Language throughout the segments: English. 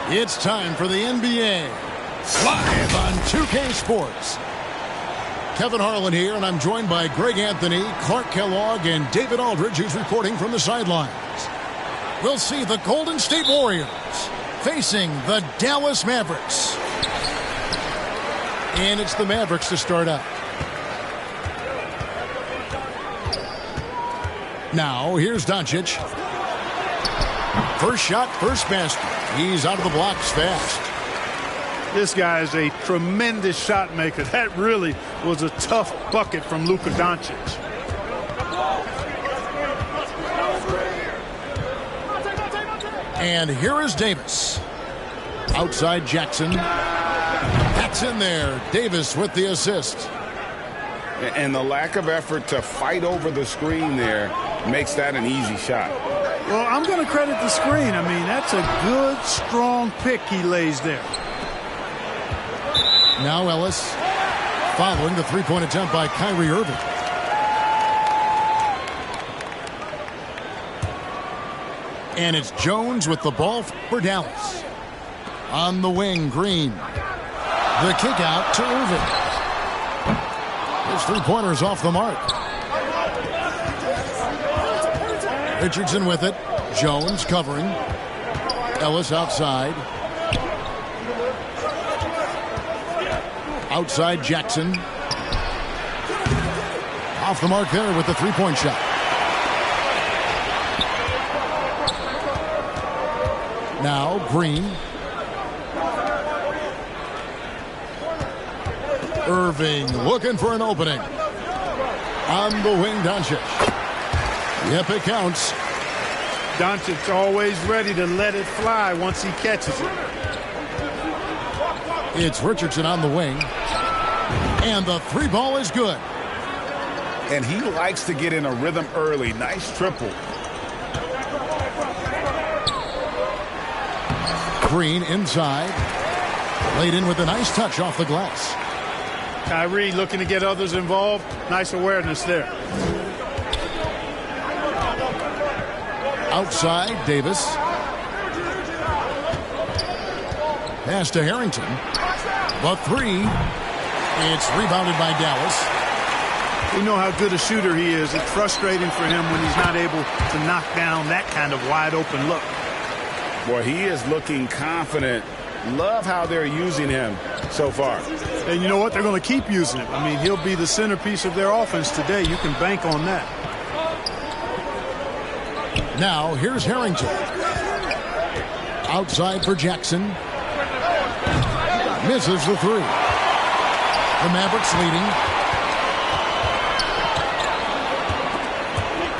It's time for the NBA live on 2K Sports. Kevin Harlan here, and I'm joined by Greg Anthony, Clark Kellogg, and David Aldridge, who's reporting from the sidelines. We'll see the Golden State Warriors facing the Dallas Mavericks. And it's the Mavericks to start out. Now, here's Doncic. First shot, first basket. He's out of the blocks fast. This guy is a tremendous shot maker. That really was a tough bucket from Luka Doncic. And here is Davis. Outside Jackson. That's in there. Davis with the assist. And the lack of effort to fight over the screen there makes that an easy shot. Well, I'm going to credit the screen. I mean, that's a good, strong pick he lays there. Now Ellis following the three-point attempt by Kyrie Irving. And it's Jones with the ball for Dallas. On the wing, Green. The kick out to Irving. His three-pointer's off the mark. Richardson with it. Jones covering. Ellis outside. Outside Jackson. Off the mark there with the three-point shot. Now Green. Irving looking for an opening. On the wing, Doncic. Yep, it counts. Doncic's always ready to let it fly once he catches it. It's Richardson on the wing. And the three ball is good. And he likes to get in a rhythm early. Nice triple. Green inside. Laid in with a nice touch off the glass. Kyrie looking to get others involved. Nice awareness there. Outside, Davis. Pass to Harrington. The three. It's rebounded by Dallas. We know how good a shooter he is. It's frustrating for him when he's not able to knock down that kind of wide open look. Boy, he is looking confident. Love how they're using him so far. And you know what? They're going to keep using him. I mean, he'll be the centerpiece of their offense today. You can bank on that. Now, here's Harrington. Outside for Jackson. Misses the three. The Mavericks leading.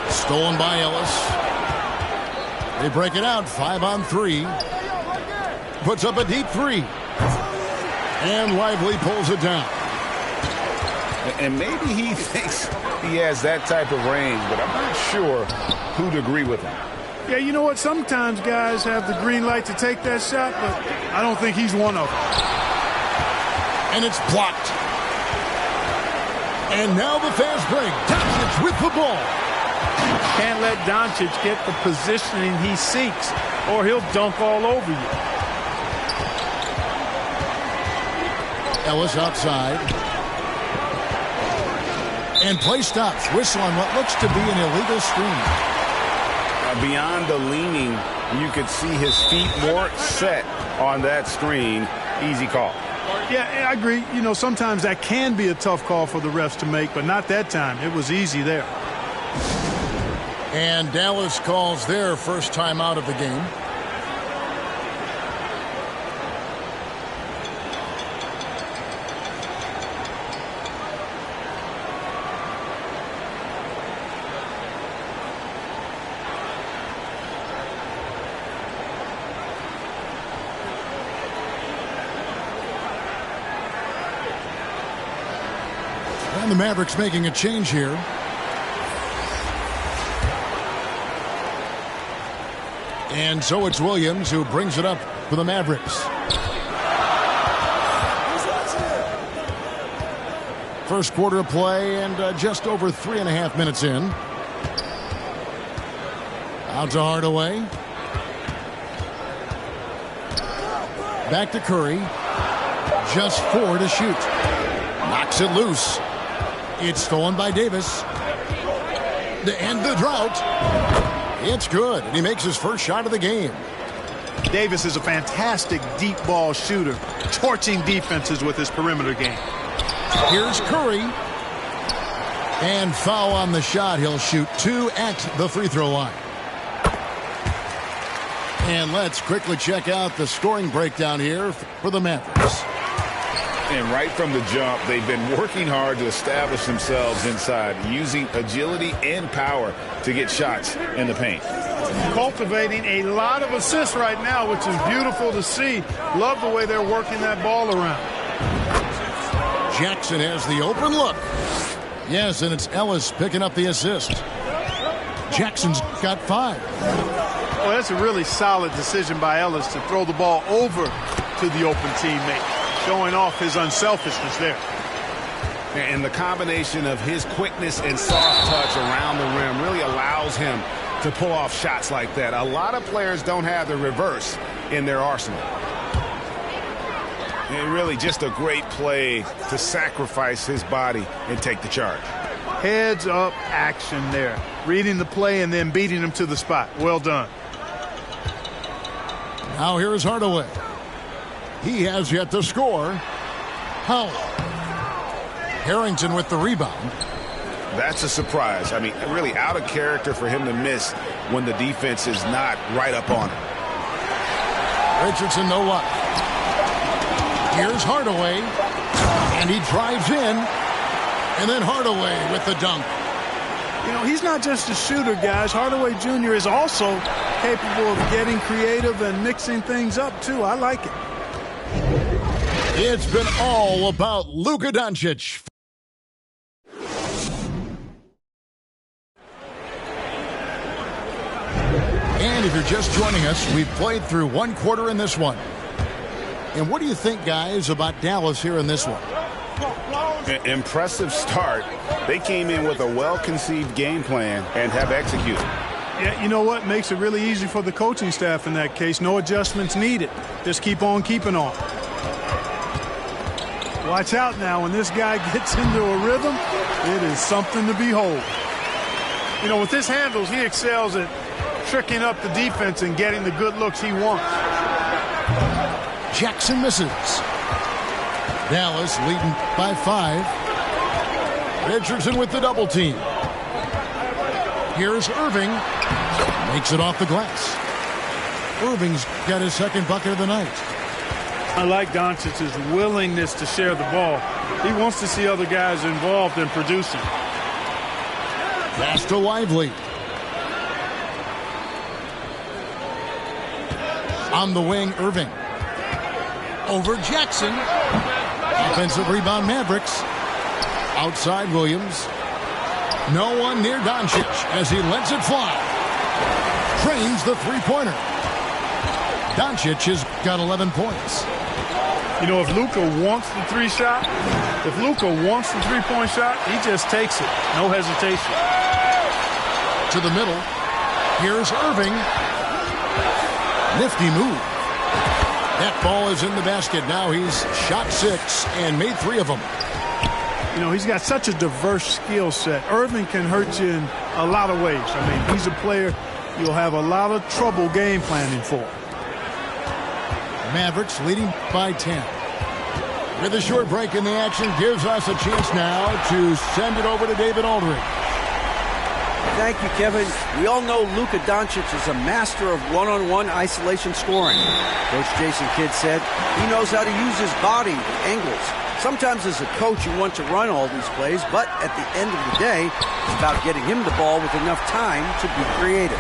Stolen by Ellis. They break it out. 5-on-3. Puts up a deep three. And Lively pulls it down. And maybe he thinks he has that type of range, but I'm not sure who'd agree with him. Yeah, you know what? Sometimes guys have the green light to take that shot, but I don't think he's one of them. And it's blocked. And now the fast break. Doncic with the ball. Can't let Doncic get the positioning he seeks, or he'll dunk all over you. Ellis outside. And play stops. Whistle on what looks to be an illegal screen. Beyond the leaning, you could see his feet more set on that screen. Easy call. Yeah, I agree. You know, sometimes that can be a tough call for the refs to make, but not that time. It was easy there. And Dallas calls their first time out of the game. And the Mavericks making a change here. And so it's Williams who brings it up for the Mavericks. First quarter of play and just over 3.5 minutes in. Out to Hardaway. Back to Curry. Just 4 to shoot. Knocks it loose. It's stolen by Davis. To end the drought. It's good, and he makes his first shot of the game. Davis is a fantastic deep ball shooter, torching defenses with his perimeter game. Here's Curry. And foul on the shot. He'll shoot 2 at the free throw line. And let's quickly check out the scoring breakdown here for the Mavericks. And right from the jump, they've been working hard to establish themselves inside, using agility and power to get shots in the paint. Cultivating a lot of assists right now, which is beautiful to see. Love the way they're working that ball around. Jackson has the open look. Yes, and it's Ellis picking up the assist. Jackson's got 5. Well, that's a really solid decision by Ellis to throw the ball over to the open teammate, showing off his unselfishness there. And the combination of his quickness and soft touch around the rim really allows him to pull off shots like that. A lot of players don't have the reverse in their arsenal. And really just a great play to sacrifice his body and take the charge. Heads up action there. Reading the play and then beating him to the spot. Well done. Now here's Hardaway. He has yet to score. Howell. Harrington with the rebound. That's a surprise. I mean, really out of character for him to miss when the defense is not right up on him. Richardson, no luck. Here's Hardaway. And he drives in. And then Hardaway with the dunk. You know, he's not just a shooter, guys. Hardaway Jr. is also capable of getting creative and mixing things up, too. I like it. It's been all about Luka Doncic. And if you're just joining us, we've played through 1 quarter in this one. And what do you think, guys, about Dallas here in this one? Impressive start. They came in with a well-conceived game plan and have executed. Yeah, you know what? Makes it really easy for the coaching staff in that case. No adjustments needed. Just keep on keeping on. Watch out now. When this guy gets into a rhythm, it is something to behold. You know, with his handles, he excels at tricking up the defense and getting the good looks he wants. Jackson misses. Dallas leading by 5. Richardson with the double team. Here's Irving. Makes it off the glass. Irving's got his second bucket of the night. I like Doncic's willingness to share the ball. He wants to see other guys involved in producing. Pass to Lively. On the wing, Irving. Over Jackson. Offensive rebound, Mavericks. Outside, Williams. No one near Doncic as he lets it fly. Trains the three-pointer. Doncic has got 11 points. You know, if Luka wants the three-point shot, he just takes it. No hesitation. To the middle. Here's Irving. Nifty move. That ball is in the basket. Now he's shot 6 and made 3 of them. You know, he's got such a diverse skill set. Irving can hurt you in a lot of ways. I mean, he's a player you'll have a lot of trouble game planning for. Mavericks leading by 10. With a short break in the action, gives us a chance now to send it over to David Aldridge. Thank you, Kevin. We all know Luka Doncic is a master of one-on-one isolation scoring. Coach Jason Kidd said he knows how to use his body with angles. Sometimes as a coach you want to run all these plays, but at the end of the day, it's about getting him the ball with enough time to be creative.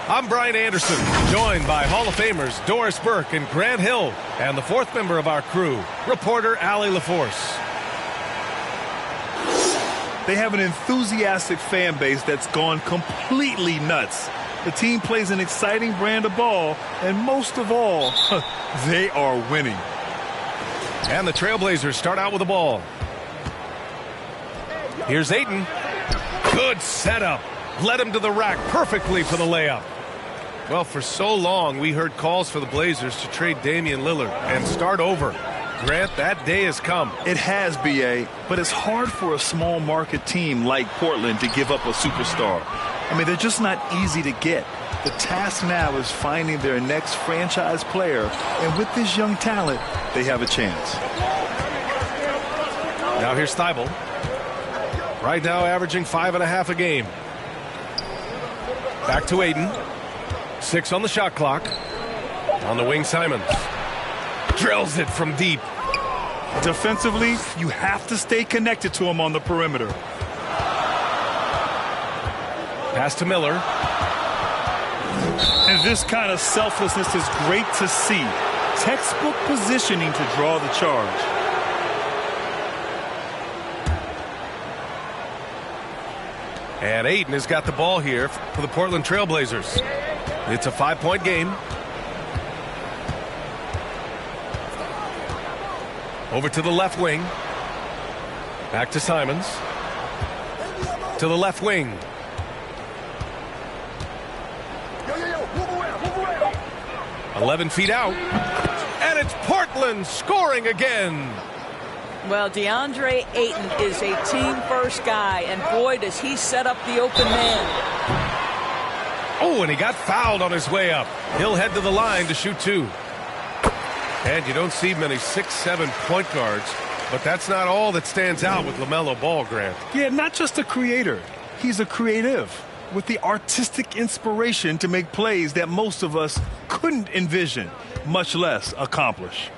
I'm Brian Anderson, joined by Hall of Famers Doris Burke and Grant Hill, and the fourth member of our crew, reporter Allie LaForce. They have an enthusiastic fan base that's gone completely nuts. The team plays an exciting brand of ball, and most of all, they are winning. And the Trailblazers start out with the ball. Here's Ayton. Good setup. Led him to the rack perfectly for the layup. Well, for so long, we heard calls for the Blazers to trade Damian Lillard and start over. Grant, that day has come. It has, B.A., but it's hard for a small market team like Portland to give up a superstar. I mean, they're just not easy to get. The task now is finding their next franchise player, and with this young talent, they have a chance. Now here's Thibault. Right now averaging 5.5 a game. Back to Ayton. 6 on the shot clock. On the wing, Simons. Drills it from deep. Defensively, you have to stay connected to him on the perimeter. Pass to Miller. And this kind of selflessness is great to see. Textbook positioning to draw the charge. And Ayton has got the ball here for the Portland Trailblazers. It's a 5-point game. Over to the left wing. Back to Simons. To the left wing. Move 11 feet out. And it's Portland scoring again. Well, DeAndre Ayton is a team-first guy, and boy, does he set up the open man. Oh, and he got fouled on his way up. He'll head to the line to shoot 2. And you don't see many 6'7" point guards, but that's not all that stands out with LaMelo Ball, Grant. Yeah, not just a creator. He's a creative with the artistic inspiration to make plays that most of us couldn't envision, much less accomplish.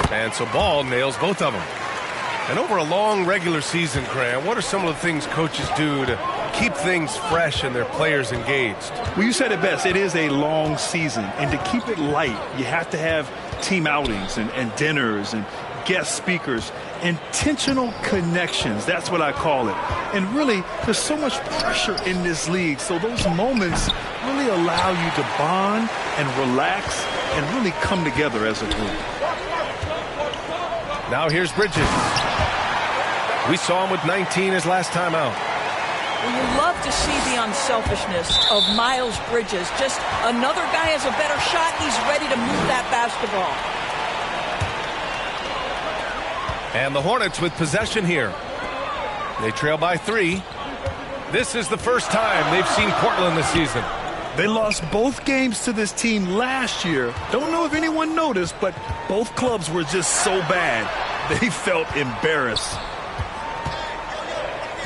And so Ball nails both of them. And over a long regular season, Grant, what are some of the things coaches do to keep things fresh and their players engaged? Well, you said it best. It is a long season. And to keep it light, you have to have team outings and dinners and guest speakers. Intentional connections, that's what I call it. And really, there's so much pressure in this league. So those moments really allow you to bond and relax and really come together as a group. Now here's Bridges. We saw him with 19 his last time out. Well, you love to see the unselfishness of Miles Bridges. Just another guy has a better shot. He's ready to move that basketball. And the Hornets with possession here. They trail by 3. This is the first time they've seen Portland this season. They lost both games to this team last year. Don't know if anyone noticed, but both clubs were just so bad. They felt embarrassed.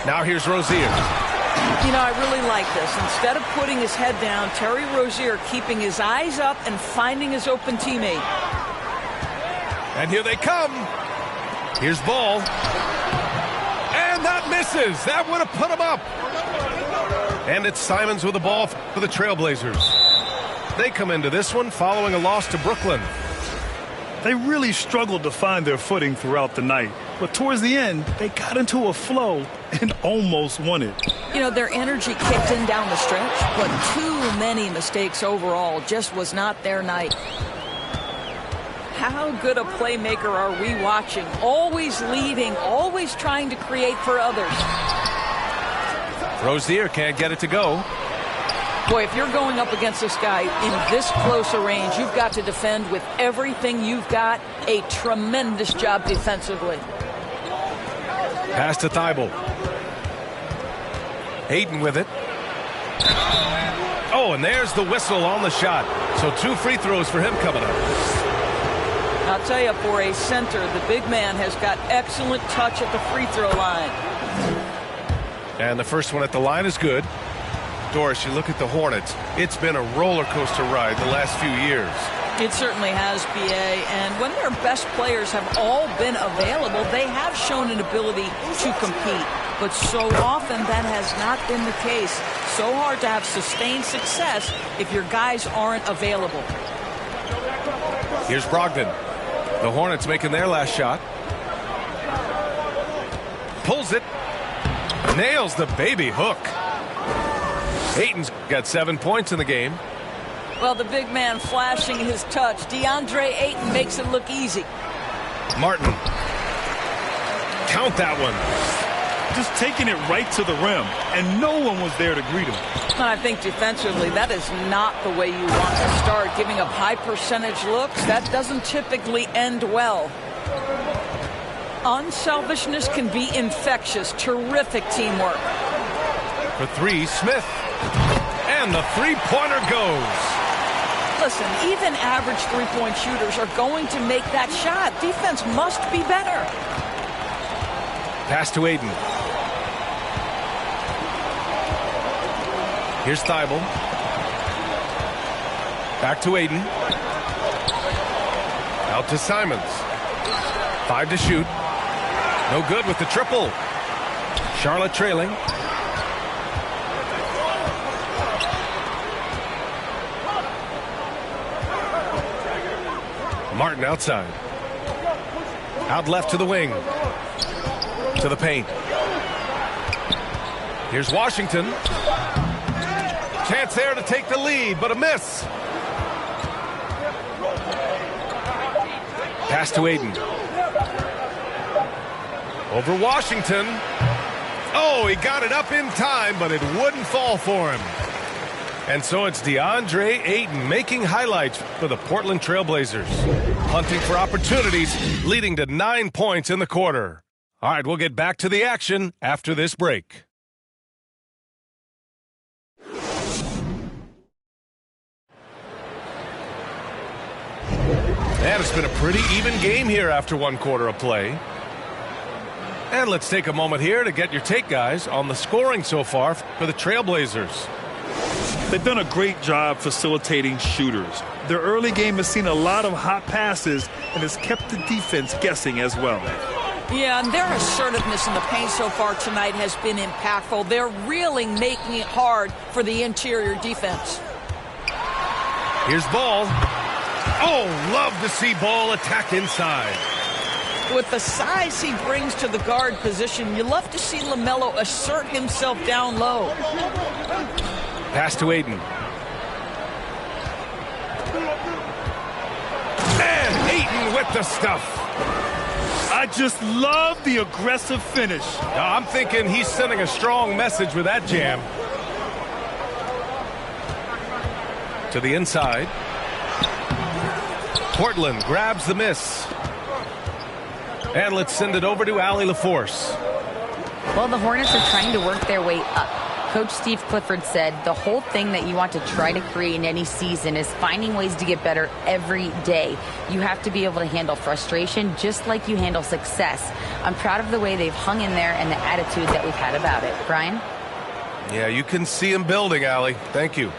Now here's Rozier. You know, I really like this. Instead of putting his head down, Terry Rozier keeping his eyes up and finding his open teammate. And here they come. Here's Ball. And that misses. That would have put him up. And it's Simons with the ball for the Trailblazers. They come into this one following a loss to Brooklyn. They really struggled to find their footing throughout the night. But towards the end, they got into a flow and almost won it. You know, their energy kicked in down the stretch, but too many mistakes overall. Just was not their night. How good a playmaker are we watching? Always leading, always trying to create for others. Rozier can't get it to go. Boy, if you're going up against this guy in this close a range, you've got to defend with everything you've got. A tremendous job defensively. Pass to Thibault. Ayton with it. Oh, and there's the whistle on the shot. So 2 free throws for him coming up. I'll tell you, for a center, the big man has got excellent touch at the free throw line. And the first one at the line is good. Doris, you look at the Hornets. It's been a roller coaster ride the last few years. It certainly has, B.A. And when their best players have all been available, they have shown an ability to compete. but so often that has not been the case. So hard to have sustained success if your guys aren't available. Here's Brogdon. The Hornets making their last shot. Pulls it. Nails the baby hook. Ayton's got 7 points in the game. Well, the big man flashing his touch. DeAndre Ayton makes it look easy. Martin. Count that one. Just taking it right to the rim, and no one was there to greet him. And I think defensively, that is not the way you want to start. Giving up high percentage looks, that doesn't typically end well. Unselfishness can be infectious. Terrific teamwork. For three, Smith. And the three-pointer goes. Listen, even average three-point shooters are going to make that shot. Defense must be better. Pass to Ayton. Here's Thibault. Back to Ayton. Out to Simons. 5 to shoot. No good with the triple. Charlotte trailing. Martin outside. Out left to the wing. To the paint. Here's Washington. Chance there to take the lead, but a miss. Pass to Ayton. Over Washington. Oh, he got it up in time, but it wouldn't fall for him. And so it's DeAndre Ayton making highlights for the Portland Trailblazers. Hunting for opportunities, leading to 9 points in the quarter. All right, we'll get back to the action after this break. And it's been a pretty even game here after 1 quarter of play. And let's take a moment here to get your take, guys, on the scoring so far for the Trailblazers. They've done a great job facilitating shooters. Their early game has seen a lot of hot passes and has kept the defense guessing as well. Yeah, and their assertiveness in the paint so far tonight has been impactful. They're really making it hard for the interior defense. Here's Ball. Oh, love to see Ball attack inside. With the size he brings to the guard position, you love to see LaMelo assert himself down low. Pass to Ayton. And Ayton with the stuff. I just love the aggressive finish. Now, I'm thinking he's sending a strong message with that jam. To the inside. Portland grabs the miss. And let's send it over to Allie LaForce. Well, the Hornets are trying to work their way up. Coach Steve Clifford said the whole thing that you want to try to create in any season is finding ways to get better every day. You have to be able to handle frustration just like you handle success. I'm proud of the way they've hung in there and the attitude that we've had about it. Brian? Yeah, you can see him building, Allie. Thank you.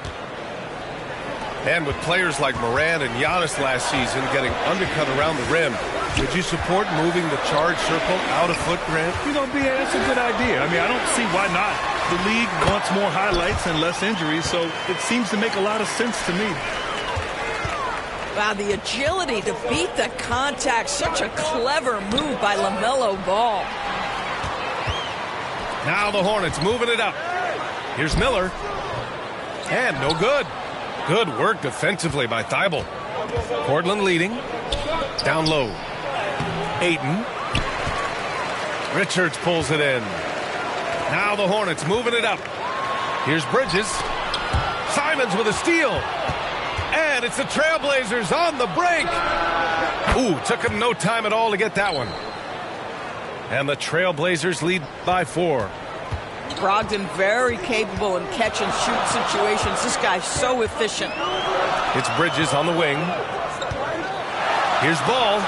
And with players like Morant and Giannis last season getting undercut around the rim, would you support moving the charge circle out of foot, Grant? You know, BA, that's a good idea. I mean, I don't see why not. The league wants more highlights and less injuries, so it seems to make a lot of sense to me. Wow, the agility to beat the contact. Such a clever move by LaMelo Ball. Now the Hornets moving it up. Here's Miller. And no good. Good work defensively by Thibault. Portland leading. Down low. Ayton. Richards pulls it in. Now the Hornets moving it up. Here's Bridges. Simons with a steal. And it's the Trailblazers on the break. Ooh, took him no time at all to get that one. And the Trailblazers lead by 4. Brogdon very capable in catch-and-shoot situations. This guy's so efficient. It's Bridges on the wing. Here's Ball.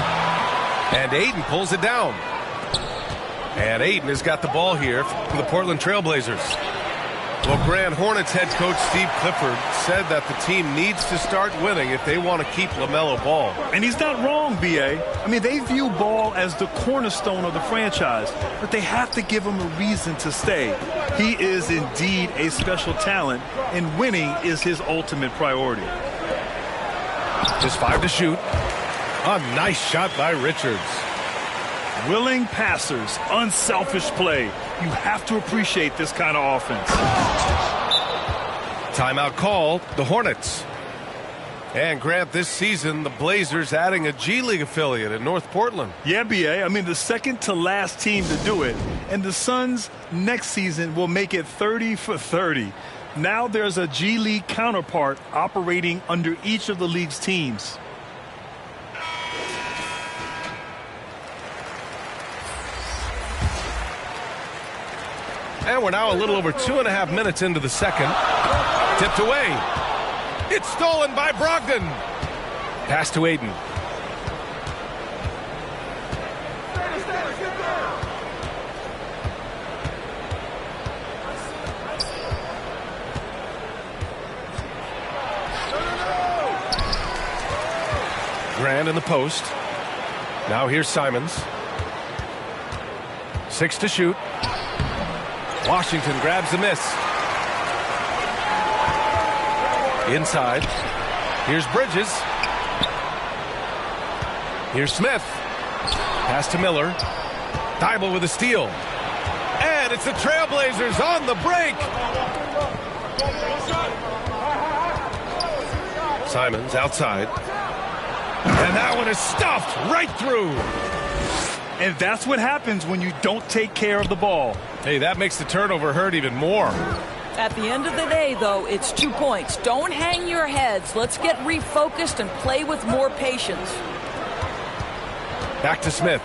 And Ayton pulls it down. And Ayton has got the ball here for the Portland Trailblazers. Well, Grand Hornets head coach Steve Clifford said that the team needs to start winning if they want to keep LaMelo Ball. And he's not wrong, B.A. I mean, they view Ball as the cornerstone of the franchise, but they have to give him a reason to stay. He is indeed a special talent, and winning is his ultimate priority. Just 5 to shoot. A nice shot by Richards. Willing passers, unselfish play. You have to appreciate this kind of offense. Timeout called, the Hornets. And Grant, this season, the Blazers adding a G League affiliate in North Portland. Yeah, B.A. I mean, the second to last team to do it. And the Suns next season will make it 30 for 30. Now there's a G League counterpart operating under each of the league's teams. And we're now a little over 2.5 minutes into the second. Tipped away. It's stolen by Brogdon. Pass to Aiden. Grant in the post. Now here's Simons. 6 to shoot. Washington grabs the miss. Inside. Here's Bridges. Here's Smith. Pass to Miller. Thibault with a steal. And it's the Trailblazers on the break. Simons outside. And that one is stuffed right through. And that's what happens when you don't take care of the ball. Hey, that makes the turnover hurt even more. At the end of the day, though, it's 2 points. Don't hang your heads. Let's get refocused and play with more patience. Back to Smith.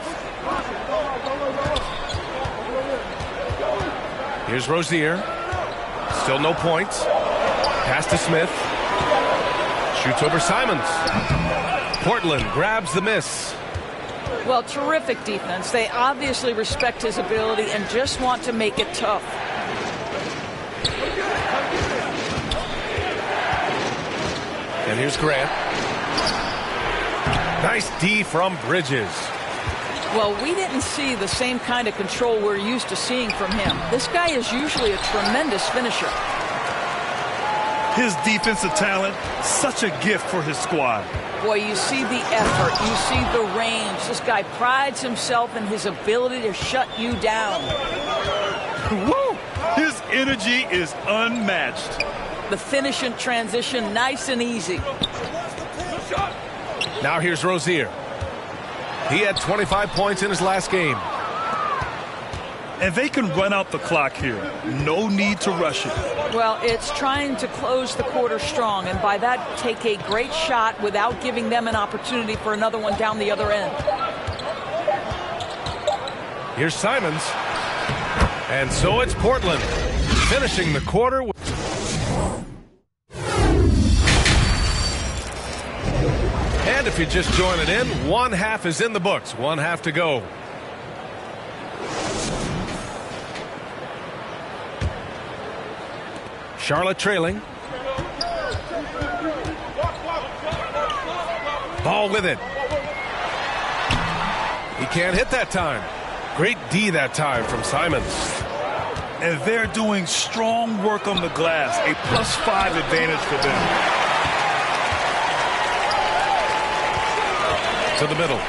Here's Rozier. Still no points. Pass to Smith. Shoots over Simons. Portland grabs the miss. Well, terrific defense. They obviously respect his ability and just want to make it tough. And here's Grant. Nice D from Bridges. Well, we didn't see the same kind of control we're used to seeing from him. This guy is usually a tremendous finisher. His defensive talent, such a gift for his squad. Boy, you see the effort, you see the range. This guy prides himself in his ability to shut you down. Woo! His energy is unmatched. The finish and transition, nice and easy. Now here's Rozier. He had 25 points in his last game. And they can run out the clock here. No need to rush it. Well, it's trying to close the quarter strong, and by that, take a great shot without giving them an opportunity for another one down the other end. Here's Simons. And so it's Portland finishing the quarter. And if you just join it in, 1/2 is in the books. 1/2 to go. Charlotte trailing. Ball with it. He can't hit that time. Great D that time from Simons. And they're doing strong work on the glass. A +5 advantage for them. To the middle.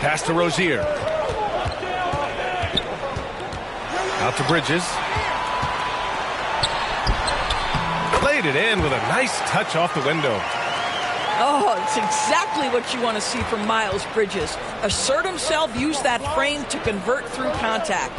Pass to Rozier. Out to Bridges. Played it in with a nice touch off the window. Oh, it's exactly what you want to see from Miles Bridges. Assert himself, use that frame to convert through contact.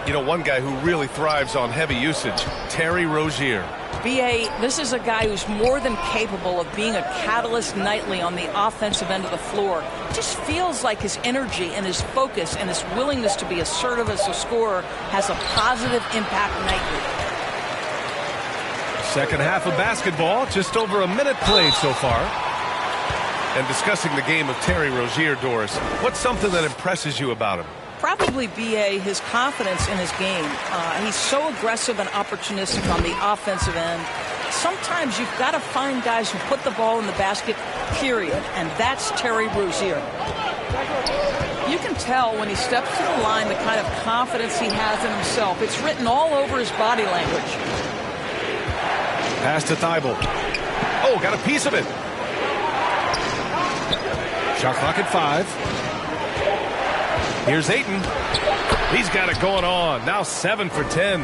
You know, one guy who really thrives on heavy usage, Terry Rozier. B.A., this is a guy who's more than capable of being a catalyst nightly on the offensive end of the floor. It just feels like his energy and his focus and his willingness to be assertive as a scorer has a positive impact nightly. Second half of basketball, just over a minute played so far. And discussing the game of Terry Rozier, Doris, what's something that impresses you about him? probably BA, his confidence in his game. He's so aggressive and opportunistic on the offensive end. Sometimes you've got to find guys who put the ball in the basket, period. And that's Terry Rozier. You can tell when he steps to the line the kind of confidence he has in himself. It's written all over his body language. Pass to Thibault. Oh, got a piece of it. Shot clock at 5. Here's Ayton. He's got it going on. Now 7 for 10.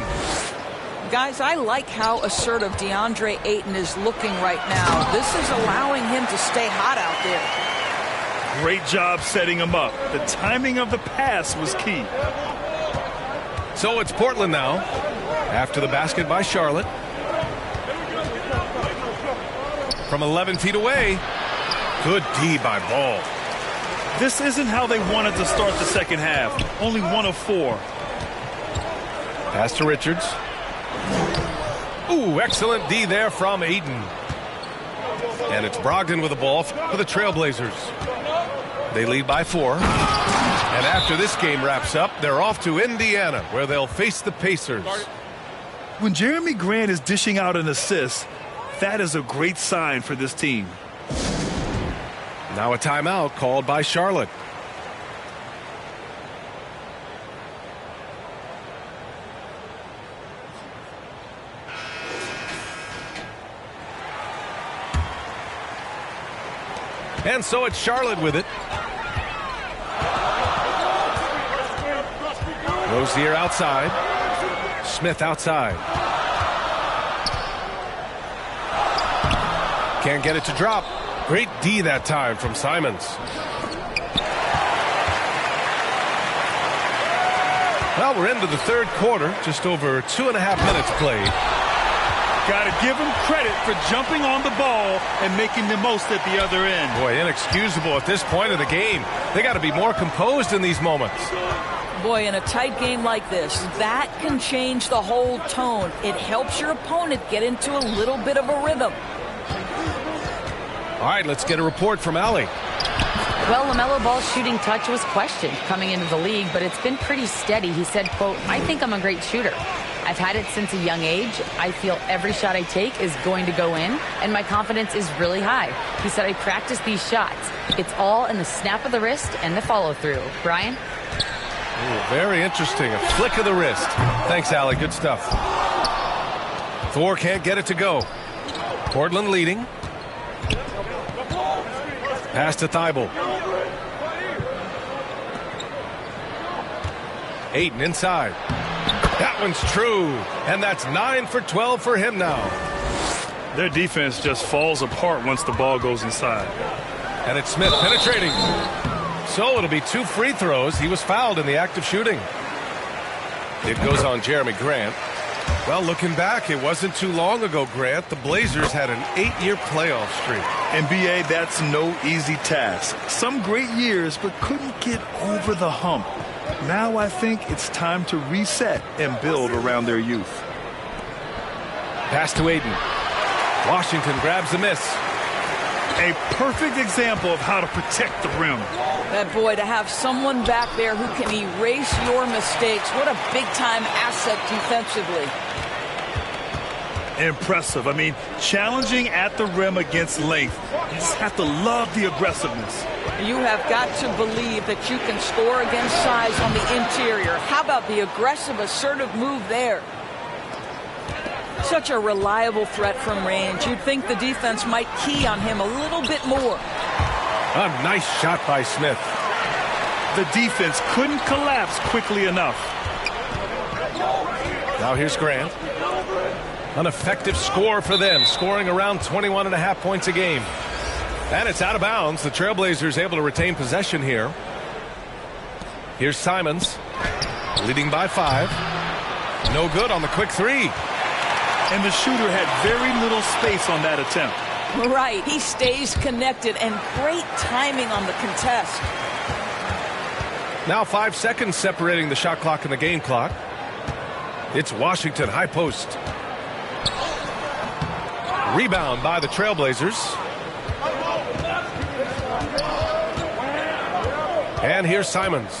Guys, I like how assertive DeAndre Ayton is looking right now. This is allowing him to stay hot out there. Great job setting him up. The timing of the pass was key. So it's Portland now. After the basket by Charlotte. From 11 feet away. Good D by Ball. This isn't how they wanted to start the second half. Only 1 of 4. Pass to Richards. Ooh, excellent D there from Ayton. And it's Brogdon with the ball for the Trailblazers. They lead by 4. And after this game wraps up, they're off to Indiana, where they'll face the Pacers. When Jeremy Grant is dishing out an assist, that is a great sign for this team. Now a timeout called by Charlotte. And so it's Charlotte with it. Rozier outside. Smith outside. Can't get it to drop. Great D that time from Simons. Well, we're into the third quarter. Just over 2.5 minutes played. Got to give him credit for jumping on the ball and making the most at the other end. Boy, inexcusable at this point of the game. They got to be more composed in these moments. Boy, in a tight game like this, that can change the whole tone. It helps your opponent get into a little bit of a rhythm. All right, let's get a report from Allie. Well, LaMelo Ball's shooting touch was questioned coming into the league, but it's been pretty steady. He said, quote, "I think I'm a great shooter. I've had it since a young age. I feel every shot I take is going to go in, and my confidence is really high." He said, "I practice these shots. It's all in the snap of the wrist and the follow-through." Brian? Ooh, very interesting. A flick of the wrist. Thanks, Allie. Good stuff. Thor can't get it to go. Portland leading. Pass to Thibault. Ayton inside. That one's true. And that's 9 for 12 for him now. Their defense just falls apart once the ball goes inside. And it's Smith penetrating. So it'll be 2 free throws. He was fouled in the act of shooting. It goes on Jeremy Grant. Well, looking back, it wasn't too long ago, Grant. The Blazers had an 8-year playoff streak. NBA, that's no easy task. Some great years, but couldn't get over the hump. Now I think it's time to reset and build around their youth. Pass to Ayton. Washington grabs the miss. A perfect example of how to protect the rim. That boy, to have someone back there who can erase your mistakes. What a big-time asset defensively. Impressive. I mean, challenging at the rim against length. You just have to love the aggressiveness. You have got to believe that you can score against size on the interior. How about the aggressive, assertive move there? Such a reliable threat from range. You'd think the defense might key on him a little bit more. A nice shot by Smith. The defense couldn't collapse quickly enough. Now here's Grant. An effective score for them, scoring around 21.5 points a game. And it's out of bounds. The Trailblazers able to retain possession here. Here's Simons, leading by 5. No good on the quick 3. And the shooter had very little space on that attempt. Right, he stays connected, and great timing on the contest. Now 5 seconds separating the shot clock and the game clock. It's Washington, high post. Rebound by the Trailblazers. And here's Simons.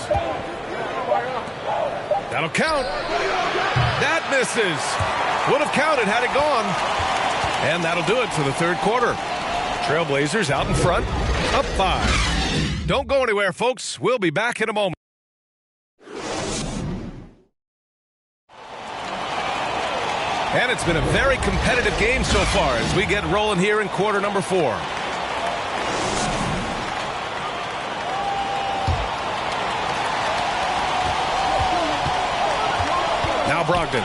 That'll count. That misses. Would have counted had it gone. And that'll do it for the third quarter. Trailblazers out in front, up 5. Don't go anywhere, folks. We'll be back in a moment. And it's been a very competitive game so far as we get rolling here in quarter number 4. Now Brogdon.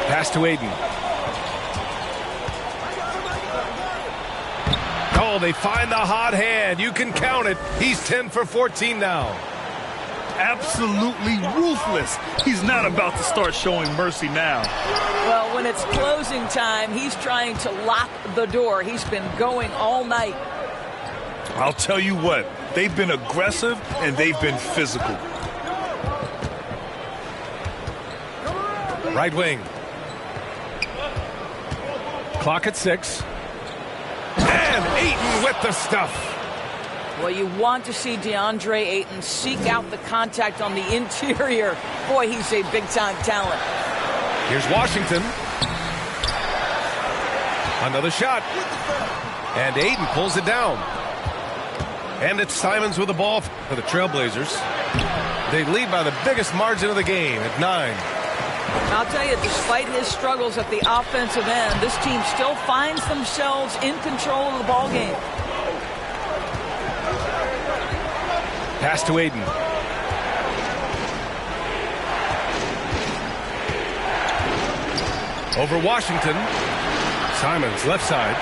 Pass to Aiden. Oh, they find the hot hand. You can count it. He's 10 for 14 now. Absolutely ruthless. He's not about to start showing mercy now. Well, when it's closing time, he's trying to lock the door. He's been going all night. I'll tell you what, they've been aggressive and they've been physical. Right wing. Clock at 6. And Ayton with the stuff. Well, you want to see DeAndre Ayton seek out the contact on the interior. Boy, he's a big-time talent. Here's Washington. Another shot. And Ayton pulls it down. And it's Simons with the ball for the Trailblazers. They lead by the biggest margin of the game at 9. I'll tell you, despite his struggles at the offensive end, this team still finds themselves in control of the ball game. Pass to Aiden. Over Washington. Simons left side.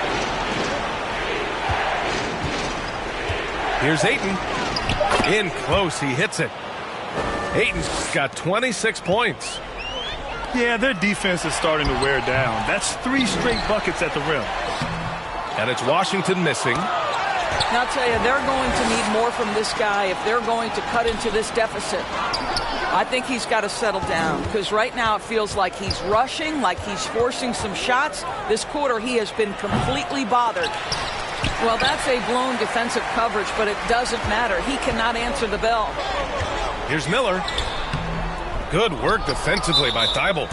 Here's Ayton. In close, he hits it. Ayton's got 26 points. Yeah, their defense is starting to wear down. That's 3 straight buckets at the rim. And it's Washington missing. Now, I'll tell you, they're going to need more from this guy if they're going to cut into this deficit. I think he's got to settle down because right now it feels like he's rushing, like he's forcing some shots. This quarter, he has been completely bothered. Well, that's a blown defensive coverage, but it doesn't matter. He cannot answer the bell. Here's Miller. Good work defensively by Thibault.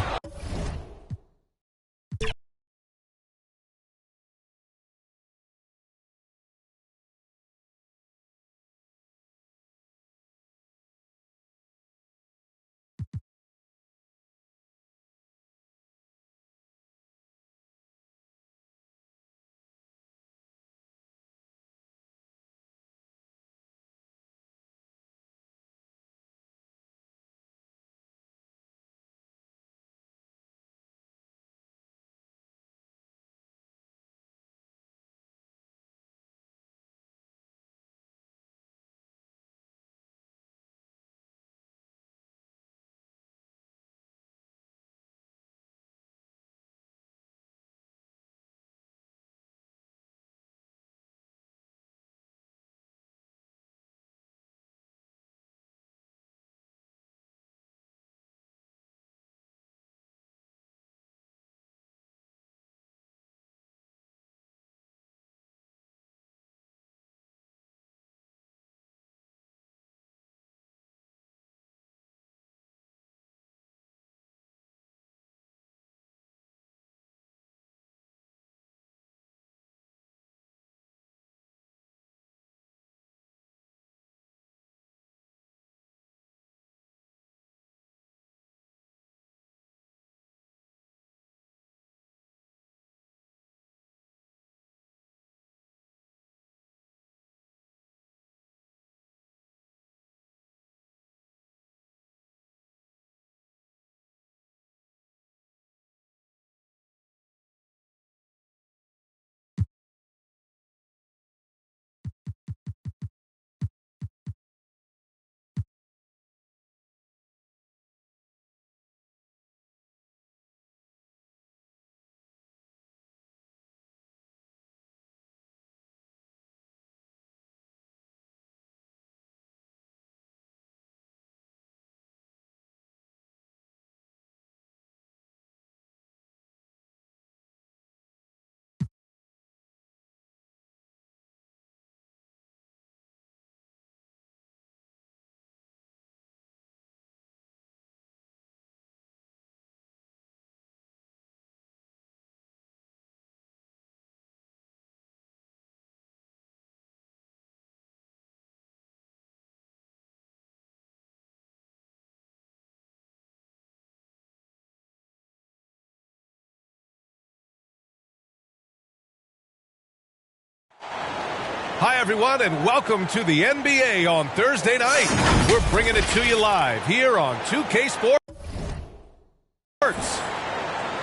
Hi, everyone, and welcome to the NBA on Thursday night. We're bringing it to you live here on 2K Sports.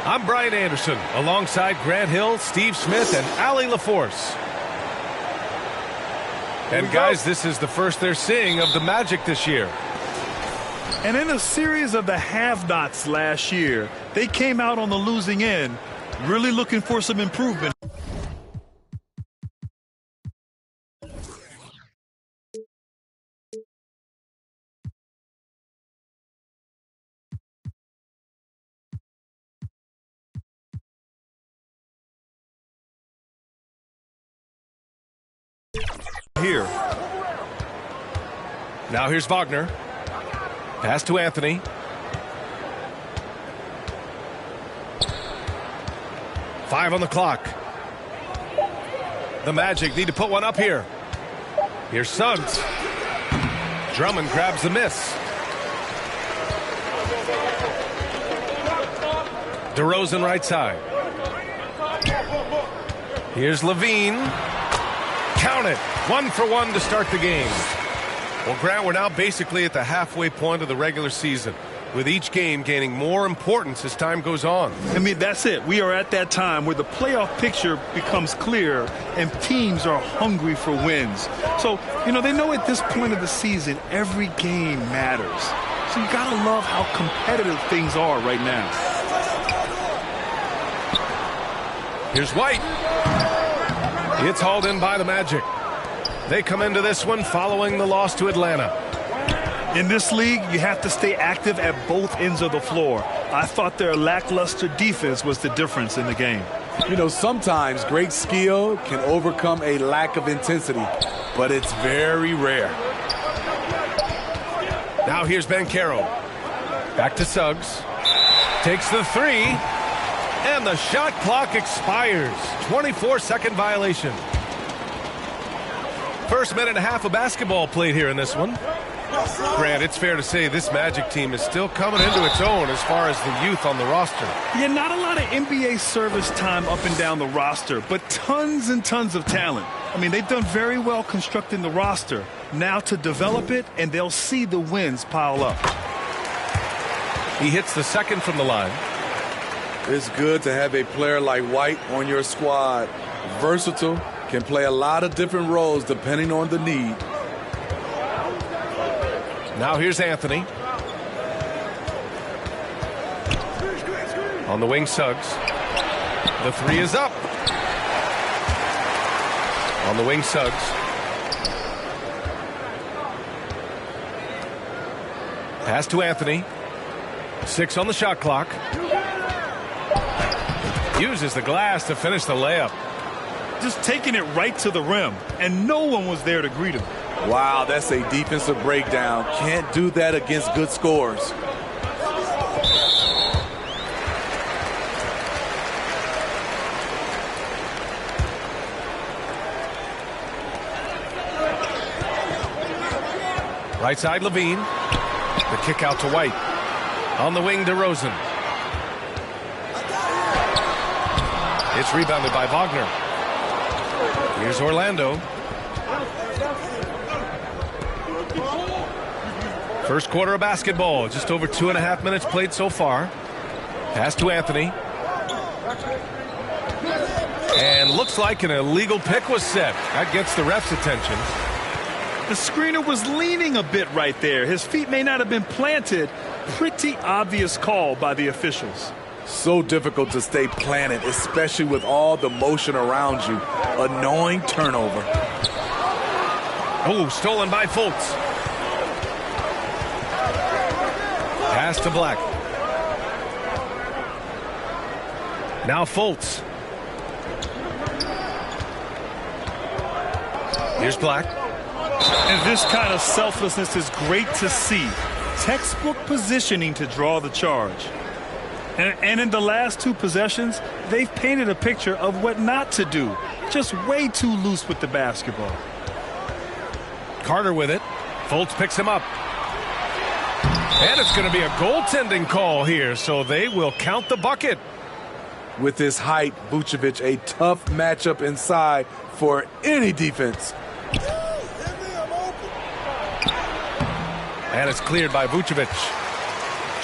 I'm Brian Anderson, alongside Grant Hill, Steve Smith, and Allie LaForce. And guys, this is the first they're seeing of the Magic this year. And in a series of the have-nots last year, they came out on the losing end, really looking for some improvement. Here. Now here's Wagner. Pass to Anthony. Five on the clock. The Magic need to put one up here. Here's Suggs. Drummond grabs the miss. DeRozan right side. Here's Levine. Count it. 1 for 1 to start the game. Well, Grant, we're now basically at the halfway point of the regular season, with each game gaining more importance as time goes on. I mean, that's it. We are at that time where the playoff picture becomes clear and teams are hungry for wins. So, they know at this point of the season, every game matters. So you got to love how competitive things are right now. Here's White. It's hauled in by the Magic. They come into this one following the loss to Atlanta. In this league, you have to stay active at both ends of the floor. I thought their lackluster defense was the difference in the game. Sometimes great skill can overcome a lack of intensity, but it's very rare. Now here's Banchero. Back to Suggs. Takes the three. And the shot clock expires. 24-second violation. First minute and a half of basketball played here in this one. Grant, it's fair to say this Magic team is still coming into its own as far as the youth on the roster. Yeah, not a lot of NBA service time up and down the roster, but tons and tons of talent. I mean, they've done very well constructing the roster. Now to develop it, and they'll see the wins pile up. He hits the second from the line. It's good to have a player like White on your squad. Versatile, can play a lot of different roles depending on the need. Now here's Anthony. On the wing, Suggs. The three is up. On the wing, Suggs. Pass to Anthony. 6 on the shot clock. Uses the glass to finish the layup. Just taking it right to the rim, and no one was there to greet him. Wow, that's a defensive breakdown. Can't do that against good scores. Right side, Levine. The kick out to White. On the wing, DeRozan. It's rebounded by Wagner. Here's Orlando. First quarter of basketball. Just over 2.5 minutes played so far. Pass to Anthony. And looks like an illegal pick was set. That gets the ref's attention. The screener was leaning a bit right there. His feet may not have been planted. Pretty obvious call by the officials. So difficult to stay planted, especially with all the motion around you. Annoying turnover. Oh, stolen by Fultz. Pass to Black. Now Fultz. Here's Black. And this kind of selflessness is great to see. Textbook positioning to draw the charge. And in the last 2 possessions, they've painted a picture of what not to do. Just way too loose with the basketball. Carter with it. Fultz picks him up. And it's going to be a goaltending call here, so they will count the bucket. With his height, Vucevic, a tough matchup inside for any defense. And it's cleared by Vucevic.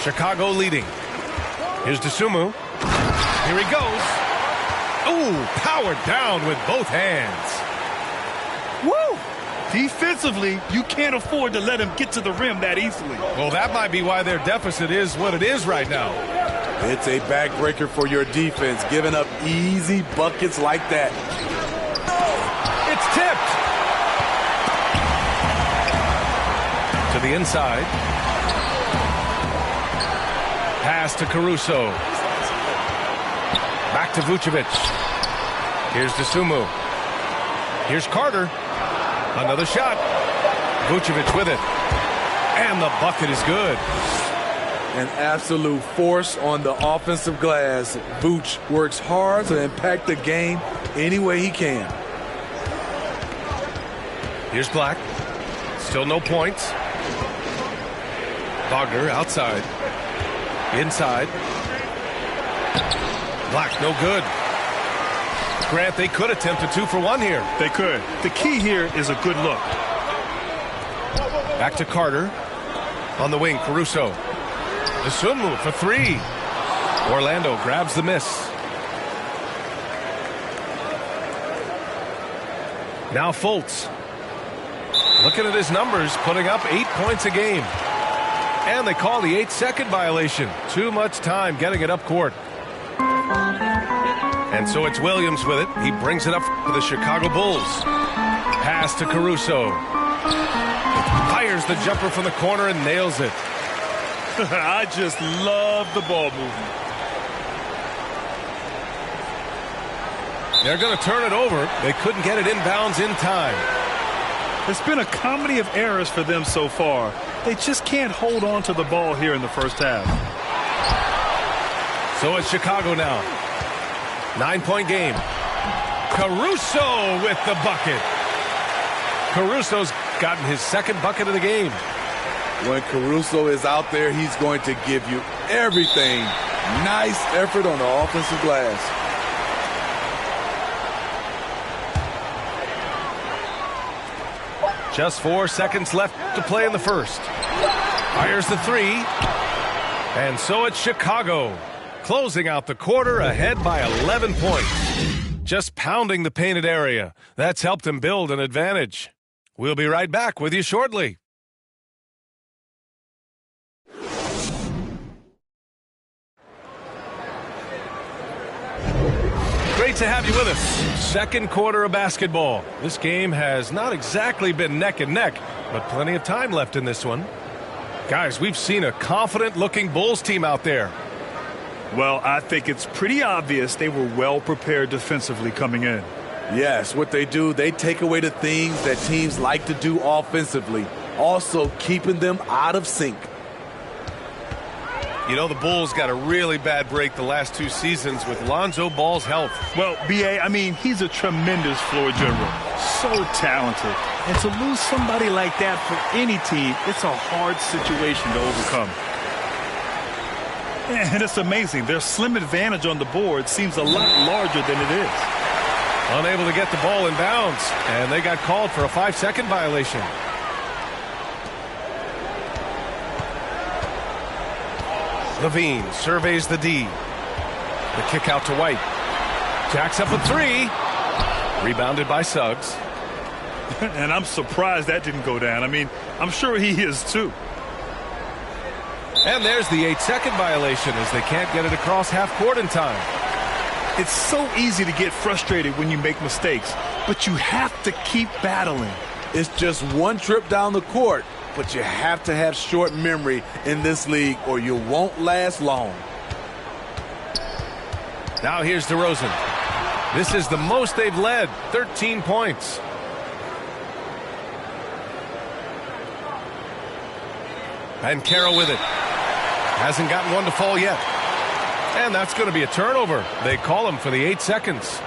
Chicago leading. Here's Dosunmu. Here he goes. Ooh, powered down with both hands. Woo! Defensively, you can't afford to let him get to the rim that easily. Well, that might be why their deficit is what it is right now. It's a backbreaker for your defense, giving up easy buckets like that. It's tipped. To the inside. Pass to Caruso. Back to Vucevic. Here's Dosunmu. Here's Carter. Another shot. Vucevic with it. And the bucket is good. An absolute force on the offensive glass. Vooch works hard to impact the game any way he can. Here's Black. Still no points. Wagner outside. Inside. Black no good. Grant, they could attempt a 2-for-1 here. They could. The key here is a good look. Back to Carter. On the wing, Caruso. Dosunmu for three. Orlando grabs the miss. Now Fultz. Looking at his numbers, putting up 8 points a game. And they call the 8-second violation. Too much time getting it up court. And so it's Williams with it. He brings it up for the Chicago Bulls. Pass to Caruso. Fires the jumper from the corner and nails it. I just love the ball movement. They're going to turn it over. They couldn't get it inbounds in time. It's been a comedy of errors for them so far. They just can't hold on to the ball here in the first half. So it's Chicago now. 9-point game. Caruso with the bucket. Caruso's gotten his second bucket of the game. When Caruso is out there, he's going to give you everything. Nice effort on the offensive glass. Just 4 seconds left to play in the first. Fires the three. And so it's Chicago. Closing out the quarter ahead by 11 points. Just pounding the painted area. That's helped him build an advantage. We'll be right back with you shortly. Great to have you with us. Second quarter of basketball. This game has not exactly been neck and neck, but plenty of time left in this one. Guys, we've seen a confident-looking Bulls team out there. Well, I think it's pretty obvious they were well prepared defensively coming in. Yes, what they do, they take away the things that teams like to do offensively, also keeping them out of sync. You know, the Bulls got a really bad break the last 2 seasons with Lonzo Ball's health. Well, B.A., I mean, he's a tremendous floor general. So talented. And to lose somebody like that for any team, it's a hard situation to overcome. And it's amazing. Their slim advantage on the board seems a lot larger than it is. Unable to get the ball in bounds, and they got called for a 5-second violation. Levine surveys the D. The kick out to White. Jacks up a three. Rebounded by Suggs. And I'm surprised that didn't go down. I mean, I'm sure he is too. And there's the 8-second violation as they can't get it across half court in time. It's so easy to get frustrated when you make mistakes, but you have to keep battling. It's just one trip down the court, but you have to have short memory in this league or you won't last long. Now here's DeRozan. This is the most they've led, 13 points. And Carroll with it. Hasn't gotten one to fall yet. And that's going to be a turnover. They call him for the 8 seconds.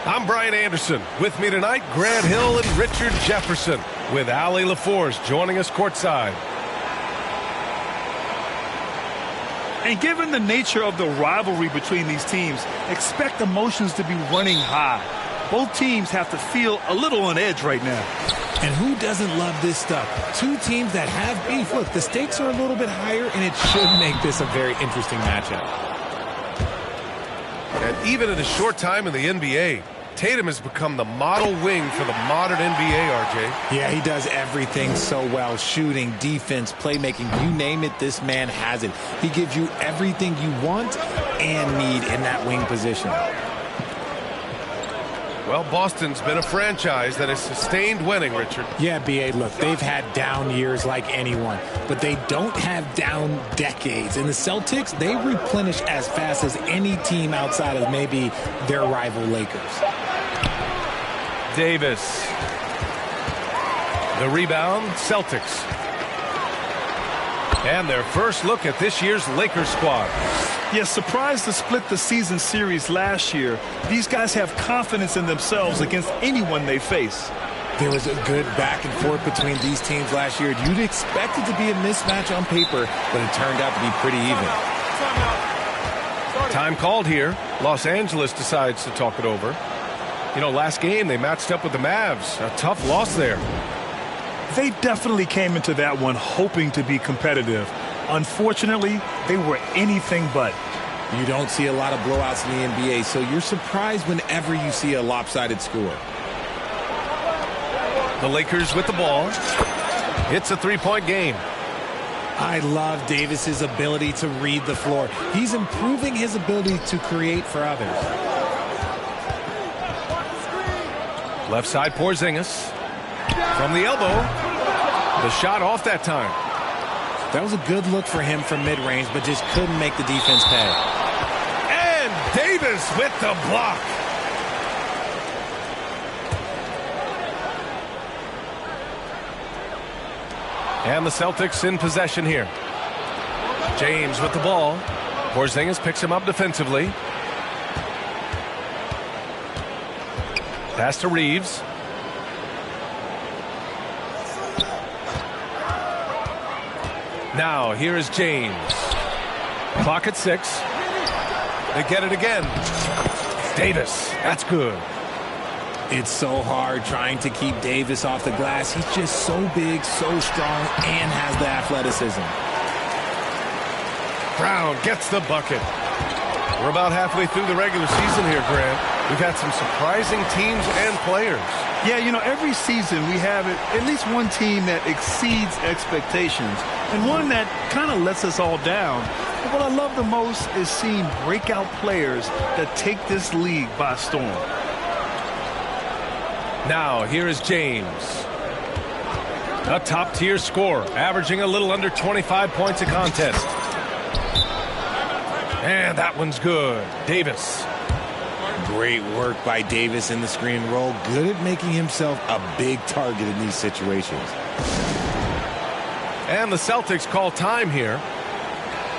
I'm Brian Anderson. With me tonight, Grant Hill and Richard Jefferson, with Allie LaForce joining us courtside. And given the nature of the rivalry between these teams, expect emotions to be running high. Both teams have to feel a little on edge right now. And who doesn't love this stuff? Two teams that have beef. Look, the stakes are a little bit higher, and it should make this a very interesting matchup. And even in a short time in the NBA, Tatum has become the model wing for the modern NBA, RJ. Yeah, he does everything so well. Shooting, defense, playmaking, you name it, this man has it. He gives you everything you want and need in that wing position. Well, Boston's been a franchise that has sustained winning, Richard. Yeah, B.A., look, they've had down years like anyone, but they don't have down decades. And the Celtics, they replenish as fast as any team outside of maybe their rival Lakers. Davis. The rebound, Celtics. And their first look at this year's Lakers squad. Yes, surprised to split the season series last year. These guys have confidence in themselves against anyone they face. There was a good back and forth between these teams last year. You'd expect it to be a mismatch on paper, but it turned out to be pretty even. Time called here. Los Angeles decides to talk it over. You know, last game they matched up with the Mavs. A tough loss there. They definitely came into that one hoping to be competitive. Unfortunately, they were anything but. You don't see a lot of blowouts in the NBA, so you're surprised whenever you see a lopsided score. The Lakers with the ball. It's a three-point game. I love Davis's ability to read the floor. He's improving his ability to create for others. Left side, Porzingis. From the elbow. The shot off that time. That was a good look for him from mid-range, but just couldn't make the defense pay. And Davis with the block. And the Celtics in possession here. James with the ball. Porzingis picks him up defensively. Pass to Reeves. Now, here is James. Clock at 6. They get it again. Davis, that's good. It's so hard trying to keep Davis off the glass. He's just so big, so strong, and has the athleticism. Brown gets the bucket. We're about halfway through the regular season here, Grant. We've had some surprising teams and players. Yeah, you know, every season we have at least one team that exceeds expectations and one that kind of lets us all down. But what I love the most is seeing breakout players that take this league by storm. Now, here is James. A top-tier scorer, averaging a little under 25 points a contest. And that one's good. Davis. Great work by Davis in the screen roll. Good at making himself a big target in these situations. And the Celtics call time here.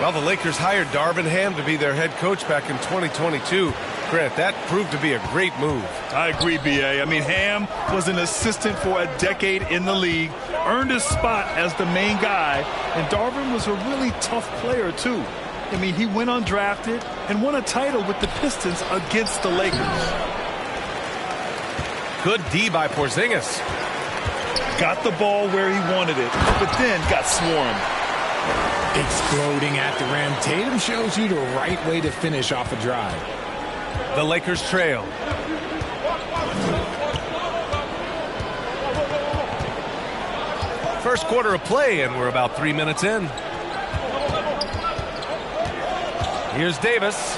Well, the Lakers hired Darvin Ham to be their head coach back in 2022. Grant, that proved to be a great move. I agree, B.A. I mean, Ham was an assistant for a decade in the league, earned his spot as the main guy, and Darvin was a really tough player, too. I mean, he went undrafted and won a title with the Pistons against the Lakers. Good D by Porzingis. Got the ball where he wanted it, but then got swarmed. Exploding at the rim. Tatum shows you the right way to finish off a drive. The Lakers trail. First quarter of play, and we're about 3 minutes in. Here's Davis.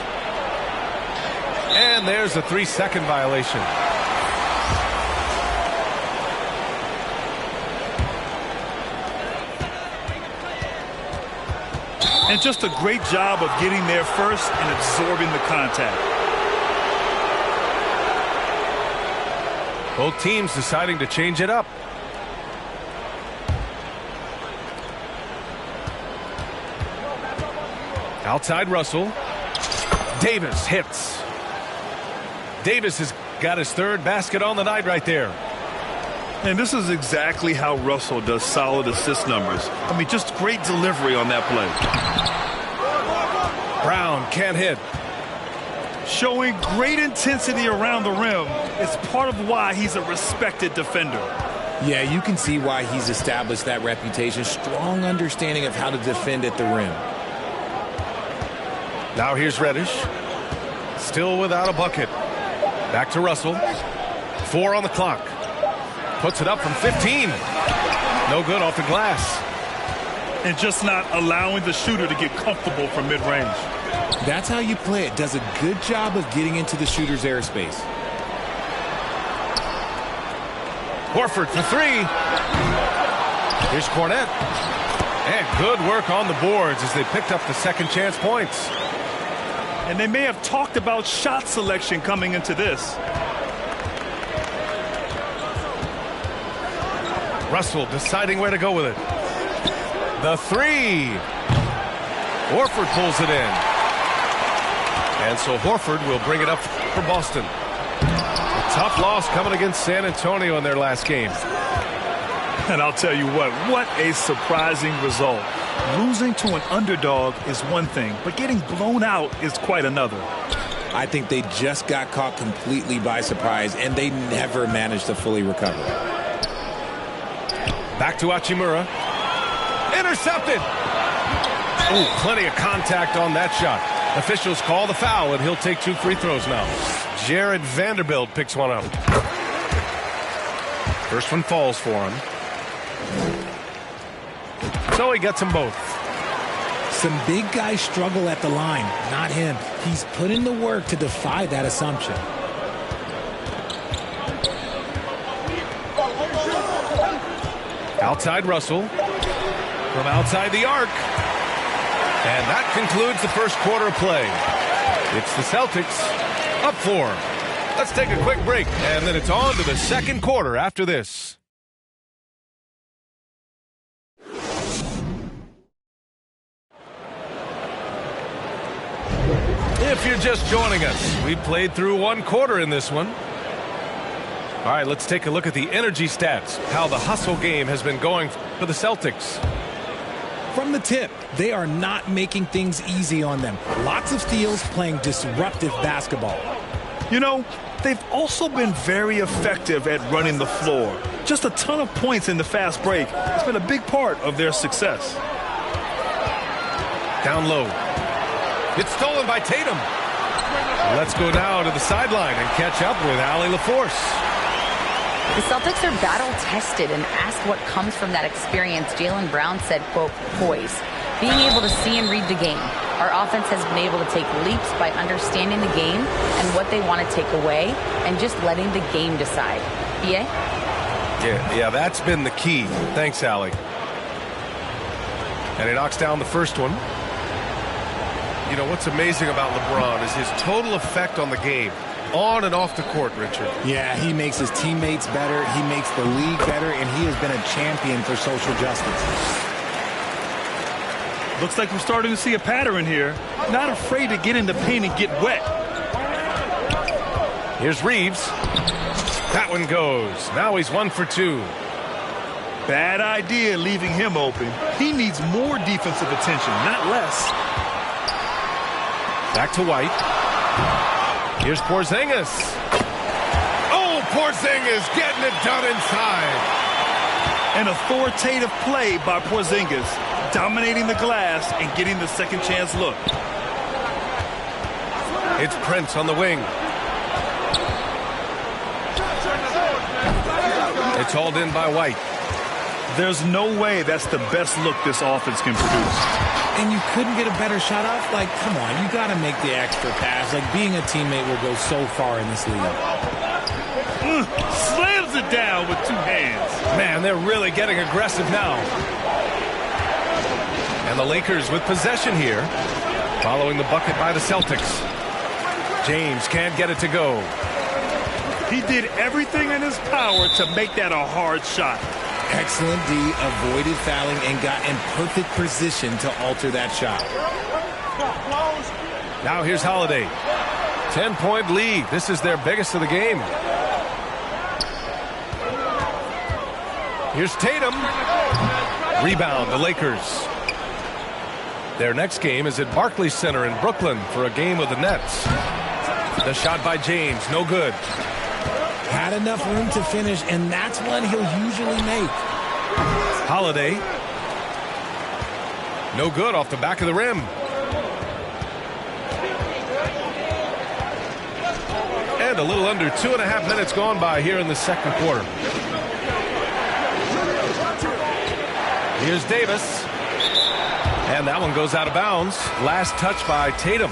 And there's a 3-second violation. And just a great job of getting there first and absorbing the contact. Both teams deciding to change it up. Outside Russell. Davis hits. Davis has Got his third basket on the night right there. And this is exactly how Russell does solid assist numbers. I mean, just great delivery on that play. Brown can't hit. Showing great intensity around the rim is part of why he's a respected defender. Yeah, you can see why he's established that reputation. Strong understanding of how to defend at the rim. Now here's Reddish. Still without a bucket. Back to Russell. 4 on the clock. Puts it up from 15. No good off the glass. And just not allowing the shooter to get comfortable from mid-range. That's how you play it. Does a good job of getting into the shooter's airspace. Horford for 3. Here's Cornette. And good work on the boards as they picked up the second chance points. And they may have talked about shot selection coming into this. Russell deciding where to go with it. The 3. Horford pulls it in. And so Horford will bring it up for Boston. A tough loss coming against San Antonio in their last game. And I'll tell you what a surprising result. Losing to an underdog is one thing, but getting blown out is quite another. I think they just got caught completely by surprise, and they never managed to fully recover. Back to Hachimura. Intercepted. Ooh, plenty of contact on that shot. Officials call the foul, and he'll take 2 free throws now. Jared Vanderbilt picks one up. First one falls for him. So he gets them both. Some big guys struggle at the line. Not him. He's put in the work to defy that assumption. Outside Russell. From outside the arc. And that concludes the first quarter of play. It's the Celtics up 4. Let's take a quick break, and then it's on to the second quarter after this. If you're just joining us, we played through 1 quarter in this one. All right, let's take a look at the energy stats, how the hustle game has been going for the Celtics. From the tip, they are not making things easy on them. Lots of steals, playing disruptive basketball. You know, they've also been very effective at running the floor. Just a ton of points in the fast break. It's been a big part of their success. Down low. It's stolen by Tatum. Let's go now to the sideline and catch up with Allie LaForce. The Celtics are battle-tested, and asked what comes from that experience, Jaylen Brown said, quote, poise. Being able to see and read the game. Our offense has been able to take leaps by understanding the game and what they want to take away and just letting the game decide. B.A.? Yeah, that's been the key. Thanks, Allie. And he knocks down the first one. You know, what's amazing about LeBron is his total effect on the game. On and off the court, Richard. Yeah, he makes his teammates better, he makes the league better, and he has been a champion for social justice. Looks like we're starting to see a pattern here. Not afraid to get in the paint and get wet. Here's Reeves. That one goes. Now he's 1 for 2. Bad idea leaving him open. He needs more defensive attention, not less. Back to White. Here's Porzingis. Oh, Porzingis getting it done inside. An authoritative play by Porzingis, dominating the glass and getting the second chance look. It's Prince on the wing. It's hauled in by White. There's no way that's the best look this offense can produce. And you couldn't get a better shot off? Like, come on, you got to make the extra pass. Like, being a teammate will go so far in this league. Slams it down with 2 hands. Man, they're really getting aggressive now. And the Lakers with possession here, following the bucket by the Celtics. James can't get it to go. He did everything in his power to make that a hard shot. Excellent D, avoided fouling, and got in perfect position to alter that shot. Now here's Holiday. 10-point lead. This is their biggest of the game. Here's Tatum. Rebound, the Lakers. Their next game is at Barclays Center in Brooklyn for a game with the Nets. The shot by James, no good. Had enough room to finish, and that's one he'll usually make. Holiday. No good off the back of the rim. And a little under 2.5 minutes gone by here in the second quarter. Here's Davis. And that one goes out of bounds. Last touch by Tatum.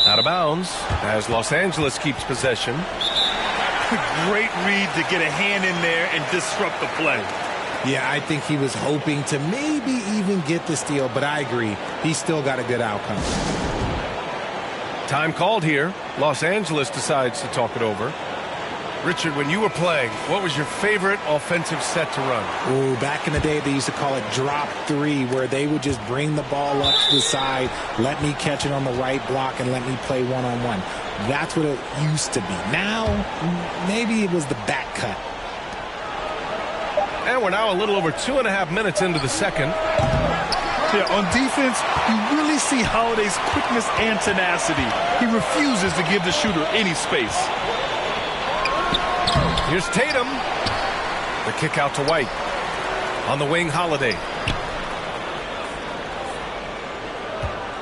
Out of bounds as Los Angeles keeps possession. Great read to get a hand in there and disrupt the play. Yeah, I think he was hoping to maybe even get the steal, but I agree. He still got a good outcome. Time called here. Los Angeles decides to talk it over. Richard, when you were playing, what was your favorite offensive set to run? Oh, back in the day, they used to call it drop three, where they would just bring the ball up to the side, let me catch it on the right block, and let me play one-on-one. That's what it used to be. Now, maybe it was the back cut. And we're now a little over 2.5 minutes into the second. Yeah, on defense, you really see Holiday's quickness and tenacity. He refuses to give the shooter any space. Here's Tatum. The kick out to White. On the wing, Holiday.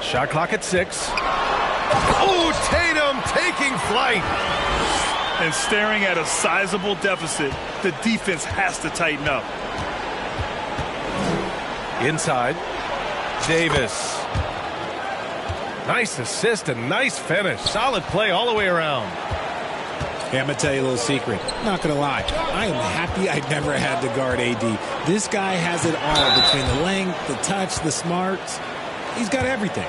Shot clock at 6. Oh, Tatum taking flight. And staring at a sizable deficit, the defense has to tighten up. Inside. Davis. Nice assist and nice finish. Solid play all the way around. Hey, I'm going to tell you a little secret. Not going to lie. I am happy I never had to guard AD. This guy has it all between the length, the touch, the smarts. He's got everything.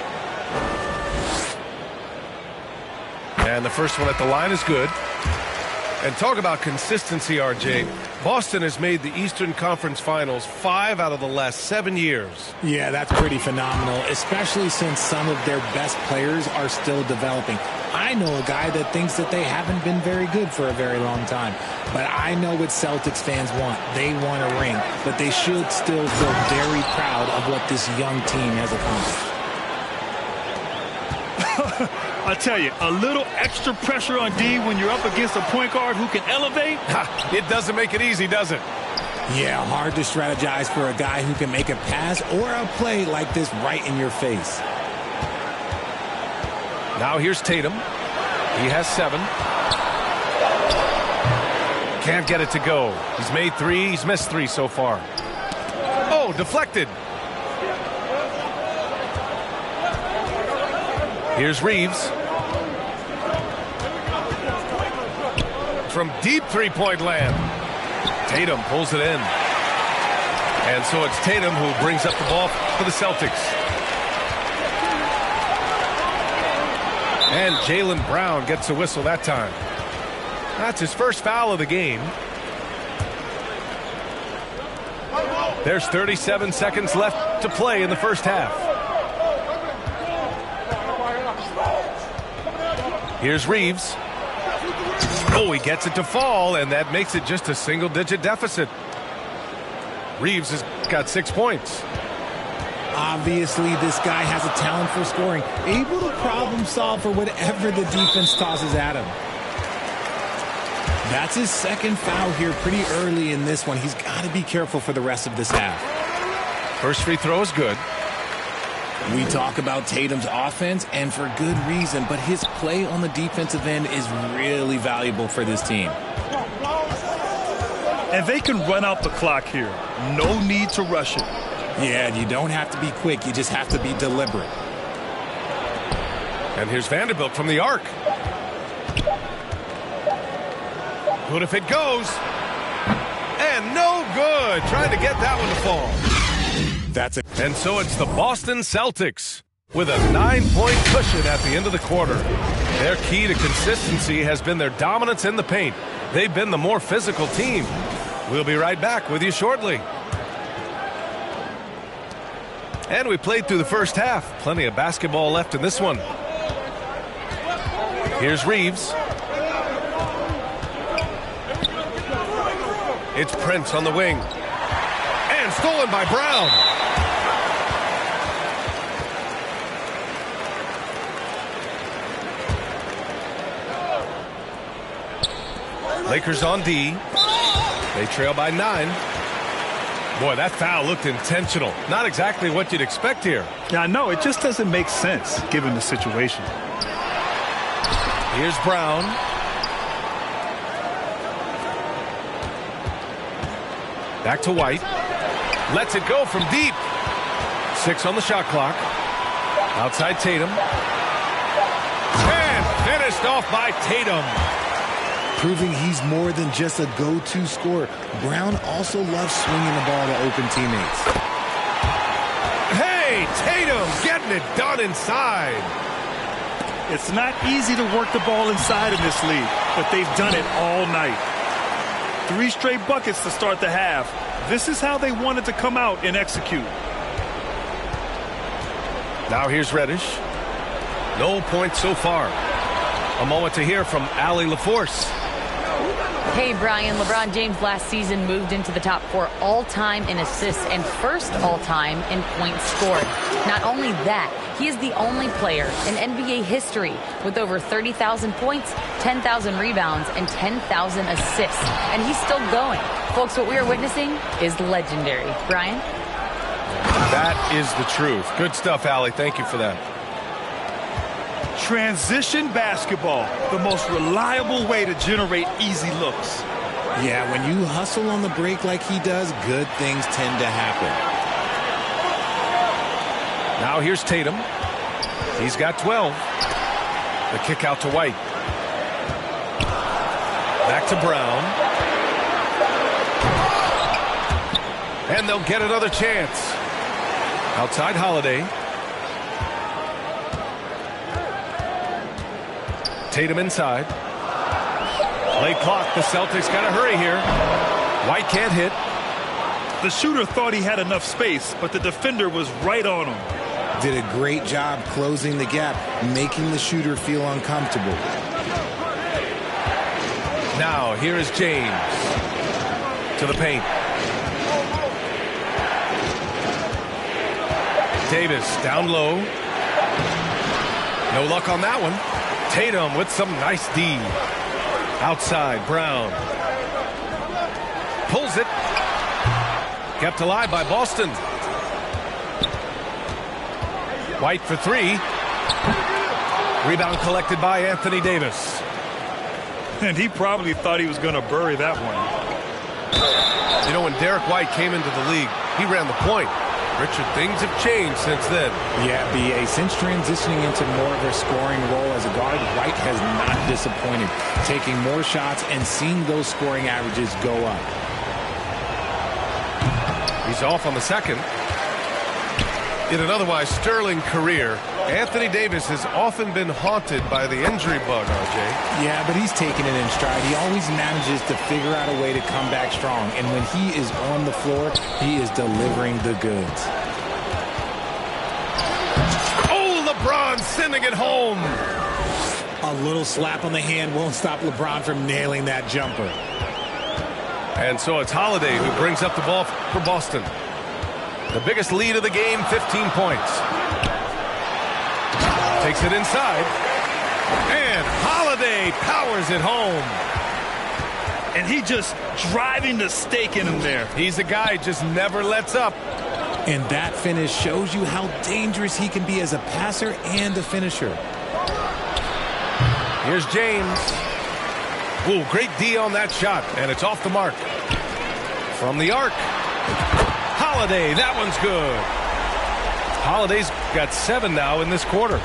And the first one at the line is good. And talk about consistency, RJ. Boston has made the Eastern Conference Finals 5 out of the last 7 years. Yeah, that's pretty phenomenal, especially since some of their best players are still developing. I know a guy that thinks that they haven't been very good for a very long time. But I know what Celtics fans want. They want a ring. But they should still feel very proud of what this young team has accomplished. I tell you, a little extra pressure on D when you're up against a point guard who can elevate. It doesn't make it easy, does it? Yeah, hard to strategize for a guy who can make a pass or a play like this right in your face. Now here's Tatum. He has 7. Can't get it to go. He's made 3. He's missed 3 so far. Oh, deflected. Here's Reeves. From deep three-point land. Tatum pulls it in. And so it's Tatum who brings up the ball for the Celtics. And Jaylen Brown gets a whistle that time. That's his first foul of the game. There's 37 seconds left to play in the first half. Here's Reeves. Oh, he gets it to fall, and that makes it just a single-digit deficit. Reeves has got 6 points. Obviously, this guy has a talent for scoring, able to problem solve for whatever the defense tosses at him. That's his second foul here pretty early in this one. He's got to be careful for the rest of this half. First free throw is good. We talk about Tatum's offense, and for good reason, but his play on the defensive end is really valuable for this team. And they can run out the clock here. No need to rush it. Yeah, you don't have to be quick. You just have to be deliberate. And here's Vanderbilt from the arc. Good if it goes. And no good. Trying to get that one to fall. That's it. And so it's the Boston Celtics with a 9-point cushion at the end of the quarter. Their key to consistency has been their dominance in the paint. They've been the more physical team. We'll be right back with you shortly. And we played through the first half. Plenty of basketball left in this one. Here's Reeves. It's Prince on the wing. And stolen by Brown. Lakers on D. They trail by 9. Boy, that foul looked intentional. Not exactly what you'd expect here. Yeah, I know. It just doesn't make sense given the situation. Here's Brown. Back to White. Lets it go from deep. 6 on the shot clock. Outside Tatum. And finished off by Tatum. Proving he's more than just a go-to scorer. Brown also loves swinging the ball to open teammates. Hey, Tatum getting it done inside. It's not easy to work the ball inside in this league, but they've done it all night. 3 straight buckets to start the half. This is how they wanted to come out and execute. Now here's Reddish. No points so far. A moment to hear from Allie LaForce. Hey, Brian, LeBron James last season moved into the top 4 all-time in assists and first all-time in points scored. Not only that, he is the only player in NBA history with over 30,000 points, 10,000 rebounds, and 10,000 assists. And he's still going. Folks, what we are witnessing is legendary. Brian? That is the truth. Good stuff, Allie. Thank you for that. Transition basketball, the most reliable way to generate easy looks. Yeah, when you hustle on the break like he does, good things tend to happen. Now here's Tatum. He's got 12. The kick out to White. Back to Brown. And they'll get another chance. Outside Holiday. Tatum inside. Play clock. The Celtics got to hurry here. White can't hit. The shooter thought he had enough space, but the defender was right on him. Did a great job closing the gap, making the shooter feel uncomfortable. Now here is James. To the paint. Davis down low. No luck on that one. Tatum with some nice D. Outside, Brown. Pulls it. Kept alive by Boston. White for 3. Rebound collected by Anthony Davis. And he probably thought he was going to bury that one. You know, when Derek White came into the league, he ran the point. Richard, things have changed since then. Yeah, B.A. Since transitioning into more of a scoring role as a guard, White has not disappointed, taking more shots and seeing those scoring averages go up. He's off on the second. In an otherwise sterling career, Anthony Davis has often been haunted by the injury bug, RJ. Yeah, but he's taken it in stride. He always manages to figure out a way to come back strong. And when he is on the floor, he is delivering the goods. Oh, LeBron sending it home. A little slap on the hand won't stop LeBron from nailing that jumper. And so it's Holiday who brings up the ball for Boston. The biggest lead of the game, 15 points. Takes it inside. And Holiday powers it home. And he just driving the stake in him there. He's a guy who just never lets up. And that finish shows you how dangerous he can be as a passer and a finisher. Here's James. Ooh, great D on that shot. And it's off the mark. From the arc. Holiday, that one's good. Holiday's got 7 now in this quarter.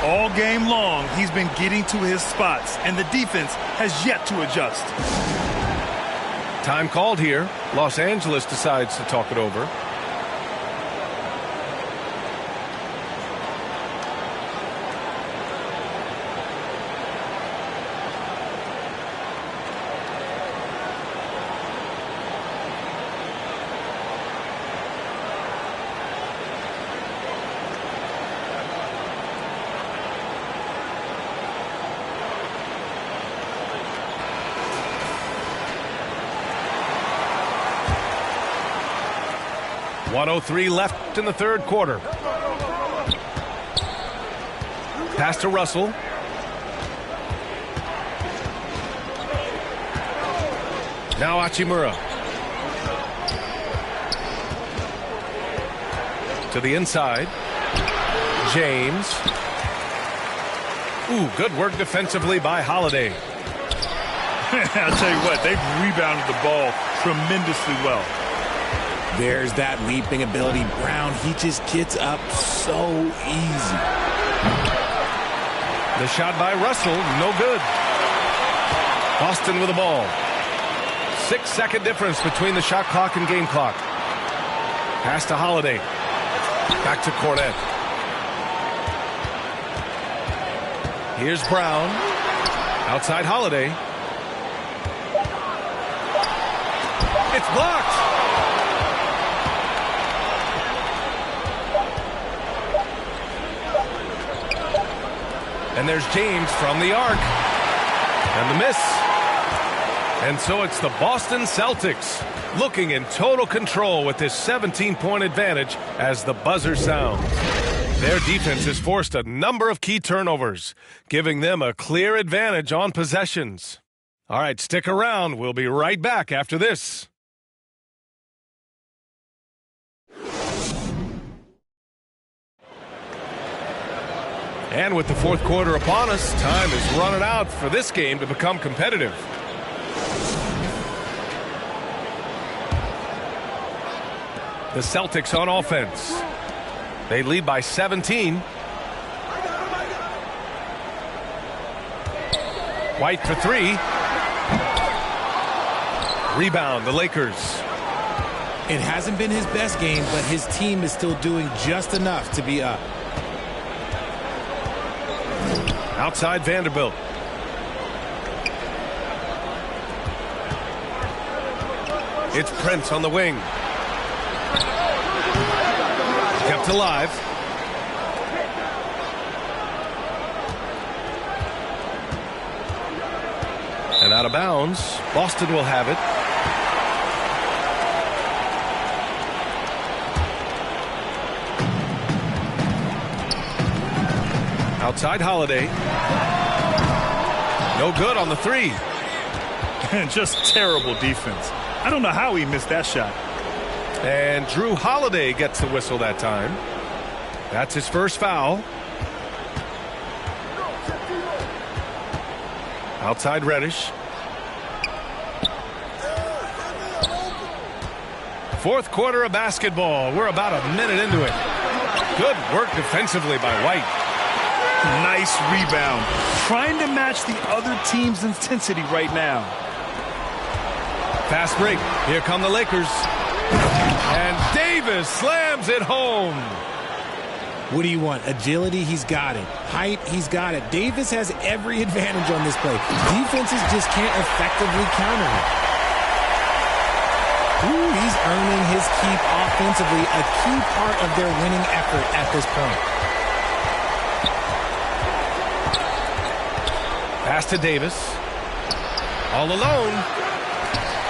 All game long, he's been getting to his spots, and the defense has yet to adjust. Time called here. Los Angeles decides to talk it over. 1:03 left in the third quarter. Pass to Russell. Now Hachimura. To the inside. James. Ooh, good work defensively by Holiday. I'll tell you what, they've rebounded the ball tremendously well. There's that leaping ability. Brown, he just gets up so easy. The shot by Russell, no good. Boston with the ball. 6-second difference between the shot clock and game clock. Pass to Holiday. Back to Cornette. Here's Brown. Outside Holiday. It's blocked. And there's James from the arc. And the miss. And so it's the Boston Celtics looking in total control with this 17-point advantage as the buzzer sounds. Their defense has forced a number of key turnovers, giving them a clear advantage on possessions. All right, stick around. We'll be right back after this. And with the fourth quarter upon us, time is running out for this game to become competitive. The Celtics on offense. They lead by 17. White for three. Rebound, the Lakers. It hasn't been his best game, but his team is still doing just enough to be up. Outside Vanderbilt. It's Prince on the wing. Kept alive. And out of bounds. Boston will have it. Outside Holiday. No good on the three. And just terrible defense. I don't know how he missed that shot. And Drew Holiday gets the whistle that time. That's his first foul. Outside Reddish. Fourth quarter of basketball. We're about a minute into it. Good work defensively by White. Nice rebound. Trying to match the other team's intensity right now. Fast break. Here come the Lakers. And Davis slams it home. What do you want? Agility? He's got it. Height? He's got it. Davis has every advantage on this play. Defenses just can't effectively counter him. Ooh, he's earning his keep offensively, a key part of their winning effort at this point. Pass to Davis. All alone.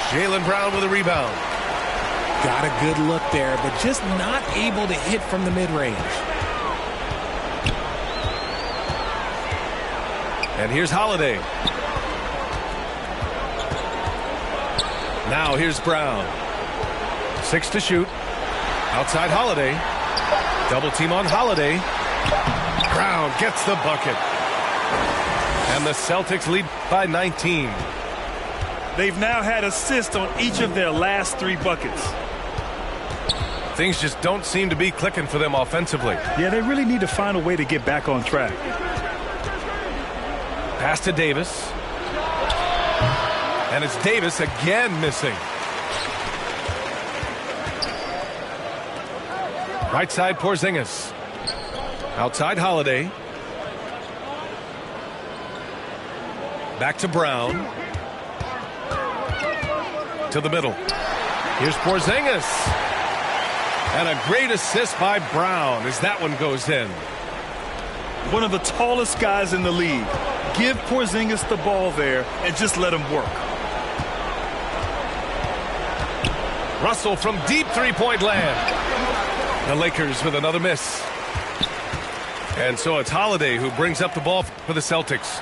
Jaylen Brown with a rebound. Got a good look there, but just not able to hit from the mid-range. And here's Holiday. Now here's Brown. 6 to shoot. Outside Holiday. Double team on Holiday. Brown gets the bucket. And the Celtics lead by 19. They've now had assists on each of their last 3 buckets. Things just don't seem to be clicking for them offensively. Yeah, they really need to find a way to get back on track. Pass to Davis. And it's Davis again missing. Right side Porzingis. Outside Holiday. Back to Brown. To the middle. Here's Porzingis. And a great assist by Brown as that one goes in. One of the tallest guys in the league. Give Porzingis the ball there and just let him work. Russell from deep three-point land. The Lakers with another miss. And so it's Holiday who brings up the ball for the Celtics.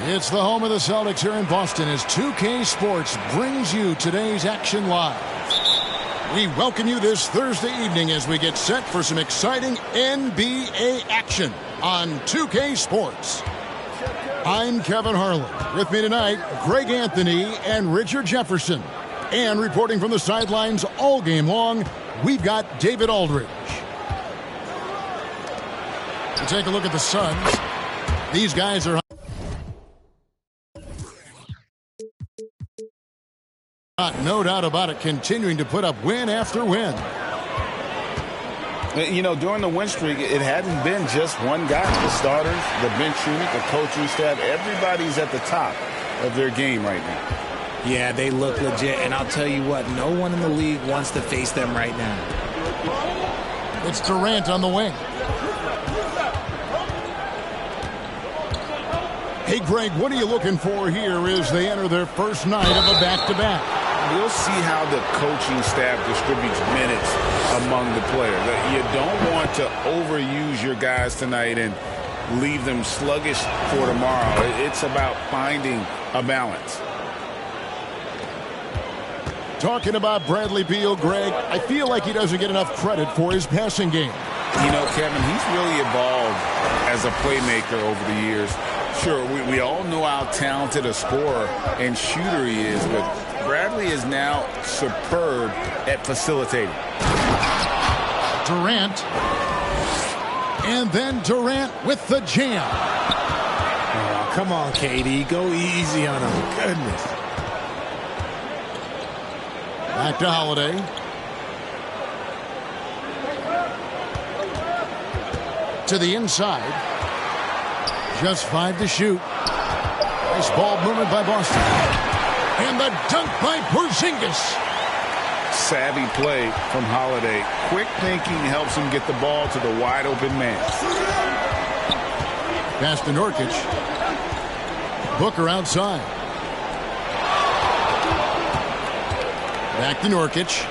It's the home of the Celtics here in Boston as 2K Sports brings you today's action live. We welcome you this Thursday evening as we get set for some exciting NBA action on 2K Sports. I'm Kevin Harlan. With me tonight, Greg Anthony and Richard Jefferson. And reporting from the sidelines all game long, we've got David Aldridge. To take a look at the Suns, these guys are no doubt about it, continuing to put up win after win. You know, during the win streak, it hadn't been just one guy. The starters, the bench unit, the coaching staff, everybody's at the top of their game right now. Yeah, they look legit, and I'll tell you what, no one in the league wants to face them right now. It's Durant on the wing. Hey, Greg, what are you looking for here as they enter their first night of a back-to-back? We'll see how the coaching staff distributes minutes among the players. You don't want to overuse your guys tonight and leave them sluggish for tomorrow. It's about finding a balance. Talking about Bradley Beal, Greg, I feel like he doesn't get enough credit for his passing game. You know, Kevin, he's really evolved as a playmaker over the years. Sure, we all know how talented a scorer and shooter he is, but Bradley is now superb at facilitating. Durant. And then Durant with the jam. Oh, come on, KD. Go easy on him. Goodness. Back to Holiday. To the inside. Just 5 to shoot. Nice ball movement by Boston. And the dunk by Porzingis. Savvy play from Holiday. Quick thinking helps him get the ball to the wide open man. Pass to Nurkic. Booker outside. Back to Nurkic.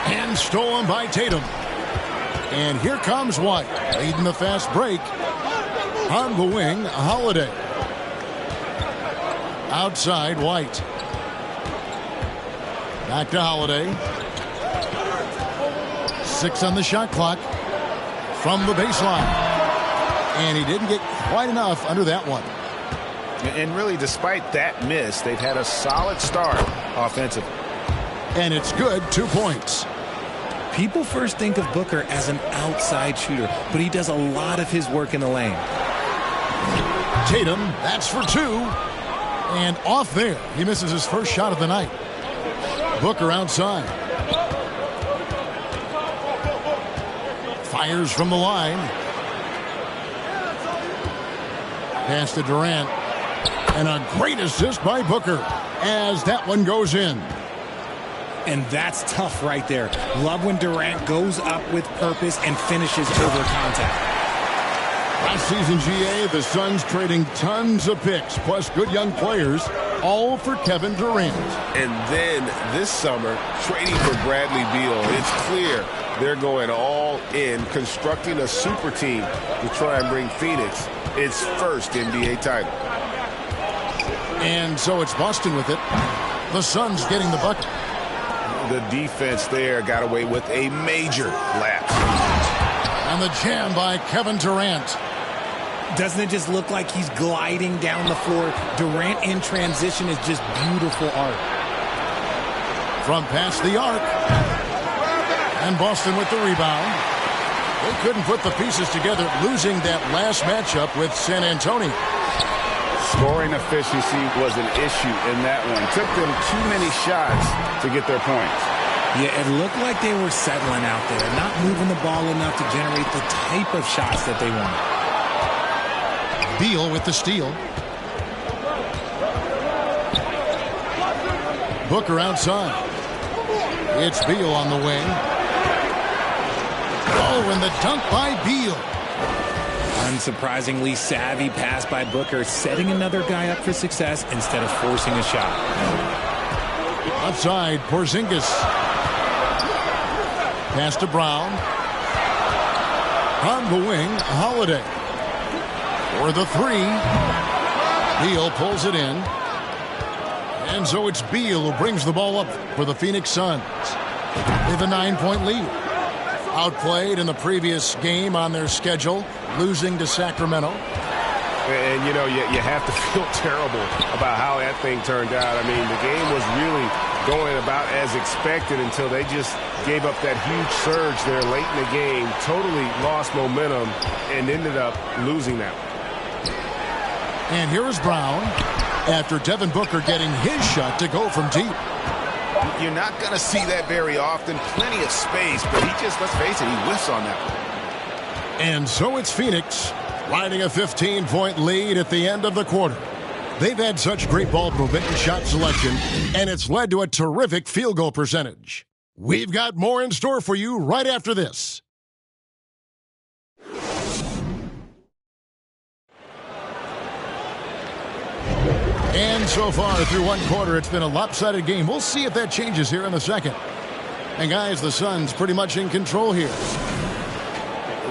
And stolen by Tatum. And here comes White, leading the fast break. On the wing, Holiday. Outside, White. Back to Holiday. 6 on the shot clock. From the baseline. And he didn't get quite enough under that one. And really, despite that miss, they've had a solid start offensively. And it's good, 2 points. People first think of Booker as an outside shooter, but he does a lot of his work in the lane. Tatum, that's for 2. And off there, he misses his first shot of the night. Booker outside. Fires from the line. Pass to Durant. And a great assist by Booker as that one goes in. And that's tough right there. Love when Durant goes up with purpose and finishes over contact. Last season, GA, the Suns trading tons of picks, plus good young players, all for Kevin Durant. And then this summer, trading for Bradley Beal. It's clear they're going all in, constructing a super team to try and bring Phoenix its first NBA title. And so it's Boston with it. The Suns getting the bucket. The defense there got away with a major lapse. And the jam by Kevin Durant. Doesn't it just look like he's gliding down the floor? Durant in transition is just beautiful art. From past the arc. And Boston with the rebound. They couldn't put the pieces together, losing that last matchup with San Antonio. Scoring efficiency was an issue in that one. Took them too many shots to get their points. Yeah, it looked like they were settling out there, not moving the ball enough to generate the type of shots that they wanted. Beal with the steal. Booker outside. It's Beal on the wing. Oh, and the dunk by Beal. Unsurprisingly savvy pass by Booker, setting another guy up for success instead of forcing a shot. Outside, Porzingis. Pass to Brown. On the wing, Holiday. For the 3. Beal pulls it in. And so it's Beal who brings the ball up for the Phoenix Suns. They have a 9-point lead. Outplayed in the previous game on their schedule, losing to Sacramento. And, you know, you have to feel terrible about how that thing turned out. I mean, the game was really going about as expected until they just gave up that huge surge there late in the game, totally lost momentum, and ended up losing that one. And here is Brown after Devin Booker getting his shot to go from deep. You're not going to see that very often. Plenty of space, but he just, let's face it, he whiffs on that one. And so it's Phoenix riding a 15-point lead at the end of the quarter. They've had such great ball movement and shot selection, and it's led to a terrific field goal percentage. We've got more in store for you right after this. And so far through one quarter, it's been a lopsided game. We'll see if that changes here in the second. And guys, the Suns pretty much in control here.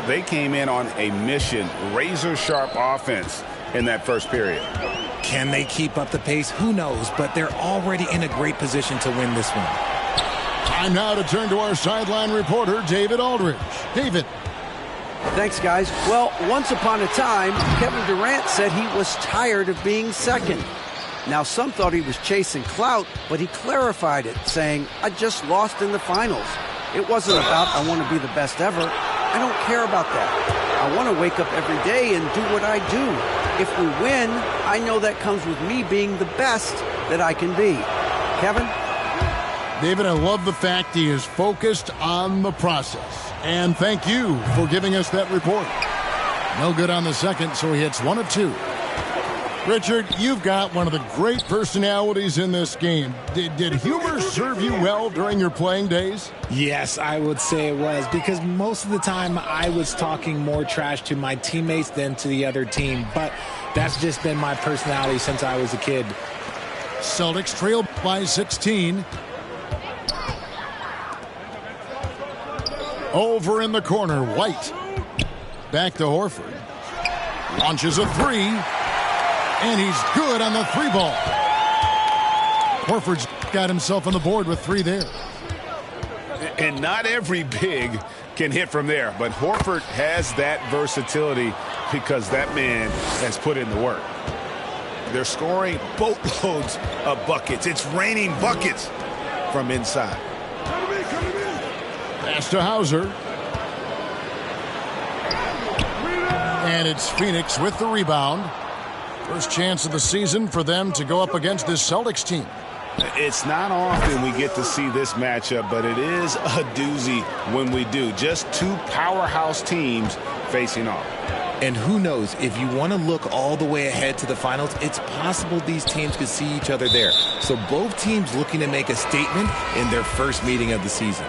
They came in on a mission, razor-sharp offense in that first period. Can they keep up the pace? Who knows, but they're already in a great position to win this one. Time now to turn to our sideline reporter, David Aldridge. David. Thanks, guys. Well, once upon a time, Kevin Durant said he was tired of being second. Now, some thought he was chasing clout, but he clarified it, saying, I just lost in the finals. It wasn't about I want to be the best ever. I don't care about that. I want to wake up every day and do what I do. If we win, I know that comes with me being the best that I can be. Kevin? David, I love the fact he is focused on the process. And thank you for giving us that report. No good on the second, so he hits 1 of 2. Richard, you've got one of the great personalities in this game. Did humor serve you well during your playing days? Yes, I would say it was, because most of the time I was talking more trash to my teammates than to the other team. But that's just been my personality since I was a kid. Celtics trail by 16. Over in the corner, White. Back to Horford. Launches a 3. And he's good on the 3-ball. Horford's got himself on the board with 3 there. And not every big can hit from there, but Horford has that versatility because that man has put in the work. They're scoring boatloads of buckets. It's raining buckets from inside. Pass to Hauser. And it's Phoenix with the rebound. First chance of the season for them to go up against this Celtics team. It's not often we get to see this matchup, but it is a doozy when we do. Just two powerhouse teams facing off. And who knows, if you want to look all the way ahead to the finals, it's possible these teams could see each other there. So both teams looking to make a statement in their first meeting of the season.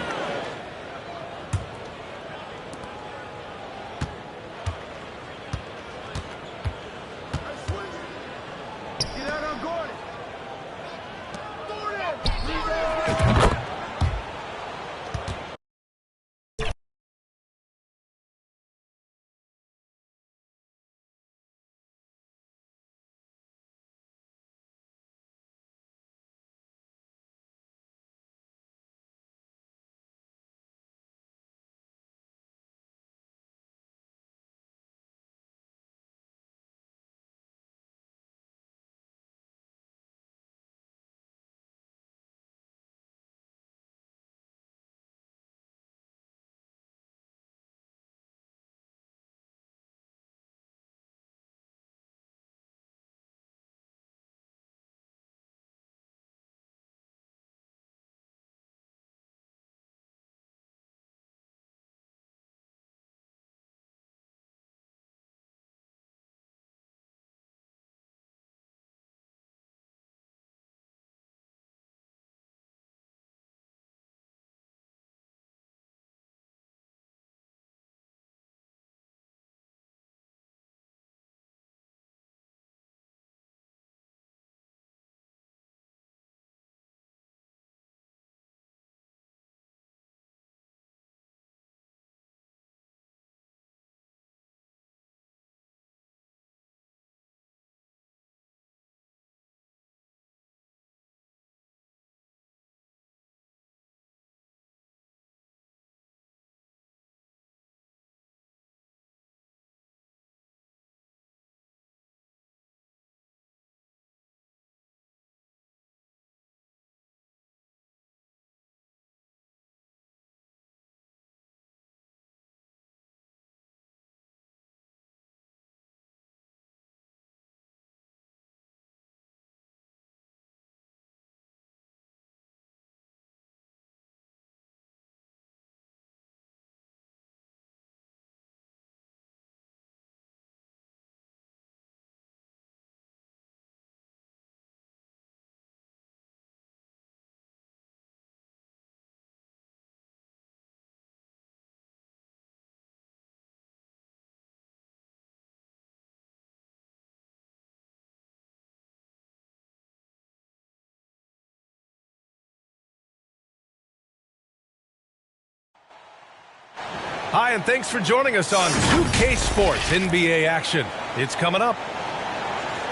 Hi, and thanks for joining us on 2K Sports NBA action. It's coming up.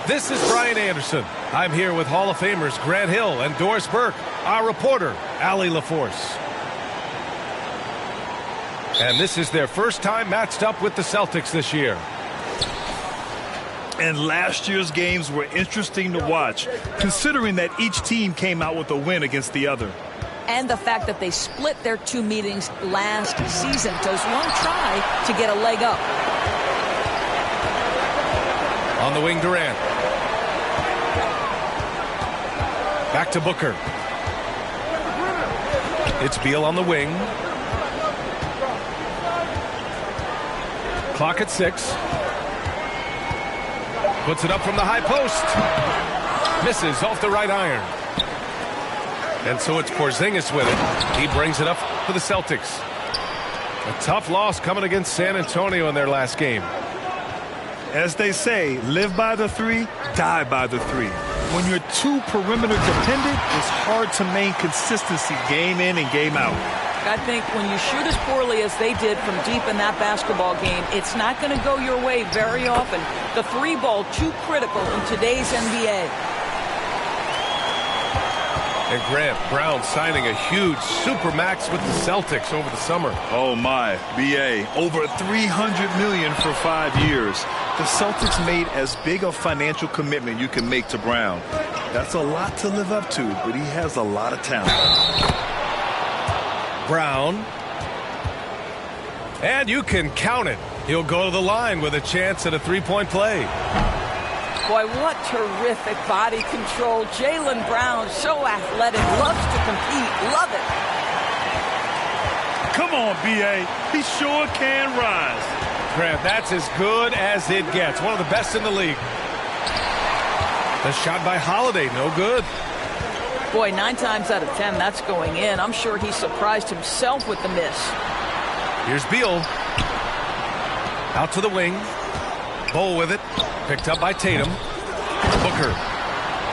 This is Brian Anderson. I'm here with Hall of Famers Grant Hill and Doris Burke, our reporter, Allie LaForce. And this is their first time matched up with the Celtics this year. And last year's games were interesting to watch, considering that each team came out with a win against the other. And the fact that they split their two meetings last season. Does one try to get a leg up? On the wing, Durant. Back to Booker. It's Beal on the wing. Clock at 6. Puts it up from the high post. Misses off the right iron. And so it's Porzingis with it. He brings it up for the Celtics. A tough loss coming against San Antonio in their last game. As they say, live by the three, die by the three. When you're too perimeter dependent, it's hard to maintain consistency game in and game out. I think when you shoot as poorly as they did from deep in that basketball game, it's not going to go your way very often. The three ball too critical in today's NBA. And Grant, Brown signing a huge supermax with the Celtics over the summer. Oh my, BA, over $300 million for 5 years. The Celtics made as big a financial commitment you can make to Brown. That's a lot to live up to, but he has a lot of talent. Brown. And you can count it. He'll go to the line with a chance at a three-point play. Boy, what terrific body control. Jaylen Brown, so athletic, loves to compete. Love it. Come on, B.A. He sure can rise. Grant, that's as good as it gets. One of the best in the league. The shot by Holiday, no good. Boy, 9 times out of 10, that's going in. I'm sure he surprised himself with the miss. Here's Beal. Out to the wing. Bowl with it. Picked up by Tatum. Booker.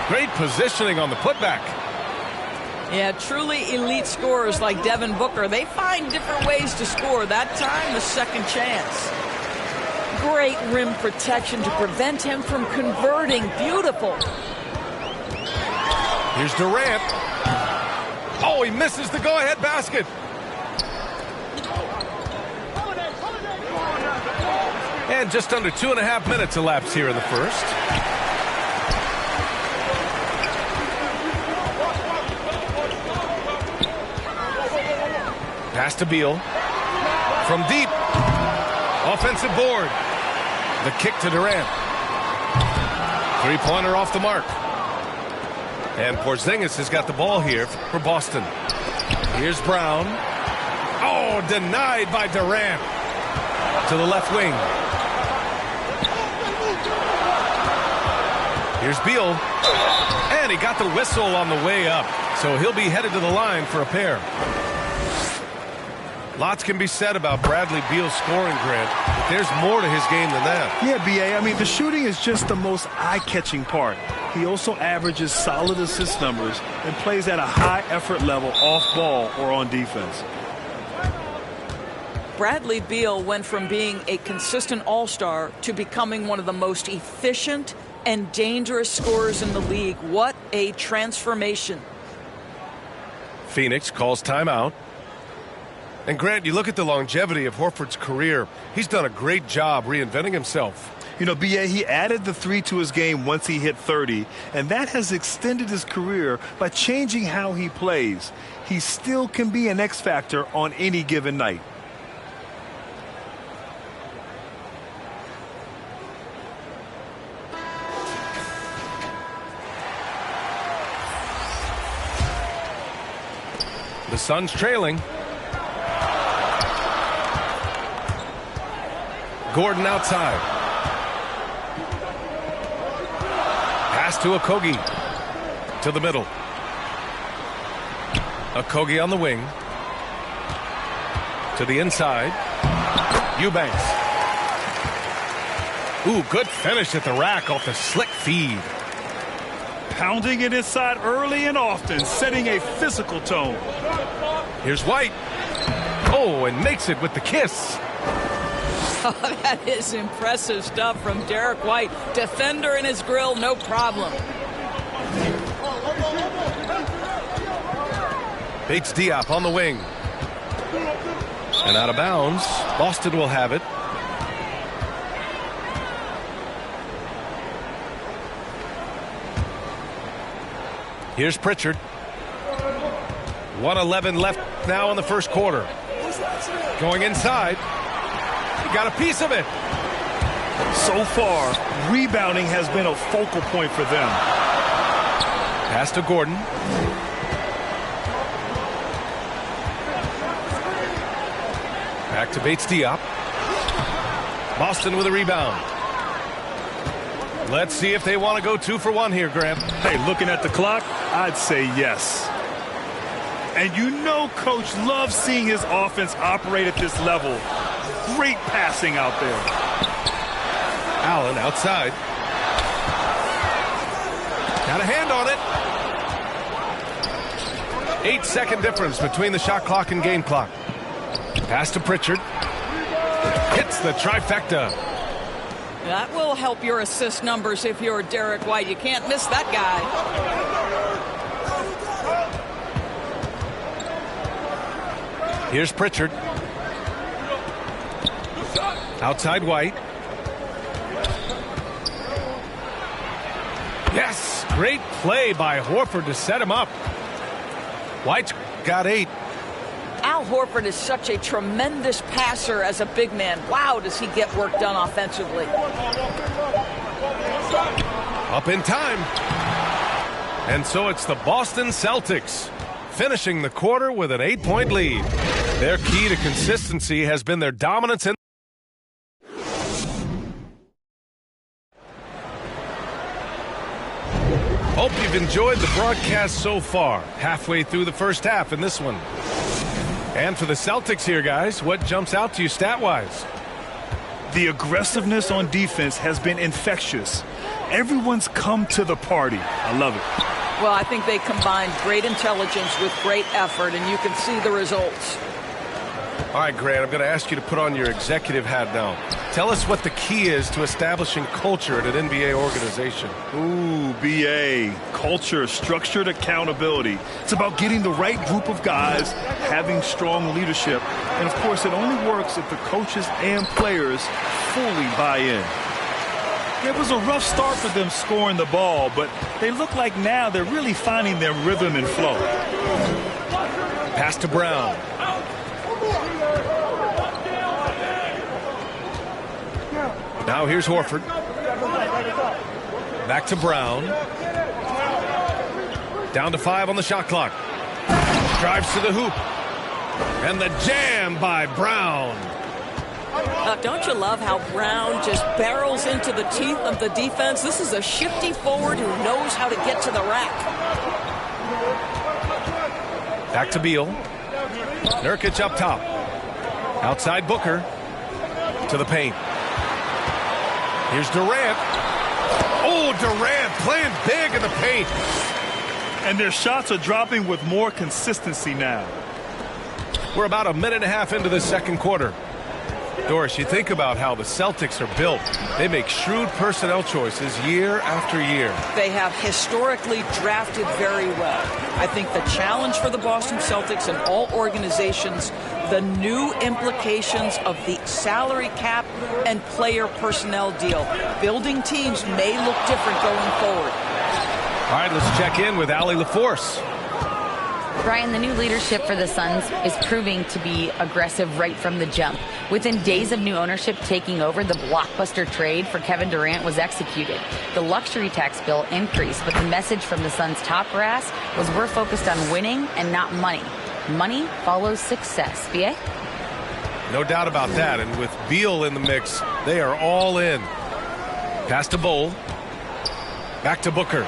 Great positioning on the putback. Yeah, truly elite scorers like Devin Booker. They find different ways to score. That time, the second chance. Great rim protection to prevent him from converting. Beautiful. Here's Durant. Oh, he misses the go-ahead basket. And just under 2.5 minutes elapsed here in the first. Pass to Beal. From deep. Offensive board. The kick to Durant. Three-pointer off the mark. And Porzingis has got the ball here for Boston. Here's Brown. Oh, denied by Durant. To the left wing. Here's Beal. And he got the whistle on the way up. So he'll be headed to the line for a pair. Lots can be said about Bradley Beal's scoring, Grant. But there's more to his game than that. Yeah, B.A., I mean, the shooting is just the most eye-catching part. He also averages solid assist numbers and plays at a high effort level off ball or on defense. Bradley Beal went from being a consistent all-star to becoming one of the most efficient and dangerous scorers in the league. What a transformation. Phoenix calls timeout. And Grant, you look at the longevity of Horford's career. He's done a great job reinventing himself. You know, B.A., he added the 3 to his game once he hit 30, and that has extended his career by changing how he plays. He still can be an X factor on any given night. The Suns trailing. Gordon outside. Pass to Okogie. To the middle. Okogie on the wing. To the inside. Eubanks. Ooh, good finish at the rack off the slick feed. Pounding it inside early and often, setting a physical tone. Here's White. Oh, and makes it with the kiss. Oh, that is impressive stuff from Derek White. Defender in his grill, no problem. Bates Diop on the wing. And out of bounds. Boston will have it. Here's Pritchard. 1:11 left now in the first quarter. Going inside. He got a piece of it. So far, rebounding has been a focal point for them. Pass to Gordon. Back to Bates Diop. Boston with a rebound. Let's see if they want to go 2 for 1 here, Graham. Hey, looking at the clock, I'd say yes. And you know Coach loves seeing his offense operate at this level. Great passing out there. Allen outside. Got a hand on it. 8-second difference between the shot clock and game clock. Pass to Pritchard. Hits the trifecta. That will help your assist numbers if you're Derek White. You can't miss that guy. Here's Pritchard. Outside White. Yes, great play by Horford to set him up. White's got 8. Al Horford is such a tremendous passer as a big man. Wow, does he get work done offensively. Up in time. And so it's the Boston Celtics finishing the quarter with an 8-point lead. Their key to consistency has been their dominance in. Hope you've enjoyed the broadcast so far. Halfway through the first half in this one. And for the Celtics here, guys, what jumps out to you stat-wise? The aggressiveness on defense has been infectious. Everyone's come to the party. I love it. Well, I think they combined great intelligence with great effort, and you can see the results. All right, Grant, I'm going to ask you to put on your executive hat now. Tell us what the key is to establishing culture at an NBA organization. Ooh, BA. Culture, structured accountability. It's about getting the right group of guys, having strong leadership. And, of course, it only works if the coaches and players fully buy in. It was a rough start for them scoring the ball, but they look like now they're really finding their rhythm and flow. Pass to Brown. Now here's Horford. Back to Brown. Down to 5 on the shot clock. Drives to the hoop. And the jam by Brown. Don't you love how Brown just barrels into the teeth of the defense? This is a shifty forward who knows how to get to the rack. Back to Beal. Nurkic up top. Outside Booker. To the paint. Here's Durant. Oh, Durant playing big in the paint. And their shots are dropping with more consistency now. We're about a minute and a half into the second quarter. Doris, you think about how the Celtics are built. They make shrewd personnel choices year after year. They have historically drafted very well. I think the challenge for the Boston Celtics and all organizations, the new implications of the salary cap and player personnel deal. Building teams may look different going forward. All right, let's check in with Allie LaForce. Brian, the new leadership for the Suns is proving to be aggressive right from the jump. Within days of new ownership taking over, the blockbuster trade for Kevin Durant was executed. The luxury tax bill increased, but the message from the Suns' top brass was we're focused on winning and not money. Money follows success. B.A.? No doubt about that, and with Beal in the mix, they are all in. Pass to Bowl. Back to Booker.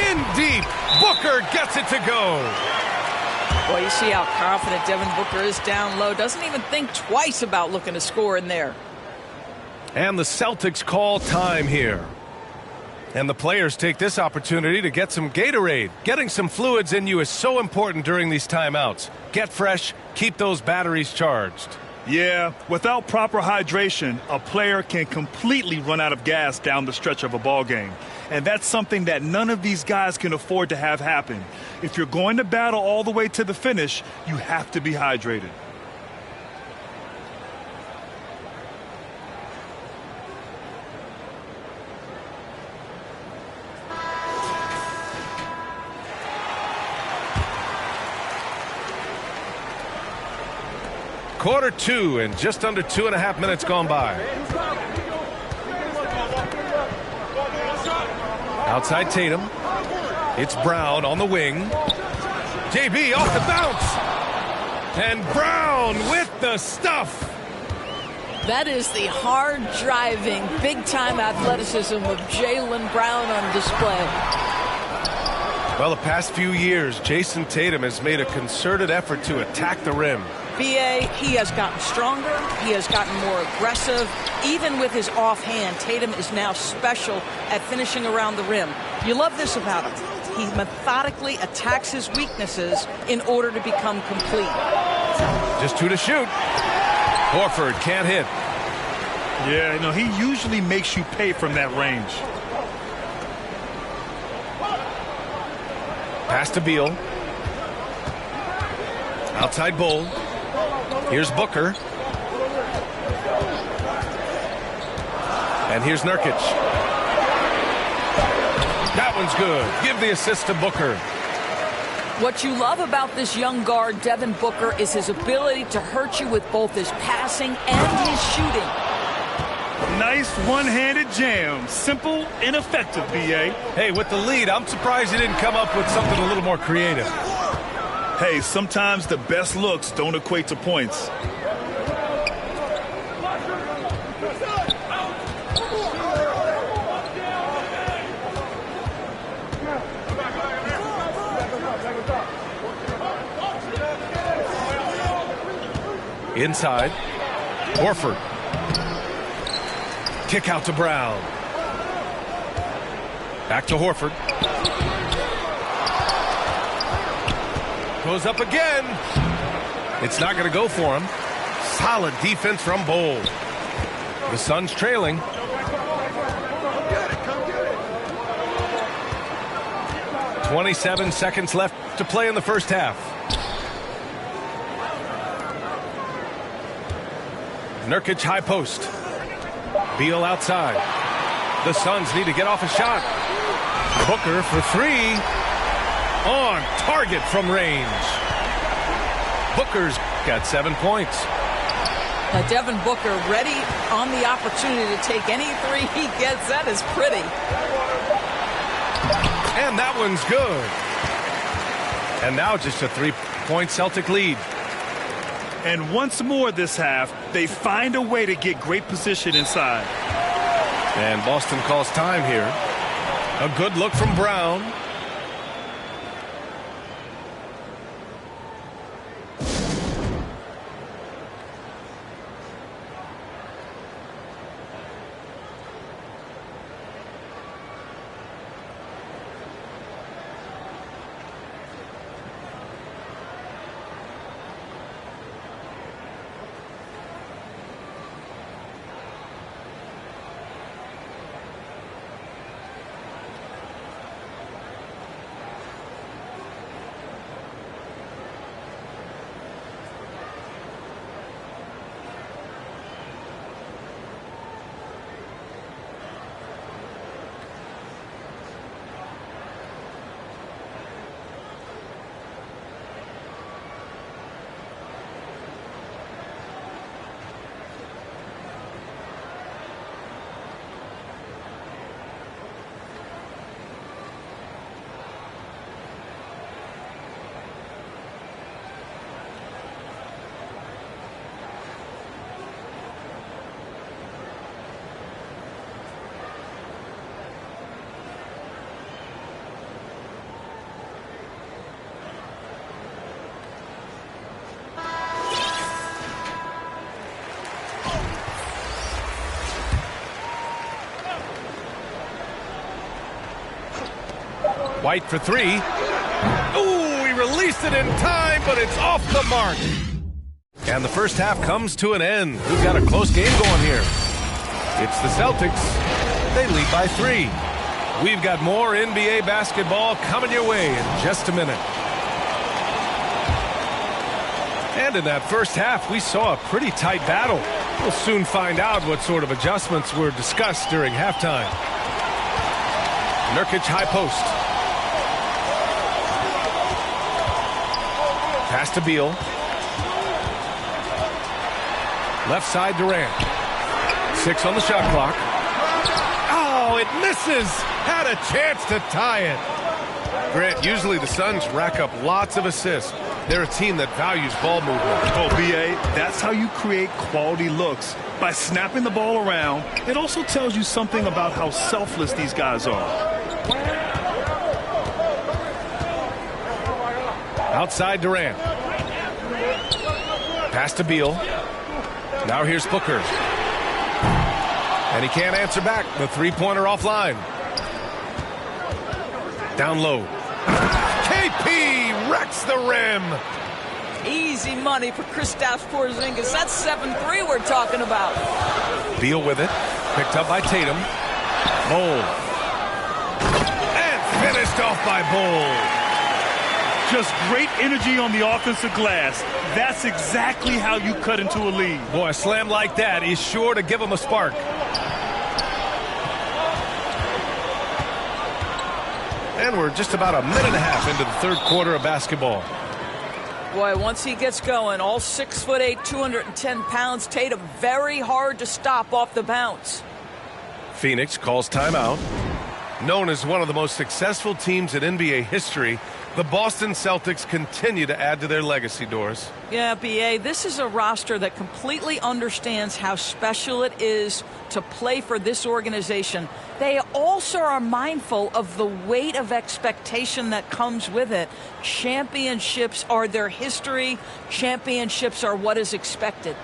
In deep. Booker gets it to go. Well, you see how confident Devin Booker is down low. Doesn't even think twice about looking to score in there. And the Celtics call time here. And the players take this opportunity to get some Gatorade. Getting some fluids in you is so important during these timeouts. Get fresh, keep those batteries charged. Yeah, without proper hydration, a player can completely run out of gas down the stretch of a ball game. And that's something that none of these guys can afford to have happen. If you're going to battle all the way to the finish, you have to be hydrated. Quarter 2 and just under 2.5 minutes gone by. Outside Tatum. It's Brown on the wing. JB off the bounce. And Brown with the stuff. That is the hard-driving, big-time athleticism of Jaylen Brown on display. Well, the past few years, Jason Tatum has made a concerted effort to attack the rim. B.A., he has gotten stronger. He has gotten more aggressive. Even with his offhand, Tatum is now special at finishing around the rim. You love this about him. He methodically attacks his weaknesses in order to become complete. Just 2 to shoot. Horford can't hit. Yeah, you know, he usually makes you pay from that range. Pass to Beal. Outside Bull. Here's Booker. And here's Nurkic. one's good. Give the assist to Booker. What you love about this young guard, Devin Booker, is his ability to hurt you with both his passing and his shooting. Nice one-handed jam. Simple and effective, B.A. Hey, with the lead, I'm surprised he didn't come up with something a little more creative. Hey, sometimes the best looks don't equate to points. Inside, Horford. Kick out to Brown. Back to Horford. Goes up again. It's not going to go for him. Solid defense from Bol. The Suns trailing. .27 seconds left to play in the first half. Nurkic high post. Beal outside. The Suns need to get off a shot. Booker for three. On target from range. Booker's got 7 points. Now Devin Booker ready on the opportunity to take any three he gets. That is pretty. And that one's good. And now just a 3-point Celtic lead. And once more this half, they find a way to get great position inside. And Boston calls time here. A good look from Brown. White for three. Ooh, he released it in time, but it's off the mark. And the first half comes to an end. We've got a close game going here. It's the Celtics. They lead by 3. We've got more NBA basketball coming your way in just a minute. And in that first half, we saw a pretty tight battle. We'll soon find out what sort of adjustments were discussed during halftime. Nurkic high post. Pass to Beal. Left side Durant. 6 on the shot clock. Oh, it misses. Had a chance to tie it. Grant, usually the Suns rack up lots of assists. They're a team that values ball movement. Oh, B.A., that's how you create quality looks. By snapping the ball around, it also tells you something about how selfless these guys are. Outside Durant. Pass to Beal. Now here's Booker. And he can't answer back. The three-pointer offline. Down low. KP wrecks the rim. Easy money for Kristaps Porzingis. That's 7-3 we're talking about. Beal with it. Picked up by Tatum. Bol. And finished off by Bol. Just great energy on the offensive glass. That's exactly how you cut into a lead. Boy, a slam like that is sure to give him a spark. And we're just about a minute and a half into the third quarter of basketball. Boy, once he gets going, all 6'8", 210 pounds, Tatum very hard to stop off the bounce. Phoenix calls timeout. Known as one of the most successful teams in NBA history, the Boston Celtics continue to add to their legacy, Doris. Yeah, B.A., this is a roster that completely understands how special it is to play for this organization. They also are mindful of the weight of expectation that comes with it. Championships are their history. Championships are what is expected.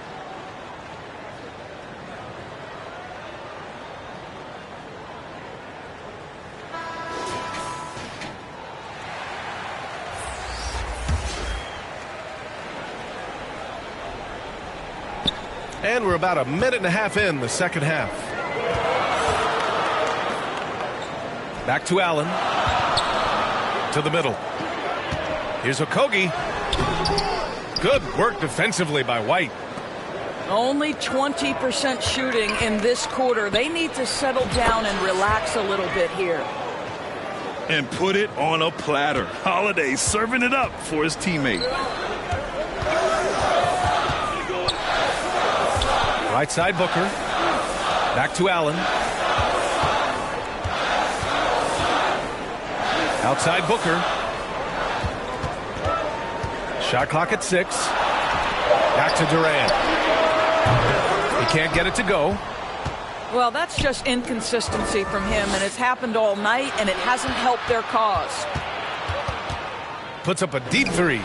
And we're about a minute and a half in the second half. Back to Allen. To the middle. Here's Okogie. Good work defensively by White. Only 20% shooting in this quarter. They need to settle down and relax a little bit here. And put it on a platter. Holiday serving it up for his teammate. Right side Booker. Back to Allen. Outside Booker. Shot clock at 6. Back to Durant. He can't get it to go. Well, that's just inconsistency from him, and it's happened all night, and it hasn't helped their cause. Puts up a deep three.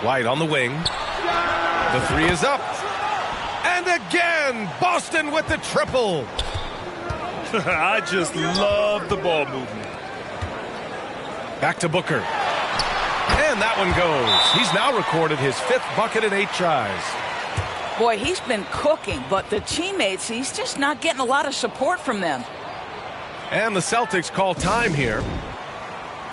White on the wing. The three is up. And again, Boston with the triple. I just love the ball movement. Back to Booker. And that one goes. He's now recorded his 5th bucket in 8 tries. Boy, he's been cooking, but the teammates, he's just not getting a lot of support from them. And the Celtics call time here.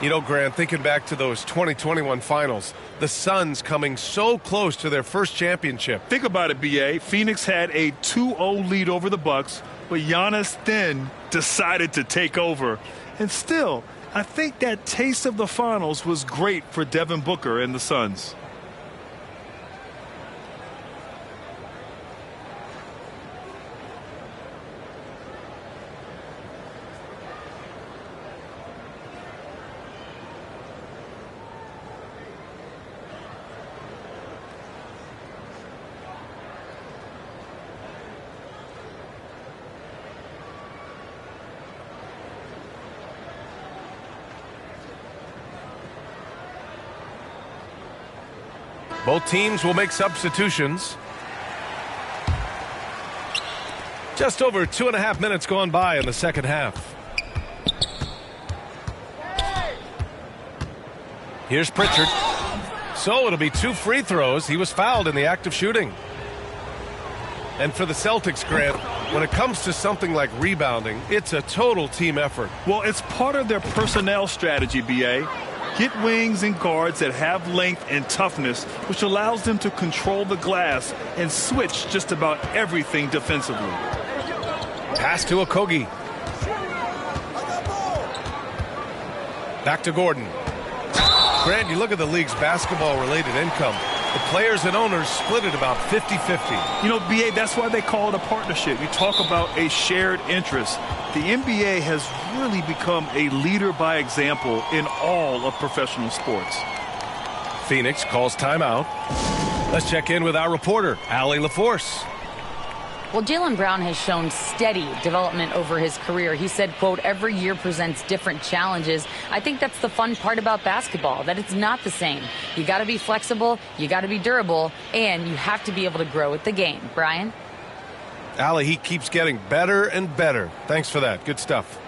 You know, Grant, thinking back to those 2021 finals, the Suns coming so close to their first championship. Think about it, B.A. Phoenix had a 2-0 lead over the Bucks, but Giannis then decided to take over. And still, I think that taste of the finals was great for Devin Booker and the Suns. Both teams will make substitutions. Just over 2.5 minutes gone by in the second half. Here's Pritchard. So it'll be 2 free throws. He was fouled in the act of shooting. And for the Celtics, Grant, when it comes to something like rebounding, it's a total team effort. Well, it's part of their personnel strategy, B.A. Get wings and guards that have length and toughness, which allows them to control the glass and switch just about everything defensively. Pass to Okogie. Back to Gordon. Grant, you look at the league's basketball-related income. The players and owners split it about 50-50. You know, B.A., that's why they call it a partnership. You talk about a shared interest. The NBA has really become a leader by example in all of professional sports. Phoenix calls timeout. Let's check in with our reporter, Allie LaForce. Well, Jaylen Brown has shown steady development over his career. He said, quote, every year presents different challenges. I think that's the fun part about basketball, that it's not the same. You got to be flexible, you got to be durable, and you have to be able to grow with the game. Brian? Allie, he keeps getting better and better. Thanks for that. Good stuff.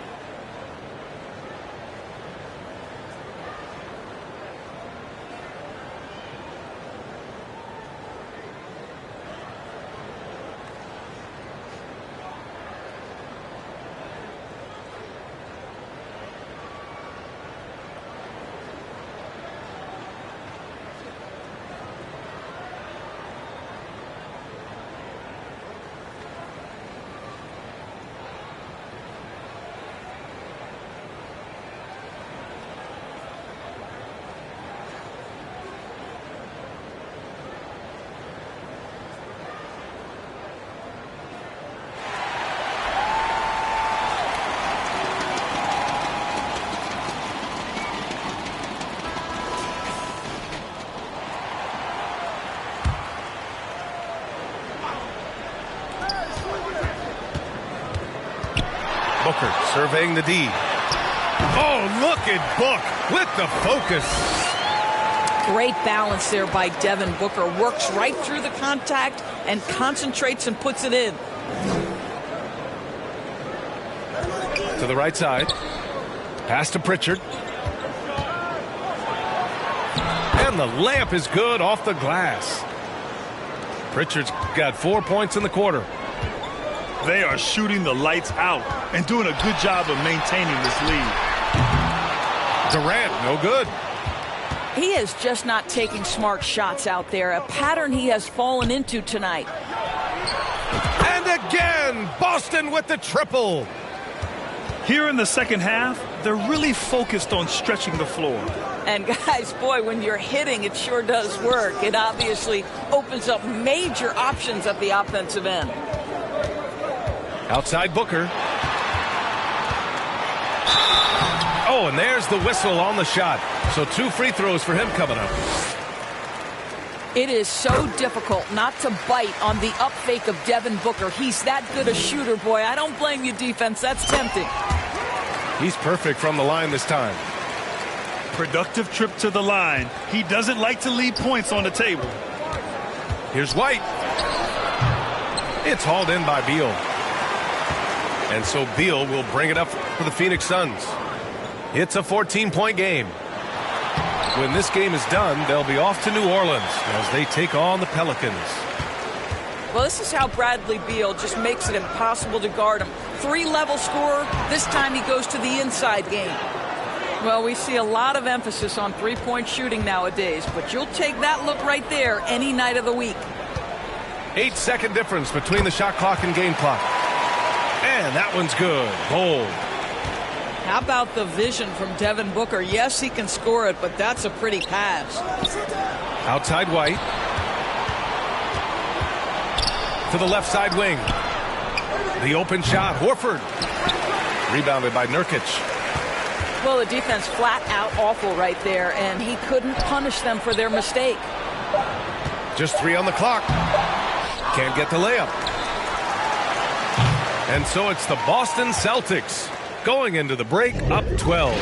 Surveying the D. Oh, look at Book with the focus. Great balance there by Devin Booker. Works right through the contact and concentrates and puts it in. To the right side. Pass to Pritchard. And the layup is good off the glass. Pritchard's got 4 points in the quarter. They are shooting the lights out and doing a good job of maintaining this lead. Durant, no good. He is just not taking smart shots out there, a pattern he has fallen into tonight. And again, Boston with the triple. Here in the second half, they're really focused on stretching the floor. And guys, boy, when you're hitting, it sure does work. It obviously opens up major options at the offensive end. Outside Booker. Oh, and there's the whistle on the shot. So 2 free throws for him coming up. It is so difficult not to bite on the up fake of Devin Booker. He's that good a shooter, boy. I don't blame you, defense. That's tempting. He's perfect from the line this time. Productive trip to the line. He doesn't like to leave points on the table. Here's White. It's hauled in by Beal. And so Beal will bring it up for the Phoenix Suns. It's a 14-point game. When this game is done, they'll be off to New Orleans as they take on the Pelicans. Well, this is how Bradley Beal just makes it impossible to guard him. 3-level scorer. This time he goes to the inside game. Well, we see a lot of emphasis on three-point shooting nowadays, but you'll take that look right there any night of the week. 8-second difference between the shot clock and game clock. And that one's good. Bold. How about the vision from Devin Booker? Yes, he can score it, but that's a pretty pass. Outside White. To the left side wing. The open shot. Horford. Rebounded by Nurkic. Well, the defense flat out awful right there, and he couldn't punish them for their mistake. Just 3 on the clock. Can't get the layup. And so it's the Boston Celtics going into the break up 12.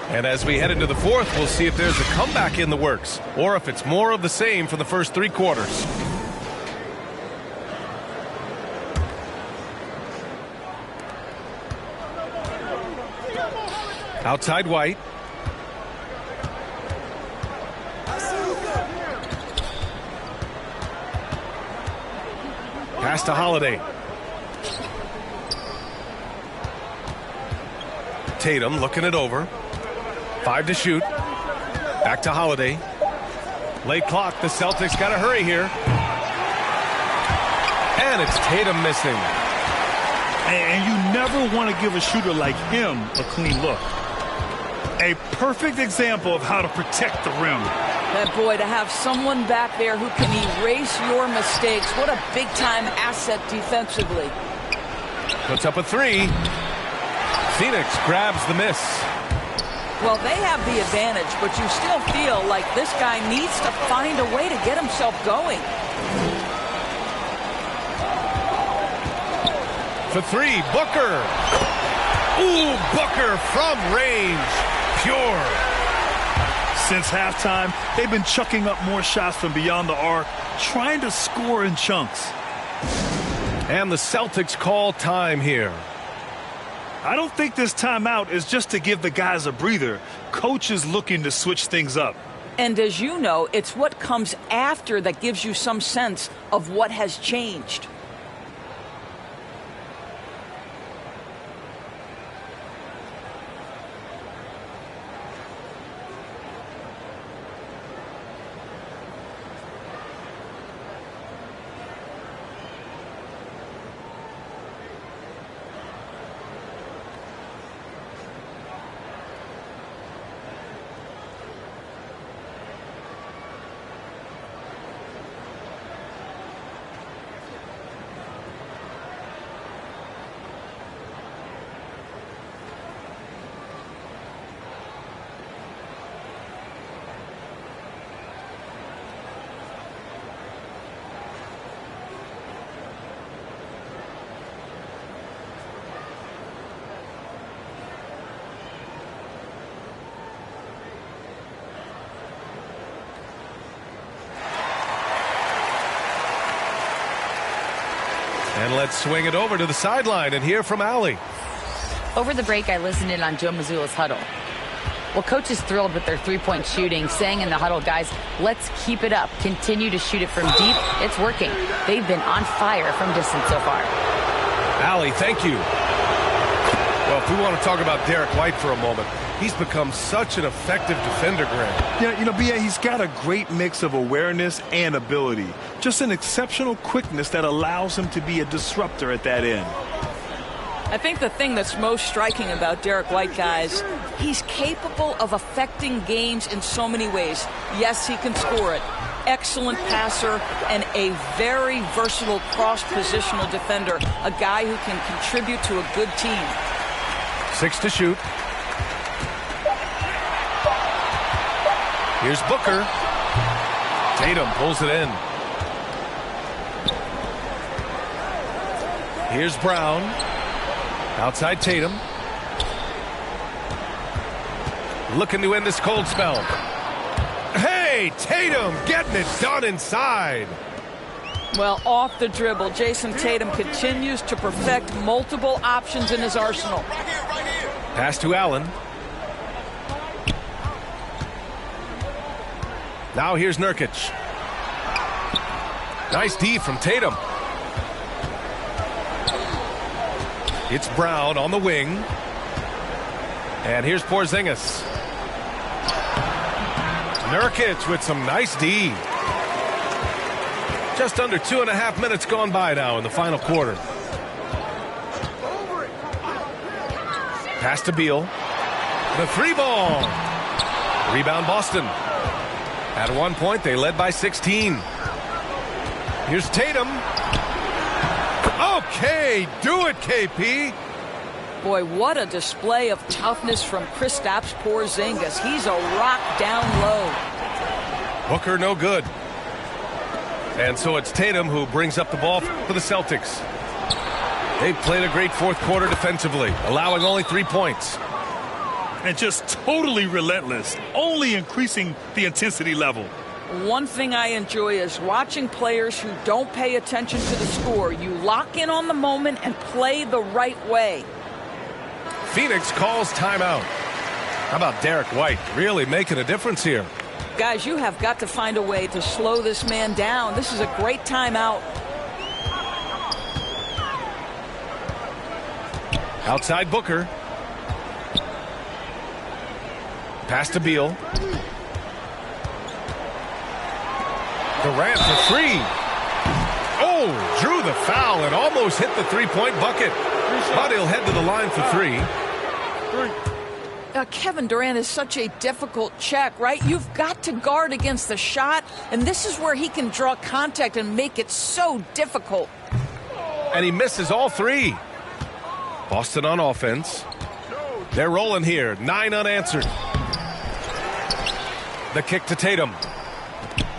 And as we head into the fourth, we'll see if there's a comeback in the works or if it's more of the same for the first 3 quarters. Outside White. Pass to Holiday. Tatum looking it over. 5 to shoot. Back to Holiday. Late clock. The Celtics got to hurry here. And it's Tatum missing. And you never want to give a shooter like him a clean look. A perfect example of how to protect the rim. That boy, to have someone back there who can erase your mistakes. What a big-time asset defensively. Puts up a 3. Phoenix grabs the miss. Well, they have the advantage, but you still feel like this guy needs to find a way to get himself going. For 3, Booker. Ooh, Booker from range. Pure. Since halftime, they've been chucking up more shots from beyond the arc, trying to score in chunks. And the Celtics call time here. I don't think this timeout is just to give the guys a breather. Coach is looking to switch things up. And as you know, it's what comes after that gives you some sense of what has changed. let's swing it over to the sideline and hear from Allie. Over the break, I listened in on Joe Mazzulla's huddle. Well, coach is thrilled with their three-point shooting, saying in the huddle, guys, let's keep it up. Continue to shoot it from deep. It's working. They've been on fire from distance so far. Allie, thank you. Well, if we want to talk about Derek White for a moment, he's become such an effective defender, Grant. Yeah, B.A., he's got a great mix of awareness and ability. Just an exceptional quickness that allows him to be a disruptor at that end. I think the thing that's most striking about Derek White, guys, he's capable of affecting games in so many ways. Yes, he can score it. Excellent passer and a very versatile cross-positional defender, a guy who can contribute to a good team. 6 to shoot. Here's Booker. Tatum pulls it in. Here's Brown. Outside Tatum. Looking to end this cold spell. Hey, Tatum getting it done inside. Well, off the dribble, Jason Tatum continues to perfect multiple options in his arsenal. Pass to Allen. Now here's Nurkic. Nice D from Tatum. It's Brown on the wing. And here's Porzingis. Nurkic with some nice D. Just under 2.5 minutes gone by now in the final quarter. Pass to Beal. The 3-ball. Rebound Boston. At one point, they led by 16. Here's Tatum. Okay, do it, KP. Boy, what a display of toughness from Kristaps Porzingis. He's a rock down low. Booker no good. And so it's Tatum who brings up the ball for the Celtics. They've played a great fourth quarter defensively, allowing only 3 points. And just totally relentless, only increasing the intensity level. One thing I enjoy is watching players who don't pay attention to the score. You lock in on the moment and play the right way. Phoenix calls timeout. How about Derek White really making a difference here? Guys, you have got to find a way to slow this man down. This is a great timeout. Outside Booker. Pass to Beal. Durant for 3. Oh, drew the foul and almost hit the three-point bucket. But he'll head to the line for 3. Kevin Durant is such a difficult check, right? You've got to guard against the shot, and this is where he can draw contact and make it so difficult. And he misses all 3. Boston on offense. They're rolling here. 9 unanswered. The kick to Tatum.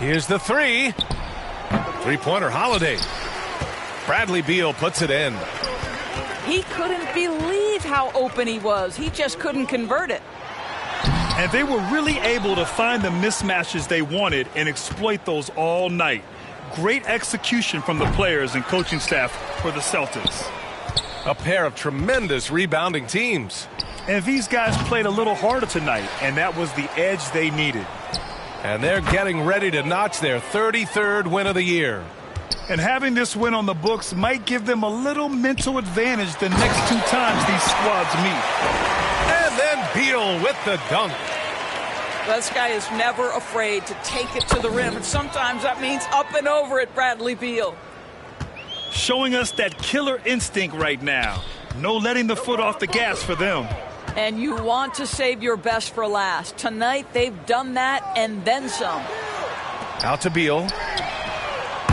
Here's the 3. Three-pointer Holiday. Bradley Beal puts it in. He couldn't believe how open he was. He just couldn't convert it. And they were really able to find the mismatches they wanted and exploit those all night. Great execution from the players and coaching staff for the Celtics. A pair of tremendous rebounding teams. And these guys played a little harder tonight, and that was the edge they needed. And they're getting ready to notch their 33rd win of the year. And having this win on the books might give them a little mental advantage the next 2 times these squads meet. And then Beal with the dunk. This guy is never afraid to take it to the rim, and sometimes that means up and over it, Bradley Beal. Showing us that killer instinct right now. No letting the foot off the gas for them. And you want to save your best for last. Tonight, they've done that and then some. Out to Beal.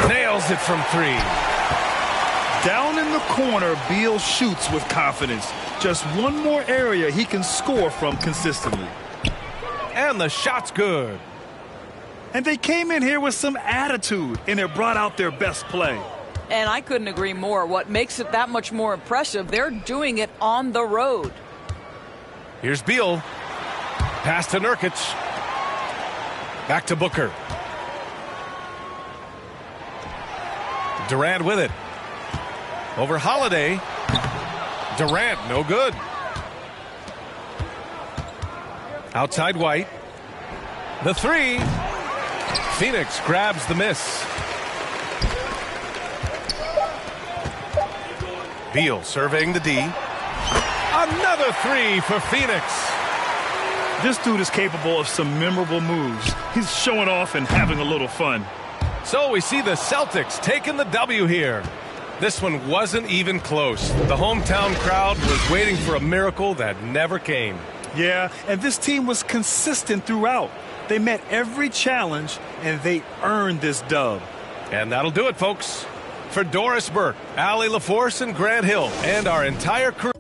Nails it from 3. Down in the corner, Beal shoots with confidence. Just one more area he can score from consistently. And the shot's good. And they came in here with some attitude, and they brought out their best play. And I couldn't agree more. What makes it that much more impressive, they're doing it on the road. Here's Beal. Pass to Nurkic. Back to Booker. Durant with it. Over Holiday. Durant, no good. Outside White. The three. Phoenix grabs the miss. Beal surveying the D. Another three for Phoenix. This dude is capable of some memorable moves. He's showing off and having a little fun. So we see the Celtics taking the W here. This one wasn't even close. The hometown crowd was waiting for a miracle that never came. Yeah, and this team was consistent throughout. They met every challenge, and they earned this dub. And that'll do it, folks. For Doris Burke, Allie LaForce, and Grant Hill, and our entire crew.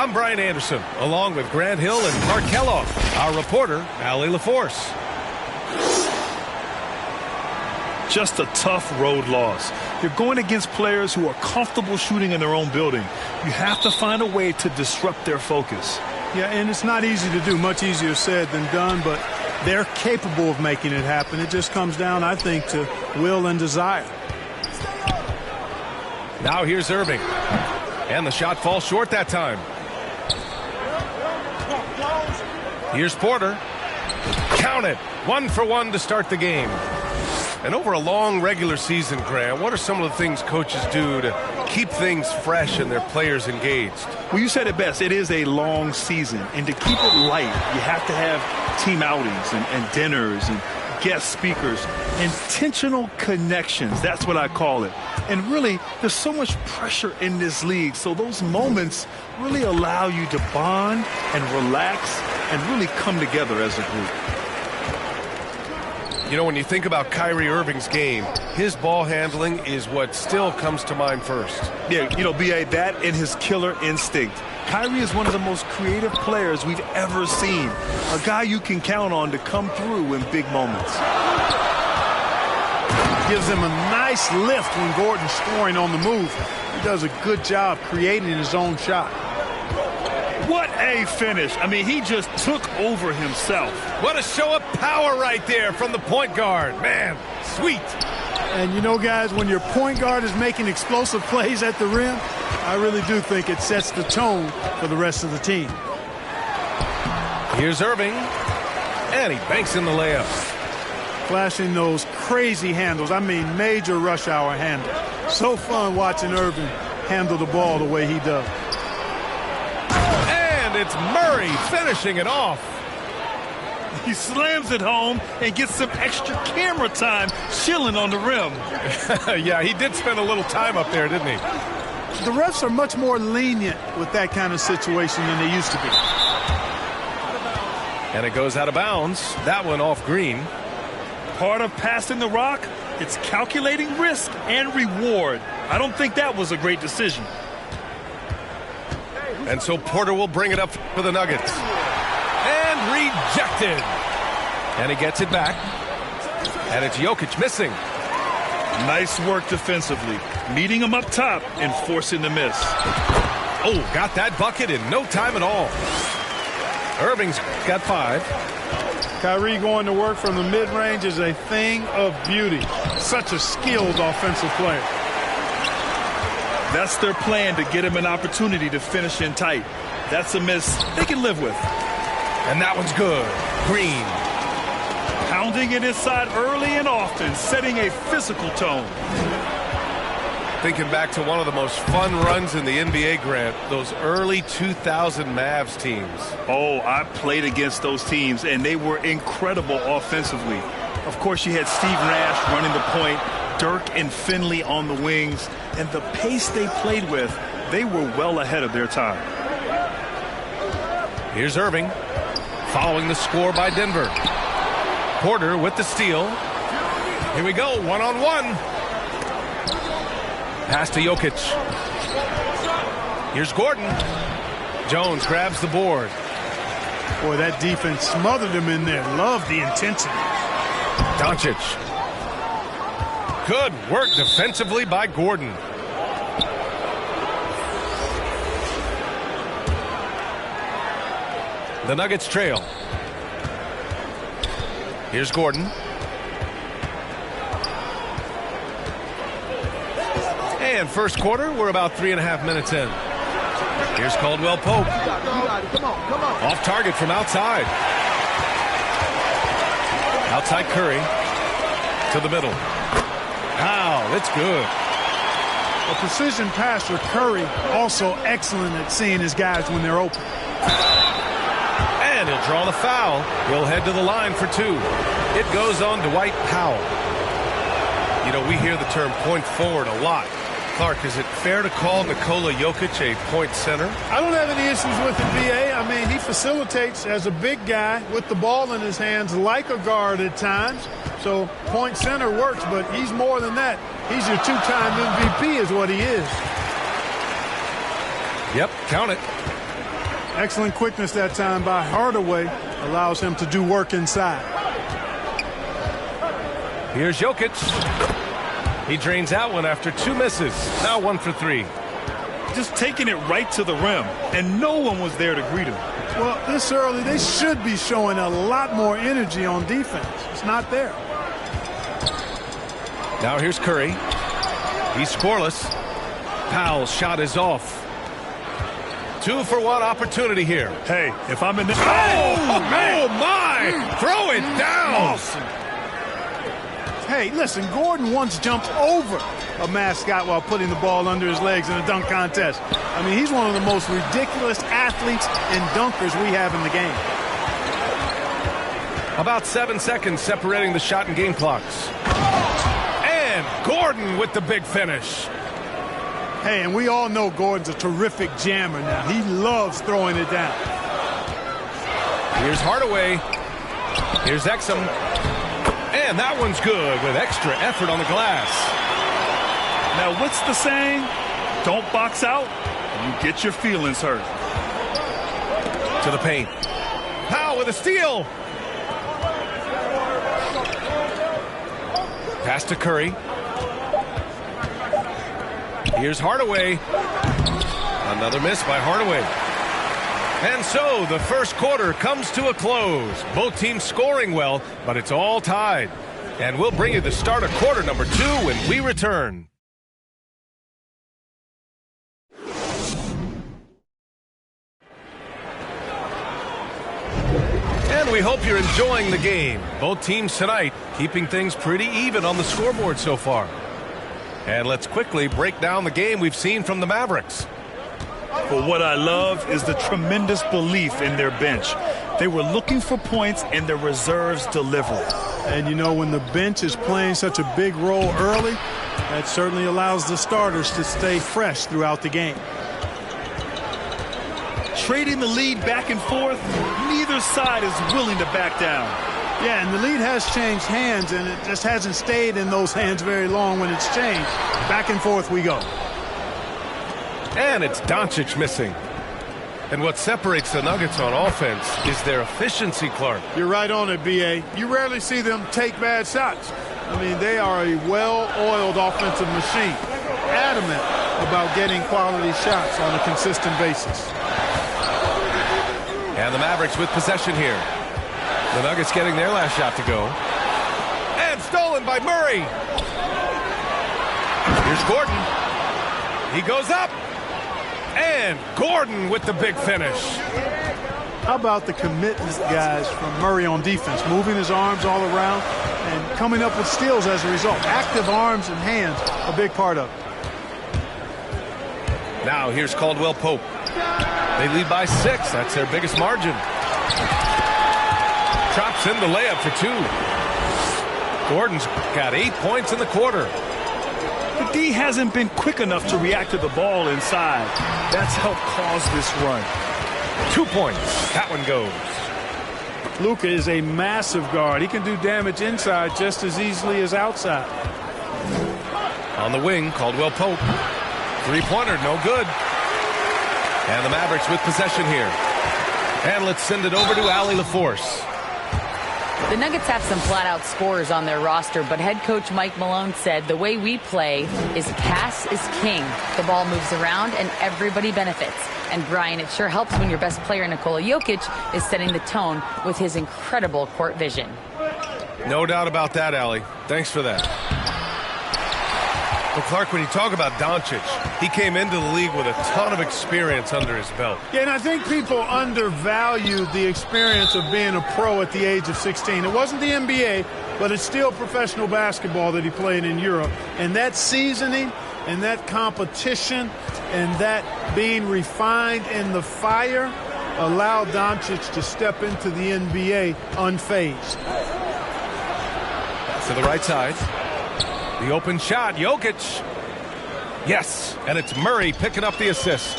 I'm Brian Anderson, along with Grant Hill and Clark Kellogg. Our reporter, Allie LaForce. Just a tough road loss. You're going against players who are comfortable shooting in their own building. You have to find a way to disrupt their focus. Yeah, and it's not easy to do. Much easier said than done, but they're capable of making it happen. It just comes down, I think, to will and desire. Now here's Irving. And the shot falls short that time. Here's Porter. Count it. 1 for 1 to start the game. And over a long regular season, Grant, what are some of the things coaches do to keep things fresh and their players engaged? Well, you said it best. It is a long season. And to keep it light, you have to have team outings and dinners and guest speakers. Intentional connections. That's what I call it. And really, there's so much pressure in this league. So those moments really allow you to bond and relax and really come together as a group. You know, when you think about Kyrie Irving's game, his ball handling is what still comes to mind first. Yeah, you know, B.A., that and his killer instinct. Kyrie is one of the most creative players we've ever seen. A guy you can count on to come through in big moments. Gives him a nice lift when Gordon's scoring on the move. He does a good job creating his own shot. What a finish. I mean, he just took over himself. What a show of power right there from the point guard. Man, sweet. And you know, guys, when your point guard is making explosive plays at the rim, I really do think it sets the tone for the rest of the team. Here's Irving, and he banks in the layup. Flashing those crazy handles. I mean, major rush hour handle. So fun watching Irving handle the ball the way he does. And it's Murray finishing it off. He slams it home and gets some extra camera time chilling on the rim. Yeah, he did spend a little time up there, didn't he? The refs are much more lenient with that kind of situation than they used to be. And it goes out of bounds. That one off Green. Part of passing the rock, it's calculating risk and reward. I don't think that was a great decision. And so Porter will bring it up for the Nuggets. And rejected. And he gets it back. And it's Jokic missing. Nice work defensively. Meeting him up top and forcing the miss. Oh, got that bucket in no time at all. Irving's got 5. Kyrie going to work from the mid-range is a thing of beauty. Such a skilled offensive player. That's their plan, to get him an opportunity to finish in tight. That's a miss they can live with. And that one's good. Green. Pounding it inside early and often, setting a physical tone. Thinking back to one of the most fun runs in the NBA, Grant, those early 2000 Mavs teams. Oh, I played against those teams, and they were incredible offensively. Of course, you had Steve Nash running the point, Dirk and Finley on the wings, and the pace they played with, they were well ahead of their time. Here's Irving, following the score by Denver. Porter with the steal. Here we go, one-on-one. Pass to Jokic. Here's Gordon. Jones grabs the board. Boy, that defense smothered him in there. Love the intensity. Doncic. Good work defensively by Gordon. The Nuggets trail. Here's Gordon. And first quarter, we're about 3.5 minutes in. Here's Caldwell Pope. Off target from outside. Outside Curry. To the middle. Wow, it's good. A precision passer, Curry, also excellent at seeing his guys when they're open. And he'll draw the foul. He'll head to the line for 2. It goes on Dwight Powell. You know, we hear the term point forward a lot. Clark, is it fair to call Nikola Jokic a point center? I don't have any issues with it, B.A. I mean, he facilitates as a big guy with the ball in his hands like a guard at times. So point center works, but he's more than that. He's your 2-time MVP is what he is. Yep, count it. Excellent quickness that time by Hardaway. Allows him to do work inside. Here's Jokic. He drains that one after 2 misses. Now 1 for 3. Just taking it right to the rim, and no one was there to greet him. Well, this early, they should be showing a lot more energy on defense. It's not there. Now here's Curry. He's scoreless. Powell's shot is off. 2-for-1 opportunity here. Hey, if I'm in this... Oh, my! Throw it down! Awesome. Hey, listen, Gordon once jumped over a mascot while putting the ball under his legs in a dunk contest. I mean, he's one of the most ridiculous athletes and dunkers we have in the game. About 7 seconds separating the shot and game clocks. And Gordon with the big finish. Hey, and we all know Gordon's a terrific jammer now. He loves throwing it down. Here's Hardaway. Here's Exum. And that one's good with extra effort on the glass. Now, what's the saying? Don't box out, you get your feelings hurt. To the paint. Powell with a steal. Pass to Curry. Here's Hardaway. Another miss by Hardaway. And so the first quarter comes to a close. Both teams scoring well, but it's all tied. And we'll bring you the start of quarter number 2 when we return. And we hope you're enjoying the game. Both teams tonight keeping things pretty even on the scoreboard so far. And let's quickly break down the game we've seen from the Mavericks. But what I love is the tremendous belief in their bench. They were looking for points and their reserves delivered. And you know, when the bench is playing such a big role early, that certainly allows the starters to stay fresh throughout the game. Trading the lead back and forth, neither side is willing to back down. Yeah, and the lead has changed hands, and it just hasn't stayed in those hands very long when it's changed. Back and forth we go. And it's Doncic missing. And what separates the Nuggets on offense is their efficiency, Clark. You're right on it, B.A. You rarely see them take bad shots. I mean, they are a well-oiled offensive machine, adamant about getting quality shots on a consistent basis. And the Mavericks with possession here. The Nuggets getting their last shot to go. And stolen by Murray. Here's Gordon. He goes up. And Gordon with the big finish. How about the commitment, guys, from Murray on defense, moving his arms all around and coming up with steals as a result. Active arms and hands, a big part of it. Now here's Caldwell Pope. They lead by 6. That's their biggest margin. Drops in the layup for 2. Gordon's got 8 points in the quarter. The D hasn't been quick enough to react to the ball inside. That's helped cause this run. 2 points. That one goes. Luka is a massive guard. He can do damage inside just as easily as outside. On the wing, Caldwell Pope. Three-pointer, no good. And the Mavericks with possession here. And let's send it over to Allie LaForce. The Nuggets have some flat-out scorers on their roster, but head coach Mike Malone said the way we play is pass is king. The ball moves around and everybody benefits. And Brian, it sure helps when your best player, Nikola Jokic, is setting the tone with his incredible court vision. No doubt about that, Allie. Thanks for that. Well, Clark, when you talk about Doncic, he came into the league with a ton of experience under his belt. Yeah, and I think people undervalue the experience of being a pro at the age of 16. It wasn't the NBA, but it's still professional basketball that he played in Europe. And that seasoning and that competition and that being refined in the fire allowed Doncic to step into the NBA unfazed. To the right side. The open shot, Jokic. Yes, and it's Murray picking up the assist.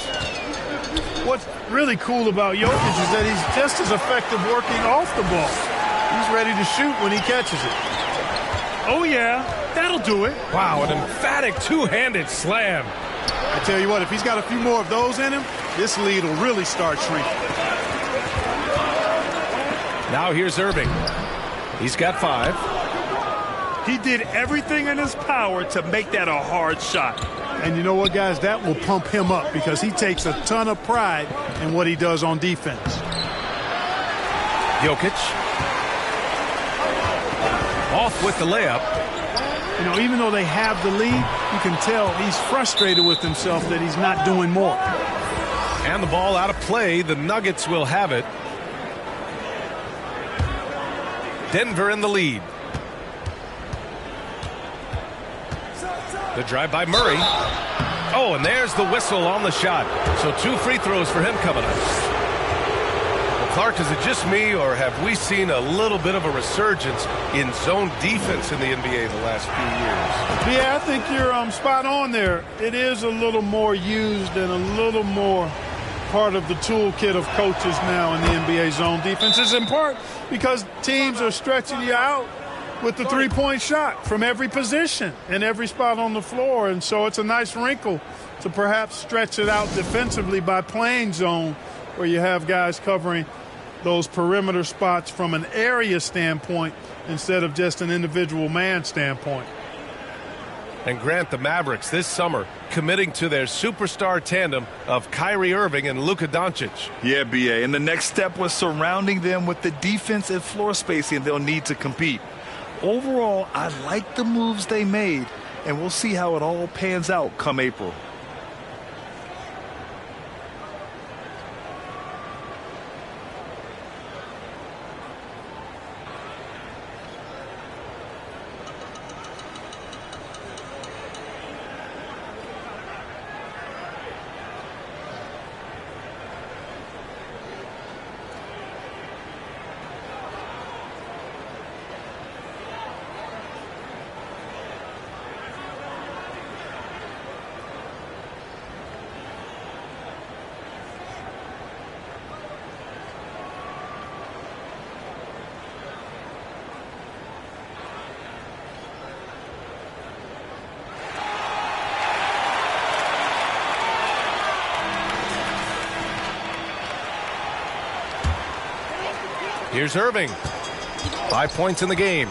What's really cool about Jokic is that he's just as effective working off the ball. He's ready to shoot when he catches it. Oh, yeah, that'll do it. Wow, an emphatic two-handed slam. I tell you what, if he's got a few more of those in him, this lead will really start shrinking. Now here's Irving. He's got 5. He did everything in his power to make that a hard shot. And you know what, guys? That will pump him up because he takes a ton of pride in what he does on defense. Jokic. Off with the layup. You know, even though they have the lead, you can tell he's frustrated with himself that he's not doing more. And the ball out of play. The Nuggets will have it. Denver in the lead. The drive by Murray. Oh, and there's the whistle on the shot. So 2 free throws for him coming up. Well, Clark, is it just me, or have we seen a little bit of a resurgence in zone defense in the NBA the last few years? Yeah, I think you're spot on there. It is a little more used and a little more part of the toolkit of coaches now in the NBA zone defenses, in part because teams are stretching you out with the three-point shot from every position and every spot on the floor. And so it's a nice wrinkle to perhaps stretch it out defensively by playing zone, where you have guys covering those perimeter spots from an area standpoint instead of just an individual man standpoint. And Grant, the Mavericks this summer committing to their superstar tandem of Kyrie Irving and Luka Doncic. Yeah, B.A., and the next step was surrounding them with the defensive floor spacing they'll need to compete. overall, I like the moves they made, and we'll see how it all pans out come April. Here's Irving. 5 points in the game.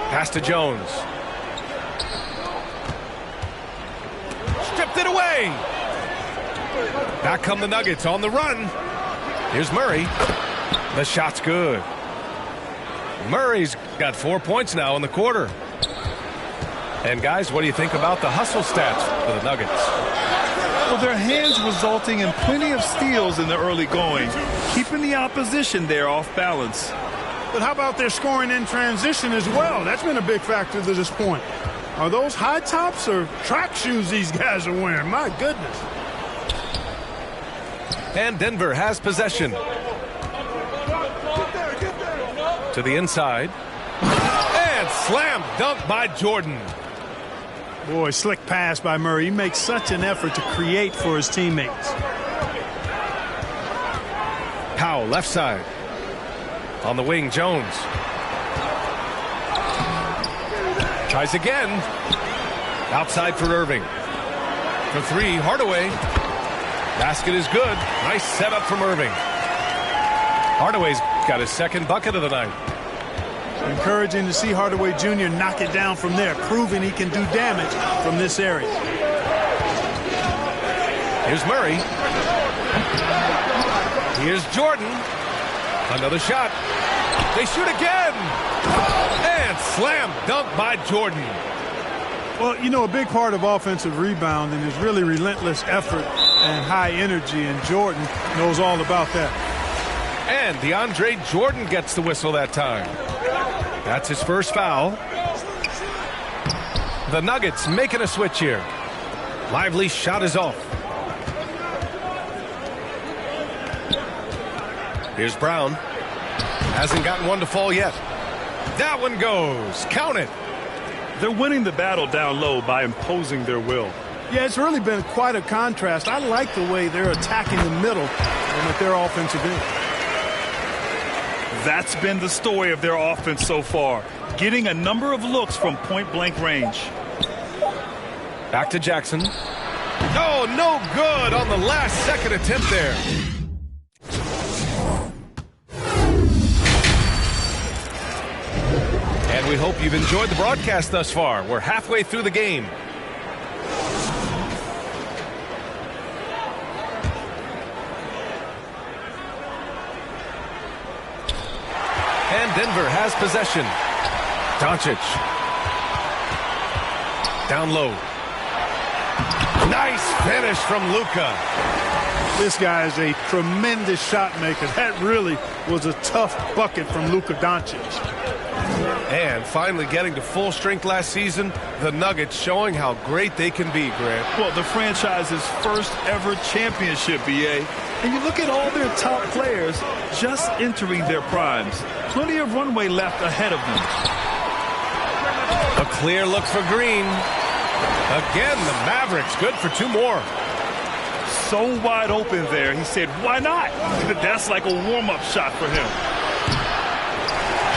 Pass to Jones. Stripped it away. Back come the Nuggets on the run. Here's Murray. The shot's good. Murray's got 4 points now in the quarter. And guys, what do you think about the hustle stats for the Nuggets? Well, their hands resulting in plenty of steals in the early going, keeping the opposition there off balance. But how about their scoring in transition as well? That's been a big factor to this point. Are those high tops or track shoes these guys are wearing? My goodness. And Denver has possession. To the inside. And slam dunk by Jordan. Boy, slick pass by Murray. He makes such an effort to create for his teammates. Powell, left side. On the wing, Jones. Tries again. Outside for Irving. For three, Hardaway. Basket is good. Nice setup from Irving. Hardaway's got his second bucket of the night. Encouraging to see Hardaway Jr. knock it down from there, proving he can do damage from this area. Here's Murray. Here's Jordan. Another shot. They shoot again. And slam dunk by Jordan. Well, you know, a big part of offensive rebounding is really relentless effort and high energy, and Jordan knows all about that. And DeAndre Jordan gets the whistle that time. That's his first foul. The Nuggets making a switch here. Lively shot is off. Here's Brown. Hasn't gotten one to fall yet. That one goes. Count it. They're winning the battle down low by imposing their will. Yeah, it's really been quite a contrast. I like the way they're attacking the middle and with their offensive end. That's been the story of their offense so far, getting a number of looks from point-blank range. Back to Jackson. Oh, no good on the last second attempt there. And we hope you've enjoyed the broadcast thus far. We're halfway through the game. And Denver has possession. Doncic. Down low. Nice finish from Luka. This guy is a tremendous shot maker. That really was a tough bucket from Luka Doncic. And finally getting to full strength last season, the Nuggets showing how great they can be, Grant. Well, the franchise's first ever championship, BA. And you look at all their top players just entering their primes. Plenty of runway left ahead of them. A clear look for Green. Again, the Mavericks good for two more. So wide open there. He said, why not? That's like a warm-up shot for him.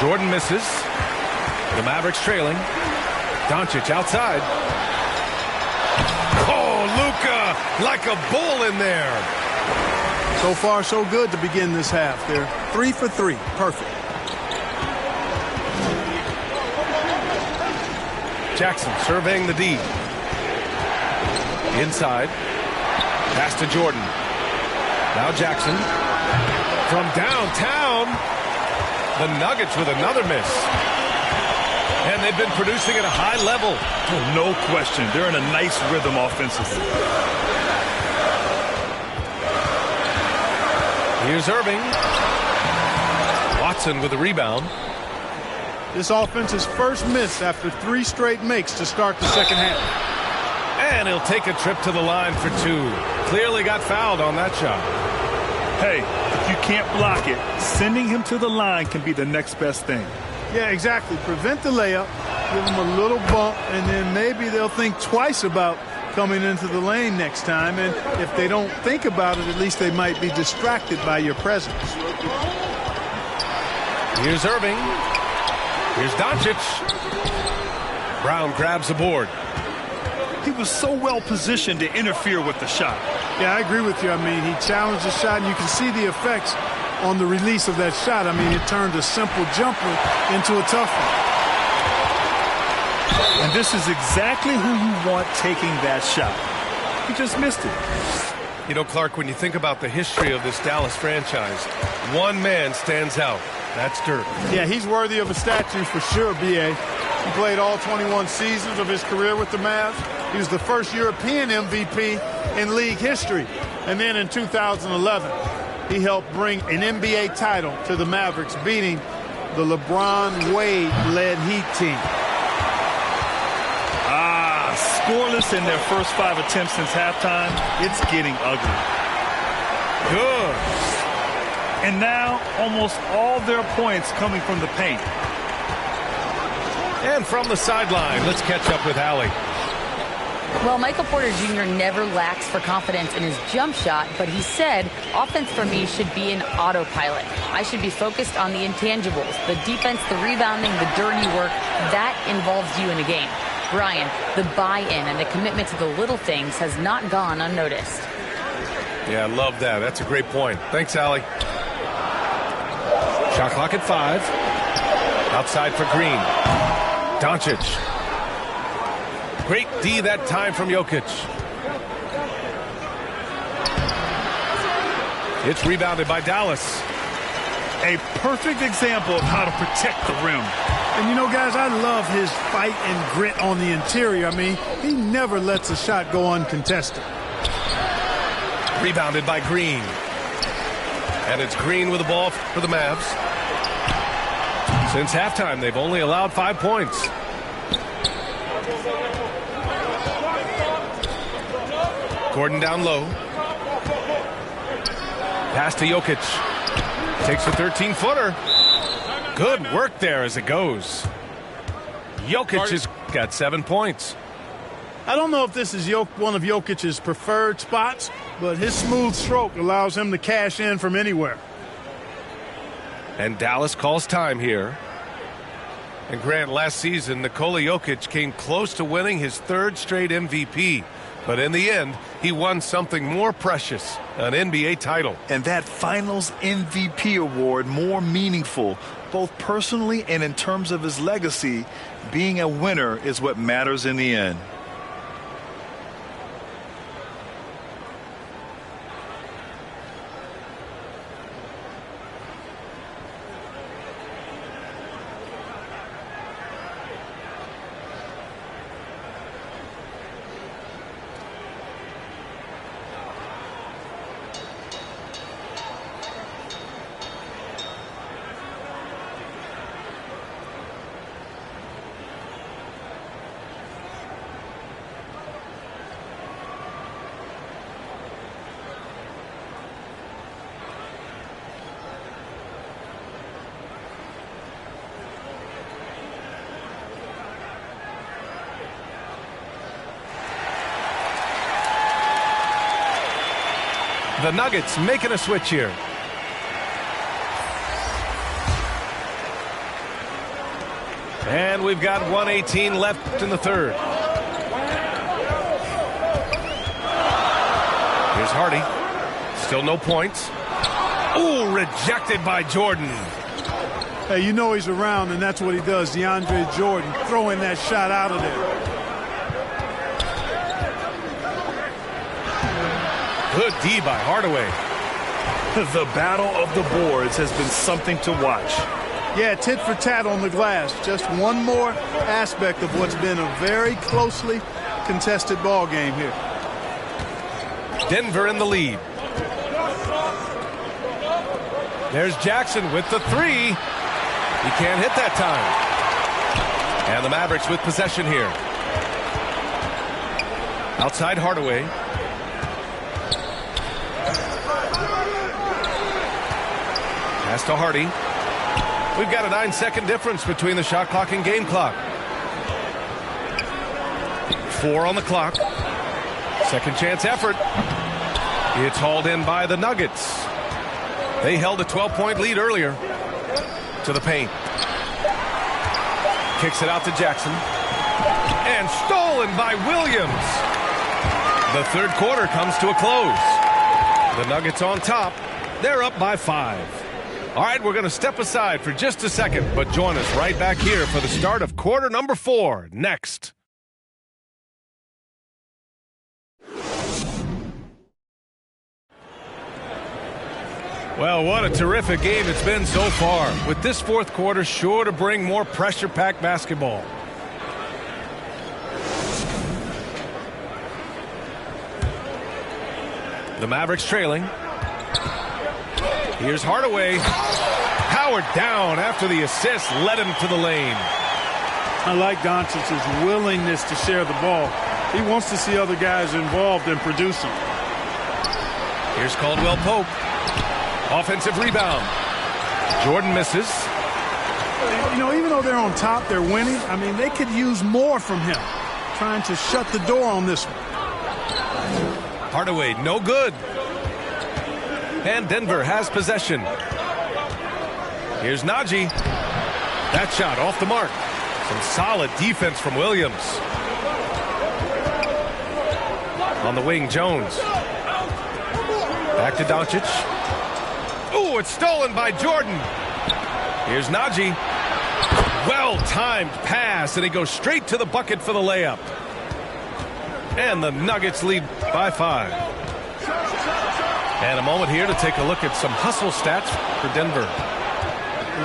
Jordan misses. The Mavericks trailing. Doncic outside. Oh, Luka like a bull in there. So far, so good to begin this half. They're 3 for 3. Perfect. Jackson surveying the D. Inside. Pass to Jordan. Now Jackson. From downtown. The Nuggets with another miss. And they've been producing at a high level. Oh, no question. They're in a nice rhythm offensively. Here's Irving. Watson with the rebound. This offense's first miss after 3 straight makes to start the second half. And he'll take a trip to the line for 2. Clearly got fouled on that shot. Hey, if you can't block it, sending him to the line can be the next best thing. Yeah, exactly. Prevent the layup, give them a little bump, and then maybe they'll think twice about coming into the lane next time. And if they don't think about it, at least they might be distracted by your presence. Here's Irving. Here's Doncic. Brown grabs the board. He was so well positioned to interfere with the shot. Yeah, I agree with you. I mean, he challenged the shot, and you can see the effects on the release of that shot. I mean, it turned a simple jumper into a tough one. And this is exactly who you want taking that shot. He just missed it. You know, Clark, when you think about the history of this Dallas franchise, one man stands out. That's Dirk. Yeah, he's worthy of a statue for sure, B.A. He played all 21 seasons of his career with the Mavs. He was the first European MVP in league history. And then in 2011, he helped bring an NBA title to the Mavericks, beating the LeBron Wade-led Heat team. Scoreless in their first 5 attempts since halftime. It's getting ugly. Good. And now almost all their points coming from the paint. And from the sideline, let's catch up with Allie. Well, Michael Porter Jr. never lacks for confidence in his jump shot, but he said, offense for me should be an autopilot. I should be focused on the intangibles, the defense, the rebounding, the dirty work. That involves you in a game. Brian, the buy-in and the commitment to the little things has not gone unnoticed. Yeah, I love that. That's a great point. Thanks, Allie. Shot clock at 5. Outside for Green. Doncic. Great D that time from Jokic. It's rebounded by Dallas. A perfect example of how to protect the rim. And, you know, guys, I love his fight and grit on the interior. I mean, he never lets a shot go uncontested. Rebounded by Green. And it's Green with the ball for the Mavs. Since halftime, they've only allowed 5 points. Gordon down low. Pass to Jokic. Takes a 13-footer. Good work there as it goes. Jokic has got 7 points. I don't know if this is one of Jokic's preferred spots, but his smooth stroke allows him to cash in from anywhere. And Dallas calls time here. And Grant, last season, Nikola Jokic came close to winning his 3rd straight MVP. But in the end, he won something more precious, an NBA title. And that Finals MVP award more meaningful, both personally and in terms of his legacy. Being a winner is what matters in the end. The Nuggets making a switch here. And we've got 1:18 left in the 3rd. Here's Hardy. Still no points. Ooh, rejected by Jordan. Hey, you know he's around, and that's what he does. DeAndre Jordan throwing that shot out of there. Good D by Hardaway. The battle of the boards has been something to watch. Yeah, tit for tat on the glass. Just one more aspect of what's been a very closely contested ball game here. Denver in the lead. There's Jackson with the three. He can't hit that time. And the Mavericks with possession here. Outside Hardaway. Pass to Hardy. We've got a 9-second difference between the shot clock and game clock. 4 on the clock. Second chance effort. It's hauled in by the Nuggets. They held a 12-point lead earlier. To the paint. Kicks it out to Jackson. And stolen by Williams. The third quarter comes to a close. The Nuggets on top. They're up by 5. All right, we're going to step aside for just a second, but join us right back here for the start of quarter number 4 next. Well, what a terrific game it's been so far, with this fourth quarter sure to bring more pressure-packed basketball. The Mavericks trailing. Here's Hardaway. Powered down after the assist led him to the lane. I like Doncic's willingness to share the ball. He wants to see other guys involved in producing. Here's Caldwell Pope. Offensive rebound. Jordan misses. You know, even though they're on top, they're winning. I mean, they could use more from him. Trying to shut the door on this one. Hardaway, no good. And Denver has possession. Here's Najee. That shot off the mark. Some solid defense from Williams. On the wing, Jones. Back to Doncic. Ooh, it's stolen by Jordan. Here's Najee. Well-timed pass, and he goes straight to the bucket for the layup. And the Nuggets lead by 5. And a moment here to take a look at some hustle stats for Denver.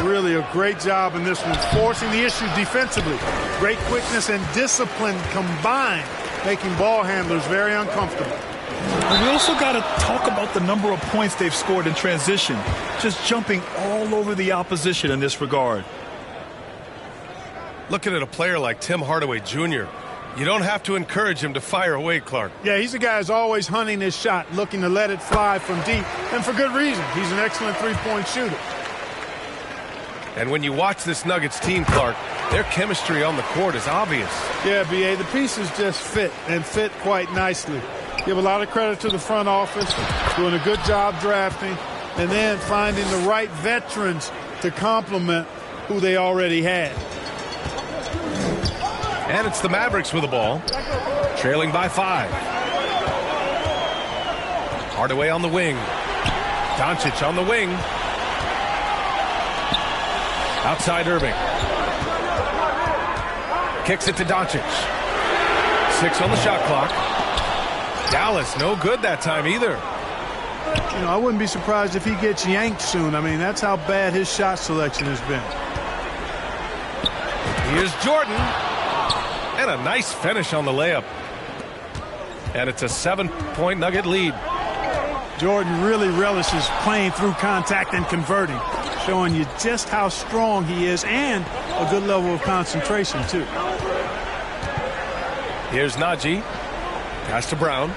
Really a great job in this one, forcing the issue defensively. Great quickness and discipline combined, making ball handlers very uncomfortable. And we also got to talk about the number of points they've scored in transition, just jumping all over the opposition in this regard. Looking at a player like Tim Hardaway Jr., you don't have to encourage him to fire away, Clark. Yeah, he's a guy who's always hunting his shot, looking to let it fly from deep, and for good reason. He's an excellent three-point shooter. And when you watch this Nuggets team, Clark, their chemistry on the court is obvious. Yeah, B.A., the pieces just fit, and fit quite nicely. Give a lot of credit to the front office, doing a good job drafting, and then finding the right veterans to complement who they already had. And it's the Mavericks with the ball, trailing by 5. Hardaway on the wing. Doncic on the wing. Outside Irving. Kicks it to Doncic. 6 on the shot clock. Dallas, no good that time either. You know, I wouldn't be surprised if he gets yanked soon. I mean, that's how bad his shot selection has been. Here's Jordan. And a nice finish on the layup. And it's a 7-point Nugget lead. Jordan really relishes playing through contact and converting, showing you just how strong he is and a good level of concentration, too. Here's Najee. Pass to Brown.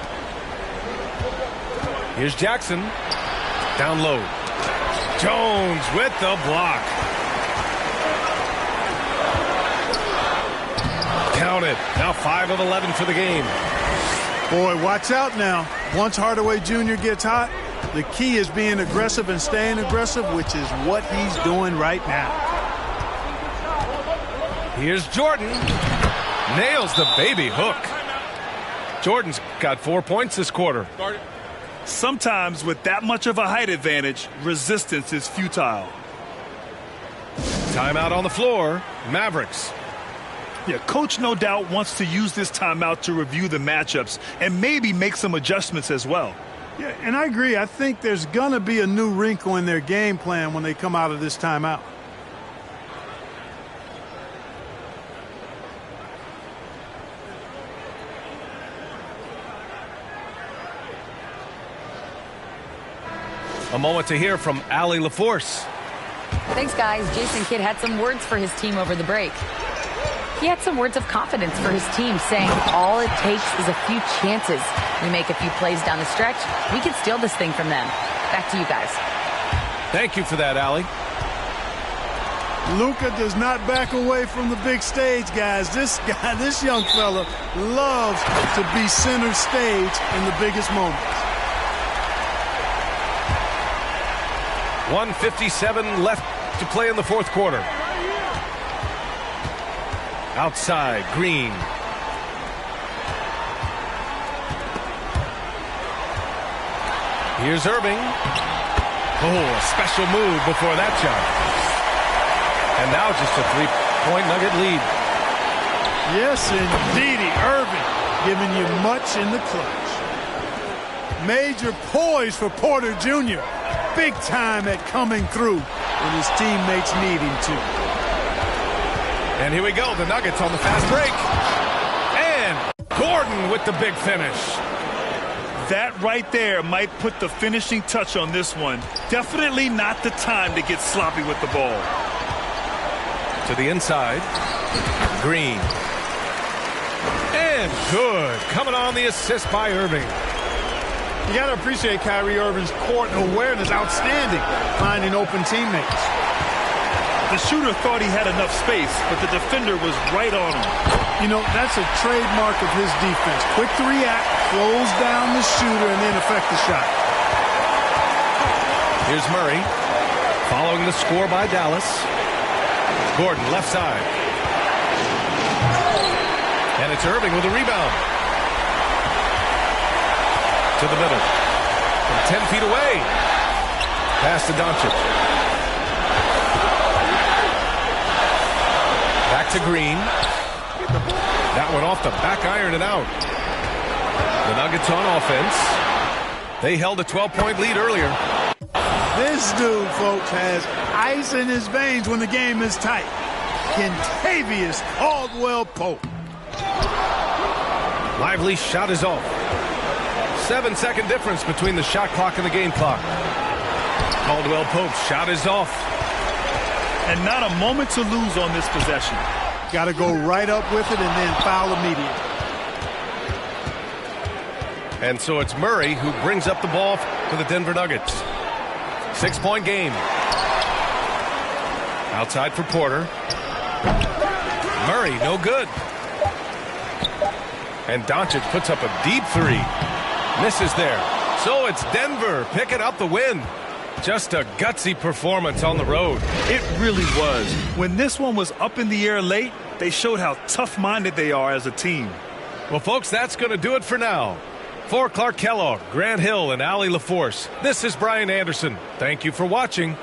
Here's Jackson. Down low. Jones with the block. Counted. Now 5 of 11 for the game. Boy, watch out now. Once Hardaway Jr. gets hot, the key is being aggressive and staying aggressive, which is what he's doing right now. Here's Jordan. Nails the baby hook. Jordan's got 4 points this quarter. Sometimes with that much of a height advantage, resistance is futile. Timeout on the floor. Mavericks. Yeah, coach no doubt wants to use this timeout to review the matchups and maybe make some adjustments as well. Yeah, and I agree. I think there's going to be a new wrinkle in their game plan when they come out of this timeout. A moment to hear from Allie LaForce. Thanks, guys. Jason Kidd had some words for his team over the break. He had some words of confidence for his team, saying all it takes is a few chances. We make a few plays down the stretch, we can steal this thing from them. Back to you guys. Thank you for that, Allie. Luka does not back away from the big stage, guys. This young fella loves to be center stage in the biggest moments. 1:57 left to play in the fourth quarter. Outside, Green. Here's Irving. Oh, a special move before that shot. And now just a three-point Nugget lead. Yes, indeedy. Irving giving you much in the clutch. Major poise for Porter Jr. Big time at coming through when his teammates need him to. And here we go, the Nuggets on the fast break. And Gordon with the big finish. That right there might put the finishing touch on this one. Definitely not the time to get sloppy with the ball. To the inside. Green. And good. Coming on the assist by Irving. You got to appreciate Kyrie Irving's court awareness. Outstanding. Finding open teammates. The shooter thought he had enough space, but the defender was right on him. You know, that's a trademark of his defense. Quick to react, close down the shooter, and then affect the shot. Here's Murray. Following the score by Dallas. Gordon, left side. And it's Irving with a rebound. To the middle. From 10 feet away. Pass to Doncic. Back to Green. That one off the back iron and out. The Nuggets on offense. They held a 12-point lead earlier. This dude, folks, has ice in his veins when the game is tight. Kentavious Caldwell-Pope. Lively shot is off. 7-second difference between the shot clock and the game clock. Caldwell-Pope's shot is off. And not a moment to lose on this possession. Got to go right up with it and then foul immediately. And so it's Murray who brings up the ball for the Denver Nuggets. 6-point game. Outside for Porter. Murray, no good. And Doncic puts up a deep three. Misses there. So it's Denver picking up the win. Just a gutsy performance on the road. It really was. When this one was up in the air late, they showed how tough-minded they are as a team. Well, folks, that's going to do it for now. For Clark Kellogg, Grant Hill, and Allie LaForce, this is Brian Anderson. Thank you for watching.